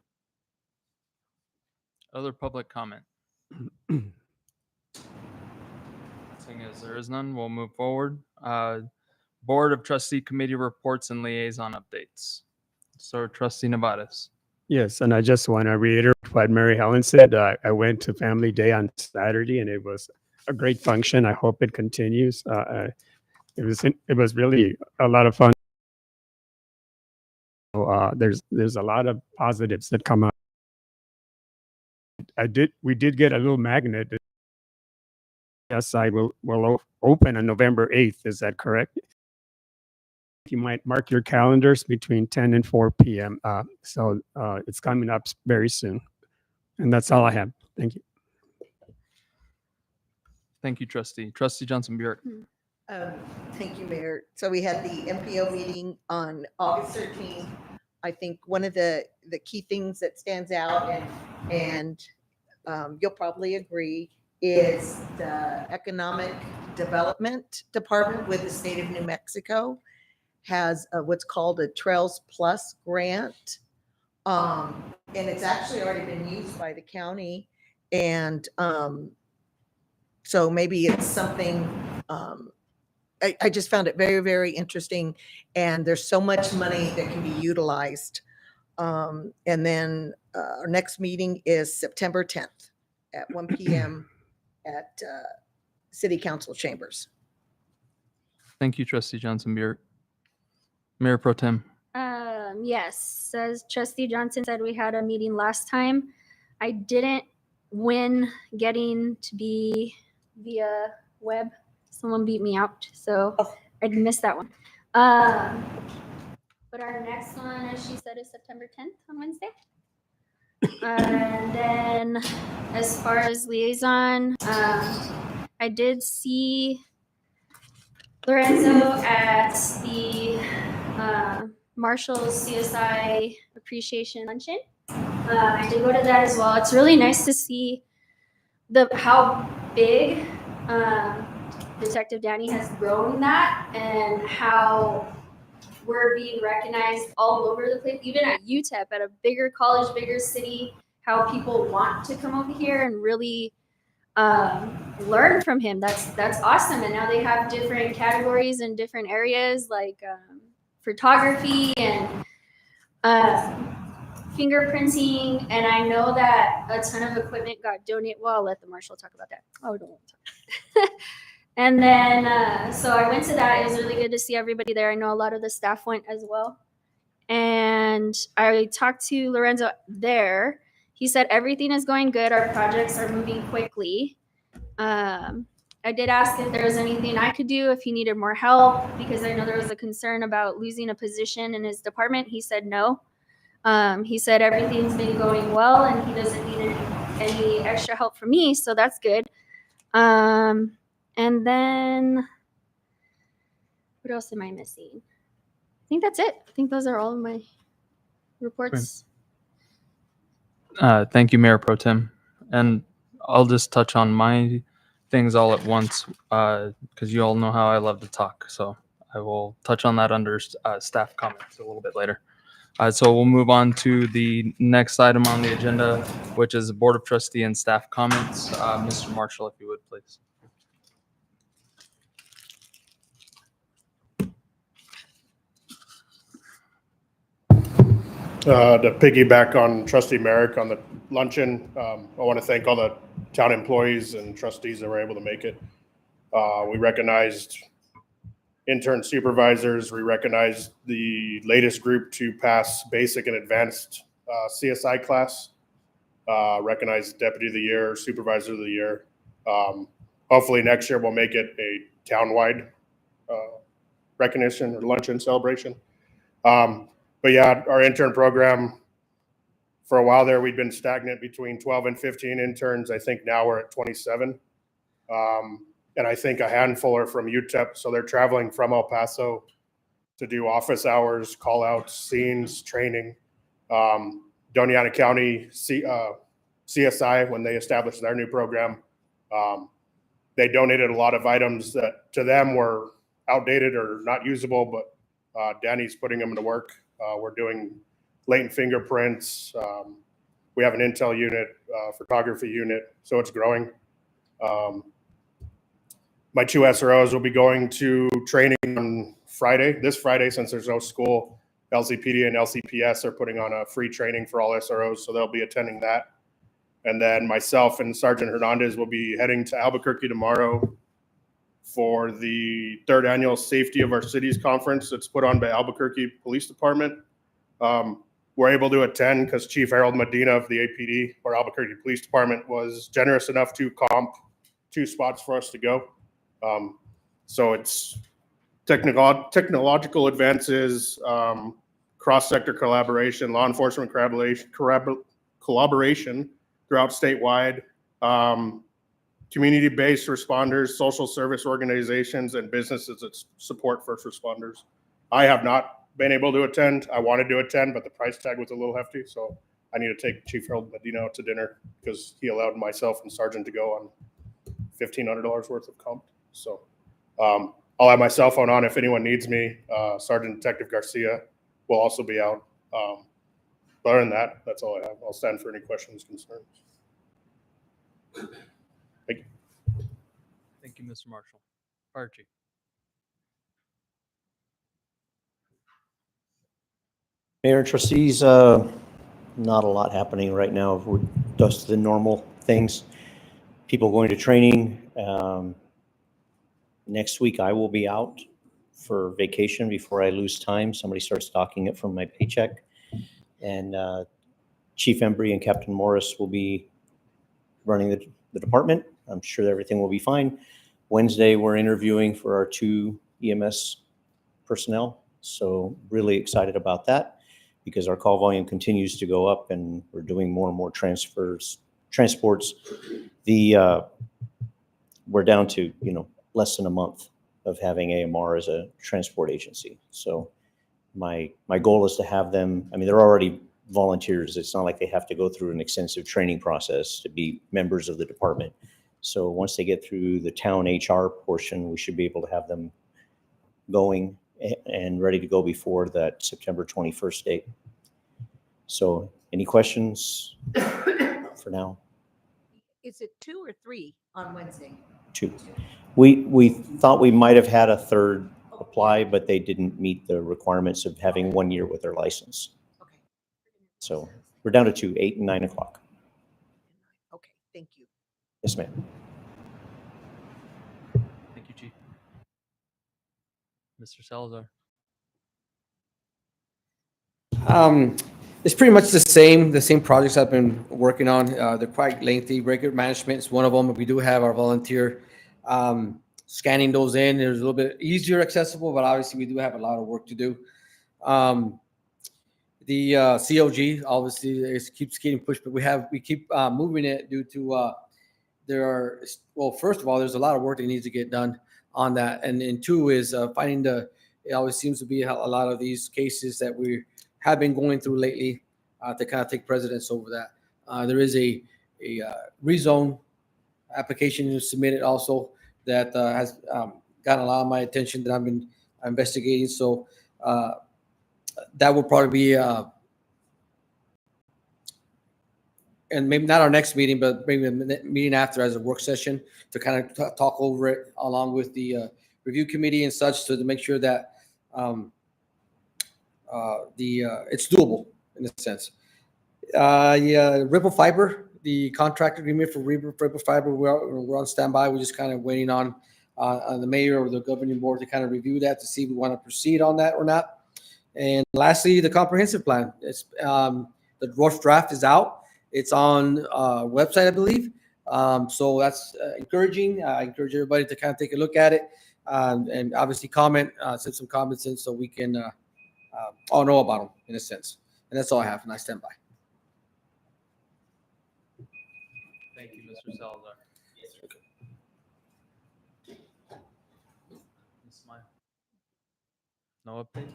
Other public comment? Seeing as there is none, we'll move forward. Board of Trustee Committee reports and liaison updates. So Trustee Nevadas. Yes, and I just want to reiterate what Mary Helen said. I went to Family Day on Saturday, and it was a great function. I hope it continues. It was really a lot of fun. So, there's a lot of positives that come out. We did get a little magnet. Yes, side will open on November 8th. Is that correct? You might mark your calendars between 10 and 4 p.m. So it's coming up very soon. And that's all I have. Thank you. Thank you, Trustee. Trustee Johnson Burek. Thank you, Mayor. So we had the MPO meeting on August 13th. I think one of the key things that stands out, and you'll probably agree, is the Economic Development Department with the state of New Mexico has what's called a Trails Plus grant. And it's actually already been used by the county. And so maybe it's something, I just found it very, very interesting. And there's so much money that can be utilized. And then our next meeting is September 10th at 1 p.m. at City Council Chambers. Thank you, Trustee Johnson Burek. Mayor Pro Tem. Yes, as Trustee Johnson said, we had a meeting last time. I didn't win getting to be via web. Someone beat me out, so I missed that one. But our next one, as she said, is September 10th on Wednesday. And then as far as liaison, I did see Lorenzo at the Marshall's CSI Appreciation Luncheon. I did go to that as well. It's really nice to see how big Detective Danny has grown that, and how we're being recognized all over the place, even at UTEP, at a bigger college, bigger city, how people want to come over here and really learn from him. That's awesome. And now they have different categories in different areas, like photography and fingerprinting. And I know that a ton of equipment got donated. Well, I'll let the marshal talk about that. Oh, don't want to talk. And then, so I went to that. It was really good to see everybody there. I know a lot of the staff went as well. And I talked to Lorenzo there. He said everything is going good. Our projects are moving quickly. I did ask if there was anything I could do, if he needed more help, because I know there was a concern about losing a position in his department. He said no. He said everything's been going well and he doesn't need any extra help from me, so that's good. And then what else am I missing? I think that's it. I think those are all of my reports. Thank you, Mayor Pro Tem. And I'll just touch on my things all at once, because you all know how I love to talk. So I will touch on that under staff comments a little bit later. So we'll move on to the next item on the agenda, which is Board of Trustee and staff comments. Mr. Marshall, if you would, please. To piggyback on Trustee Merrick on the luncheon, I want to thank all the town employees and trustees that were able to make it. We recognized intern supervisors. We recognized the latest group to pass basic and advanced CSI class. Recognized Deputy of the Year, Supervisor of the Year. Hopefully next year we'll make it a townwide recognition or luncheon celebration. But yeah, our intern program, for a while there, we'd been stagnant between 12 and 15 interns. I think now we're at 27. And I think a handful are from UTEP. So they're traveling from El Paso to do office hours, call outs, scenes, training. Doñana County CSI, when they established their new program, they donated a lot of items that to them were outdated or not usable, but Danny's putting them to work. We're doing latent fingerprints. We have an intel unit, photography unit, so it's growing. My 2 SROs will be going to training on Friday, this Friday, since there's no school. LCPD and LCPS are putting on a free training for all SROs, so they'll be attending that. And then myself and Sergeant Hernandez will be heading to Albuquerque tomorrow for the 3rd annual Safety of Our Cities conference that's put on by Albuquerque Police Department. We're able to attend because Chief Harold Medina of the APD, or Albuquerque Police Department, was generous enough to comp 2 spots for us to go. So it's technological advances, cross-sector collaboration, law enforcement collaboration throughout statewide, community-based responders, social service organizations, and businesses that support first responders. I have not been able to attend. I wanted to attend, but the price tag was a little hefty, so I need to take Chief Harold Medina out to dinner because he allowed myself and Sergeant to go on $1,500 worth of comp. So I'll have my cell phone on if anyone needs me. Sergeant Detective Garcia will also be out. But other than that, that's all I have. I'll stand for any questions, concerns. Thank you. Thank you, Mr. Marshall. Fire Chief. Mayor and trustees, not a lot happening right now. We're just the normal things. People going to training. Next week I will be out for vacation before I lose time. Somebody starts docking it from my paycheck. And Chief Embry and Captain Morris will be running the department. I'm sure everything will be fine. Wednesday, we're interviewing for our 2 EMS personnel. So really excited about that because our call volume continues to go up and we're doing more and more transports. We're down to, less than a month of having AMR as a transport agency. So my goal is to have them, they're already volunteers. It's not like they have to go through an extensive training process to be members of the department. So once they get through the town HR portion, we should be able to have them going and ready to go before that September 21st date. So any questions for now? Is it 2 or 3 on Wednesday? 2. We thought we might have had a 3rd apply, but they didn't meet the requirements of having 1 year with their license. Okay. So we're down to 2, 8 and 9 o'clock. Okay, thank you. Yes, ma'am. Thank you, Chief. Mr. Salazar. It's pretty much the same projects I've been working on. They're quite lengthy. Record management is one of them. We do have our volunteer scanning those in. It's a little bit easier accessible, but obviously we do have a lot of work to do. The COG obviously keeps getting pushed, but we keep moving it due to first of all, there's a lot of work that needs to get done on that, and 2 is finding it always seems to be a lot of these cases that we have been going through lately to kind of take precedence over that. There is a rezone application submitted also that has gotten a lot of my attention that I've been investigating. So that will probably be, and maybe not our next meeting, but maybe the meeting after as a work session to kind of talk over it along with the review committee and such to make sure that it's doable in a sense. Ripple Fiber, the contract agreement for Ripple Fiber, we're on standby. We're just kind of waiting on the mayor or the governing board to kind of review that to see if we want to proceed on that or not. And lastly, the comprehensive plan. It's the rough draft is out. It's on website, I believe. So that's encouraging. I encourage everybody to kind of take a look at it and obviously comment, send some comments in so we can all know about them in a sense. And that's all I have, and I stand by. Thank you, Mr. Salazar. No updates?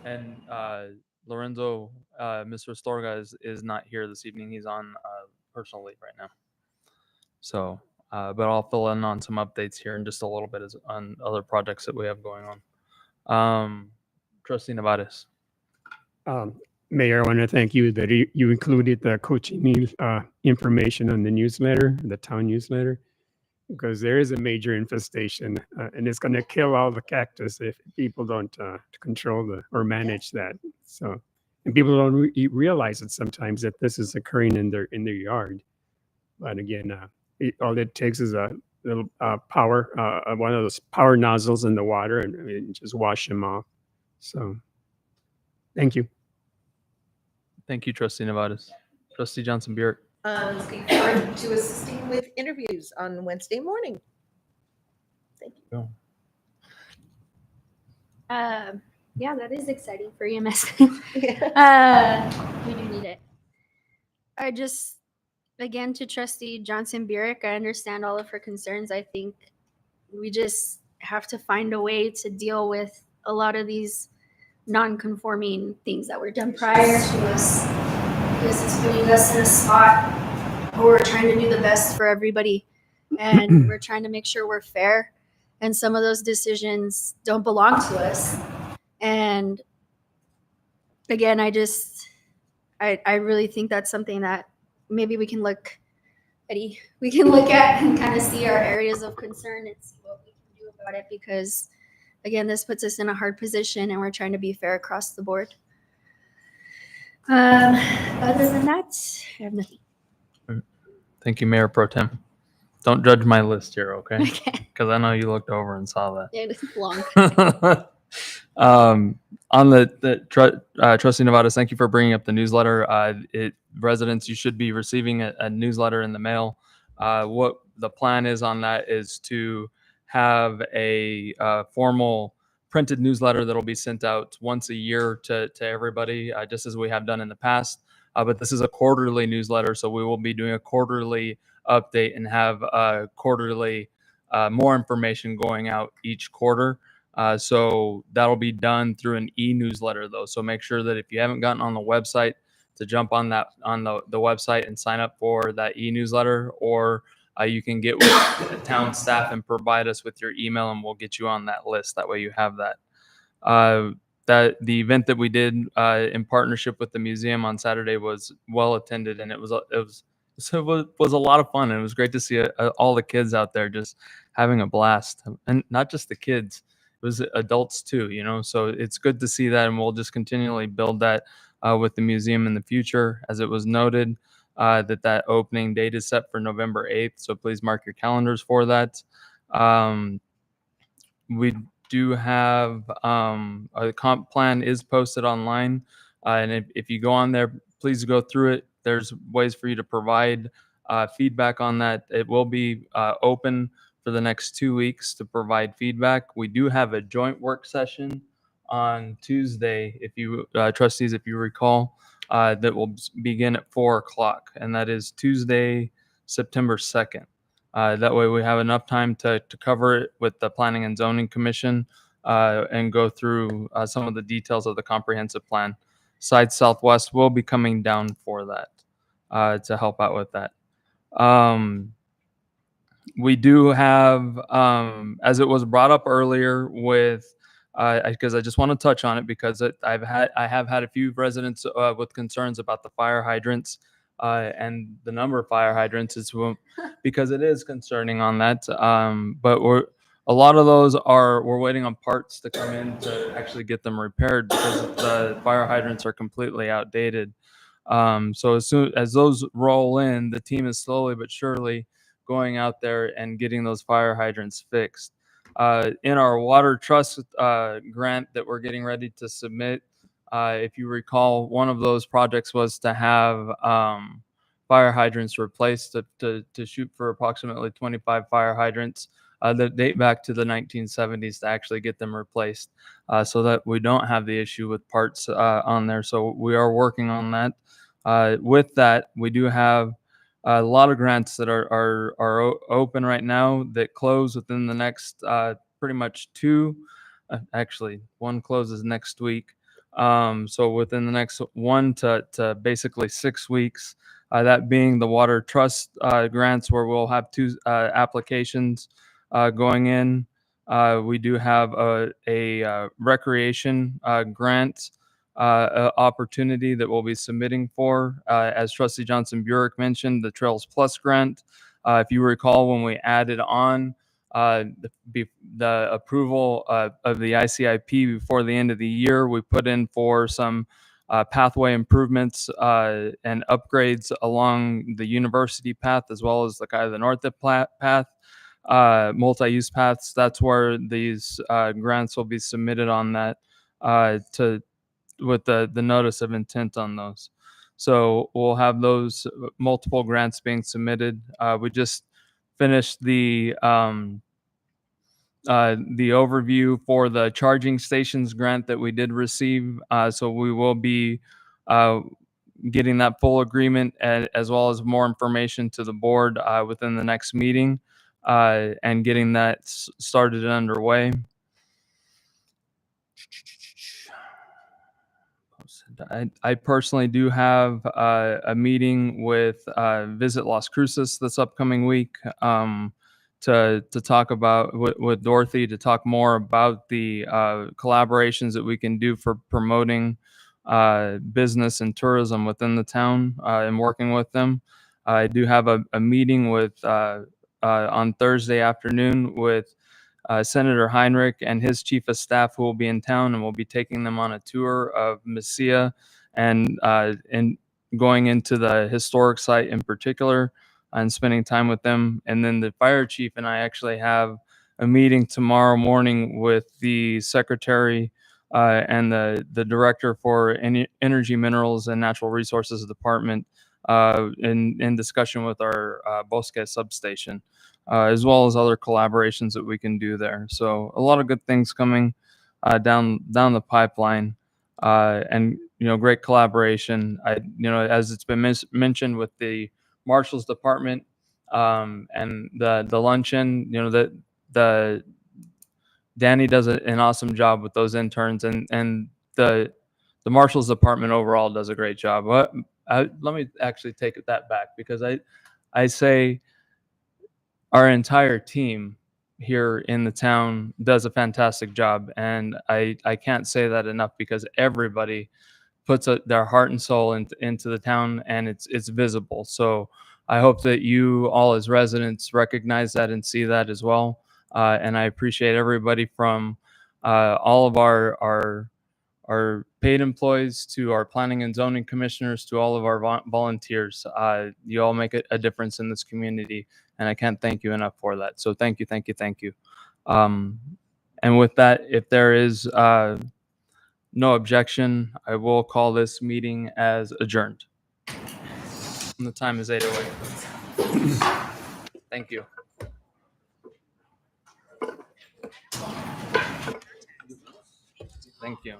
And Lorenzo, Mr. Astorga is not here this evening. He's on personal leave right now. So, but I'll fill in on some updates here in just a little bit on other projects that we have going on. Trustee Nevares. Mayor, I want to thank you that you included the coaching information on the newsletter, the town newsletter, because there is a major infestation and it's going to kill all the cactus if people don't control or manage that. So, and people don't realize it sometimes that this is occurring in their yard. But again, all it takes is a little power, one of those power nozzles in the water, and just wash them off. So, thank you. Thank you, Trustee Nevadas. Trustee Johnson Burek. Looking forward to assisting with interviews on Wednesday morning. Thank you. Yeah, that is exciting for EMS. We do need it. I just, again, to Trustee Johnson Burek, I understand all of her concerns. I think we just have to find a way to deal with a lot of these non-conforming things that were done prior to us, because it's putting us in a spot where we're trying to do the best for everybody, and we're trying to make sure we're fair, and some of those decisions don't belong to us. And again, I really think that's something that maybe we can look at and kind of see our areas of concern and see what we can do about it, because again, this puts us in a hard position and we're trying to be fair across the board. Other than that, I have nothing. Thank you, Mayor Pro Tem. Don't judge my list here, okay? Okay. Because I know you looked over and saw that. Yeah, it's long. On Trustee Nevadas, thank you for bringing up the newsletter. Residents, you should be receiving a newsletter in the mail. What the plan is on that is to have a formal printed newsletter that'll be sent out once a year to everybody, just as we have done in the past. But this is a quarterly newsletter, so we will be doing a quarterly update and have quarterly more information going out each quarter. So that'll be done through an e-newsletter though. So make sure that if you haven't gotten on the website, to jump on that on the website and sign up for that e-newsletter, or you can get with the town staff and provide us with your email, and we'll get you on that list. That way you have that. That the event that we did in partnership with the museum on Saturday was well attended, and it was a lot of fun. And it was great to see all the kids out there just having a blast, and not just the kids. It was adults too, you know, so it's good to see that, and we'll just continually build that with the museum in the future. As it was noted, that opening date is set for November 8th, so please mark your calendars for that. We do have a comp plan is posted online, and if you go on there, please go through it. There's ways for you to provide feedback on that. It will be open for the next 2 weeks to provide feedback. We do have a joint work session on Tuesday, if you trustees, if you recall, that will begin at 4:00, and that is Tuesday, September 2nd. That way we have enough time to cover it with the Planning and Zoning Commission and go through some of the details of the comprehensive plan. Side Southwest will be coming down for that to help out with that. We do have, as it was brought up earlier with, because I just want to touch on it, because I have had a few residents with concerns about the fire hydrants and the number of fire hydrants, because it is concerning on that. But a lot of those we're waiting on parts to come in to actually get them repaired, because the fire hydrants are completely outdated. So as soon as those roll in, the team is slowly but surely going out there and getting those fire hydrants fixed. In our water trust grant that we're getting ready to submit, if you recall, one of those projects was to have fire hydrants replaced, to shoot for approximately 25 fire hydrants that date back to the 1970s to actually get them replaced, so that we don't have the issue with parts on there. So we are working on that. With that, we do have a lot of grants that are open right now that close within the next pretty much actually one closes next week. So within the next 1 to basically 6 weeks, that being the water trust grants, where we'll have 2 applications going in. We do have a recreation grant opportunity that we'll be submitting for. As Trustee Johnson Burek mentioned, the Trails Plus grant. If you recall, when we added on the approval of the ICIP before the end of the year, we put in for some pathway improvements and upgrades along the university path, as well as the kind of the north path, multi-use paths. That's where these grants will be submitted on that with the notice of intent on those. So we'll have those multiple grants being submitted. We just finished the overview for the charging stations grant that we did receive. So we will be getting that full agreement as well as more information to the board within the next meeting and getting that started and underway. I personally do have a meeting with Visit Las Cruces this upcoming week to talk about with Dorothy to talk more about the collaborations that we can do for promoting business and tourism within the town and working with them. I do have a meeting with on Thursday afternoon with Senator Heinrich and his chief of staff, who will be in town, and we'll be taking them on a tour of Mesilla and going into the historic site in particular and spending time with them. And then the fire chief and I actually have a meeting tomorrow morning with the secretary and the director for energy, minerals, and natural resources department in discussion with our Bosque substation. As well as other collaborations that we can do there. So a lot of good things coming down the pipeline, and great collaboration. As it's been mentioned with the Marshals Department and the luncheon, the Danny does an awesome job with those interns, and the Marshals Department overall does a great job. Let me actually take that back, because I say our entire team here in the town does a fantastic job, and I can't say that enough, because everybody puts their heart and soul into the town, and it's visible. So I hope that you all as residents recognize that and see that as well. And I appreciate everybody from all of our paid employees to our planning and zoning commissioners to all of our volunteers. You all make a difference in this community, and I can't thank you enough for that. So thank you, thank you, thank you. And with that, if there is no objection, I will call this meeting as adjourned. And the time is 8:08. Thank you. Thank you.